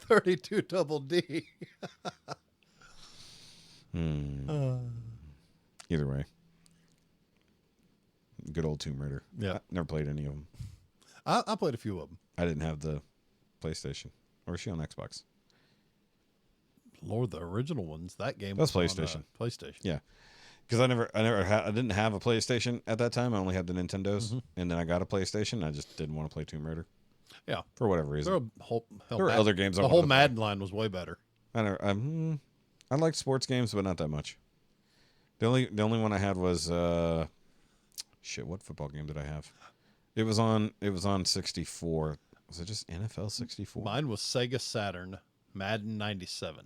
B: 32 double D.
A: Either way. Good old Tomb Raider.
B: Yeah.
A: I never played any of them.
B: I played a few of them.
A: I didn't have the PlayStation. Or was she on Xbox?
B: Lord, the original ones. That game
A: That's
B: was
A: PlayStation.
B: on, PlayStation.
A: Yeah. Because I didn't have a PlayStation at that time. I only had the Nintendos. And then I got a PlayStation. I just didn't want to play Tomb Raider.
B: Yeah.
A: For whatever reason.
B: There
A: were other games I
B: The
A: wanted
B: whole
A: to play.
B: Madden line was way better.
A: I liked sports games, but not that much. The only one I had was what football game did I have? It was on 64. Was it just NFL 64?
B: Mine was Sega Saturn, Madden 97.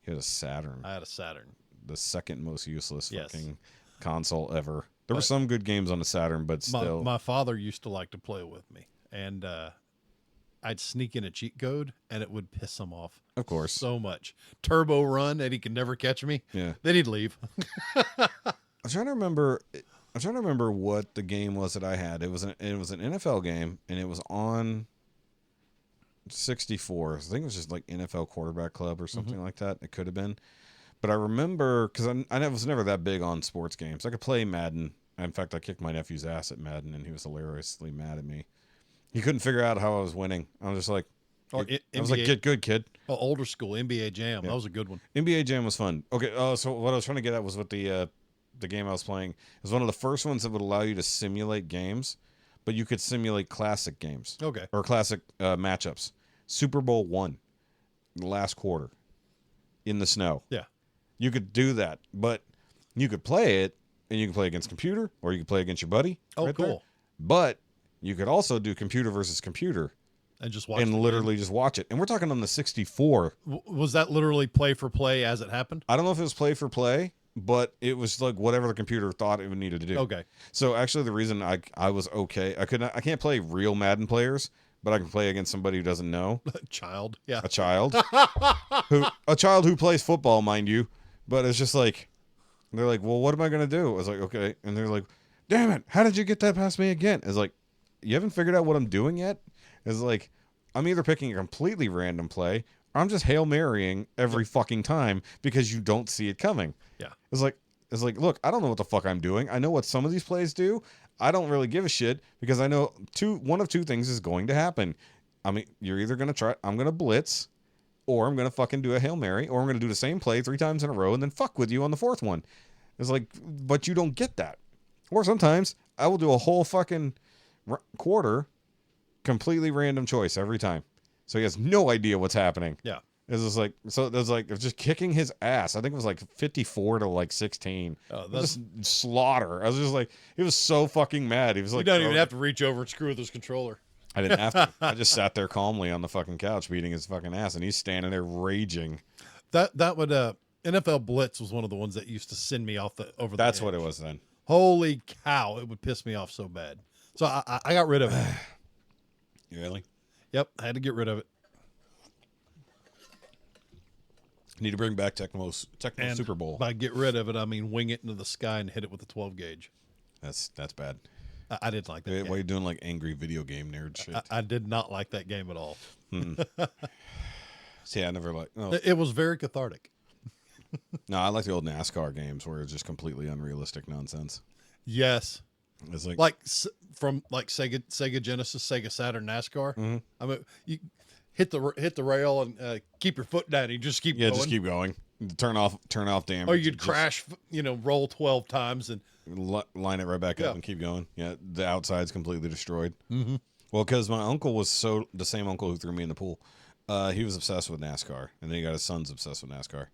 A: You had a Saturn.
B: I had a Saturn.
A: The second most useless
B: Yes.
A: fucking console ever. There were some good games on the Saturn, but still.
B: My father used to like to play with me, and I'd sneak in a cheat code, and it would piss him off.
A: Of course.
B: So much. Turbo run, and he could never catch me.
A: Yeah.
B: Then he'd leave.
A: I'm trying to remember what the game was that I had. It was an NFL game, and it was on 64. I think it was just like NFL Quarterback Club or something like that. It could have been. But I remember, because I was never that big on sports games. I could play Madden. In fact, I kicked my nephew's ass at Madden, and he was hilariously mad at me. He couldn't figure out how I was winning. I was just like, I was like, get good, kid.
B: Oh, older school, NBA Jam.
A: Yeah.
B: That was a good one.
A: NBA Jam was fun. Okay, so what I was trying to get at was with the game I was playing. It was one of the first ones that would allow you to simulate games, but you could simulate classic games.
B: Okay.
A: Or classic matchups. Super Bowl I, the last quarter, in the snow.
B: Yeah.
A: You could do that, but you could play it, and you can play against computer, or you could play against your buddy.
B: Oh,
A: right
B: cool.
A: there. But you could also do computer versus computer.
B: And just watch.
A: And literally just watch it. And we're talking on the 64.
B: Was that literally play for play as it happened?
A: I don't know if it was play for play, but it was like whatever the computer thought it needed to do.
B: Okay.
A: So actually the reason I was okay, I can't play real Madden players, but I can play against somebody who doesn't know.
B: Child. Yeah.
A: A child. a child who plays football, mind you. But it's just like, they're like, well, what am I going to do? I was like, okay. And they're like, damn it, how did you get that past me again? It's like, you haven't figured out what I'm doing yet? It's like, I'm either picking a completely random play, or I'm just Hail Marying every fucking time because you don't see it coming.
B: Yeah.
A: It's like, look, I don't know what the fuck I'm doing. I know what some of these plays do. I don't really give a shit because I know one of two things is going to happen. I mean, you're either going to I'm going to blitz, or I'm going to fucking do a Hail Mary, or I'm going to do the same play 3 times in a row and then fuck with you on the 4th one. It's like, but you don't get that. Or sometimes I will do a whole fucking quarter, completely random choice every time. So he has no idea what's happening.
B: Yeah.
A: It's just like, so it was like, it was just kicking his ass. I think it was like 54 to like 16.
B: Oh, that's...
A: Just slaughter. I was just like, he was so fucking mad. He was like,
B: you don't even have to reach over and screw with his controller.
A: I didn't have to. I just sat there calmly on the fucking couch beating his fucking ass, and he's standing there raging.
B: That would NFL Blitz was one of the ones that used to send me off over the
A: That's
B: edge.
A: what it was then.
B: Holy cow, it would piss me off so bad. So I got rid of it.
A: You really?
B: Yep, I had to get rid of it.
A: Need to bring back Tecmo
B: And
A: Super Bowl.
B: by get rid of it, I mean wing it into the sky and hit it with a 12 gauge.
A: That's bad.
B: I didn't like that
A: Why
B: game.
A: are you doing like angry video game nerd shit?
B: I did not like that game at all.
A: See, I never like. No,
B: It was very cathartic.
A: no, I like the old NASCAR games where it's just completely unrealistic nonsense.
B: Yes.
A: It's like
B: From Sega Genesis, Sega Saturn, NASCAR.
A: Mm-hmm.
B: I mean, you hit the rail and keep your foot down. And you just keep going.
A: just keep going. Turn off damage.
B: Or you'd
A: Just
B: crash, roll 12 times and
A: line it right back
B: Yeah.
A: up and keep going. Yeah, the outside's completely destroyed. Mm-hmm. Well, because my uncle was the same uncle who threw me in the pool. He was obsessed with NASCAR, and then he got his sons obsessed with NASCAR.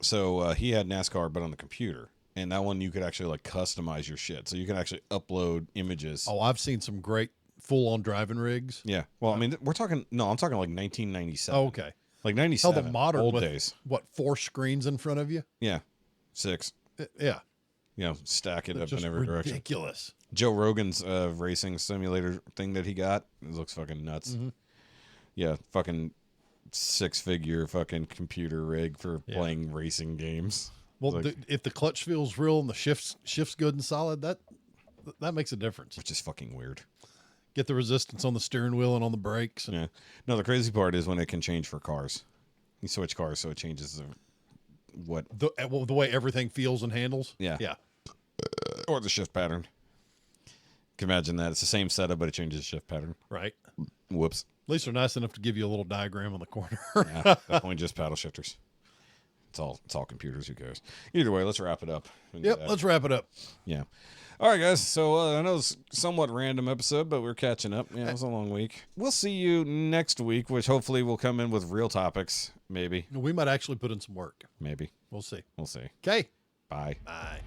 A: So he had NASCAR, but on the computer, and that one you could actually like customize your shit, so you can actually upload images.
B: oh, I've seen some great full-on driving rigs.
A: Yeah. Well, I mean, I'm talking like 1997.
B: Oh, okay.
A: Like
B: Hell,
A: 97.
B: the modern
A: old
B: with,
A: days.
B: What, 4 screens in front of you?
A: Yeah. 6.
B: Yeah.
A: Stack it up
B: Just
A: in every direction.
B: ridiculous.
A: Joe Rogan's racing simulator thing that he got, it looks fucking nuts.
B: Mm-hmm.
A: Yeah, fucking 6-figure fucking computer rig for playing racing games.
B: Well,
A: Like-
B: if the clutch feels real and the shift's good and solid, that makes a difference.
A: Which is fucking weird.
B: Get the resistance on the steering wheel and on the brakes. And
A: Yeah. No, the crazy part is when it can change for cars. You switch cars, so it changes
B: the way everything feels and handles.
A: Yeah.
B: Yeah.
A: Or the shift pattern. You can imagine that. It's the same setup, but it changes the shift pattern.
B: Right.
A: Whoops.
B: At least they're nice enough to give you a little diagram on the corner.
A: Yeah, at that point, just paddle shifters. It's all computers. Who cares? Either way, let's wrap it up.
B: Yep. Let's wrap it up.
A: Yeah. All right, guys. So I know it's a somewhat random episode, but we're catching up. Yeah, it was a long week. We'll see you next week, which hopefully will come in with real topics. Maybe.
B: We might actually put in some work.
A: Maybe.
B: We'll see.
A: We'll see.
B: Okay.
A: Bye.
B: Bye.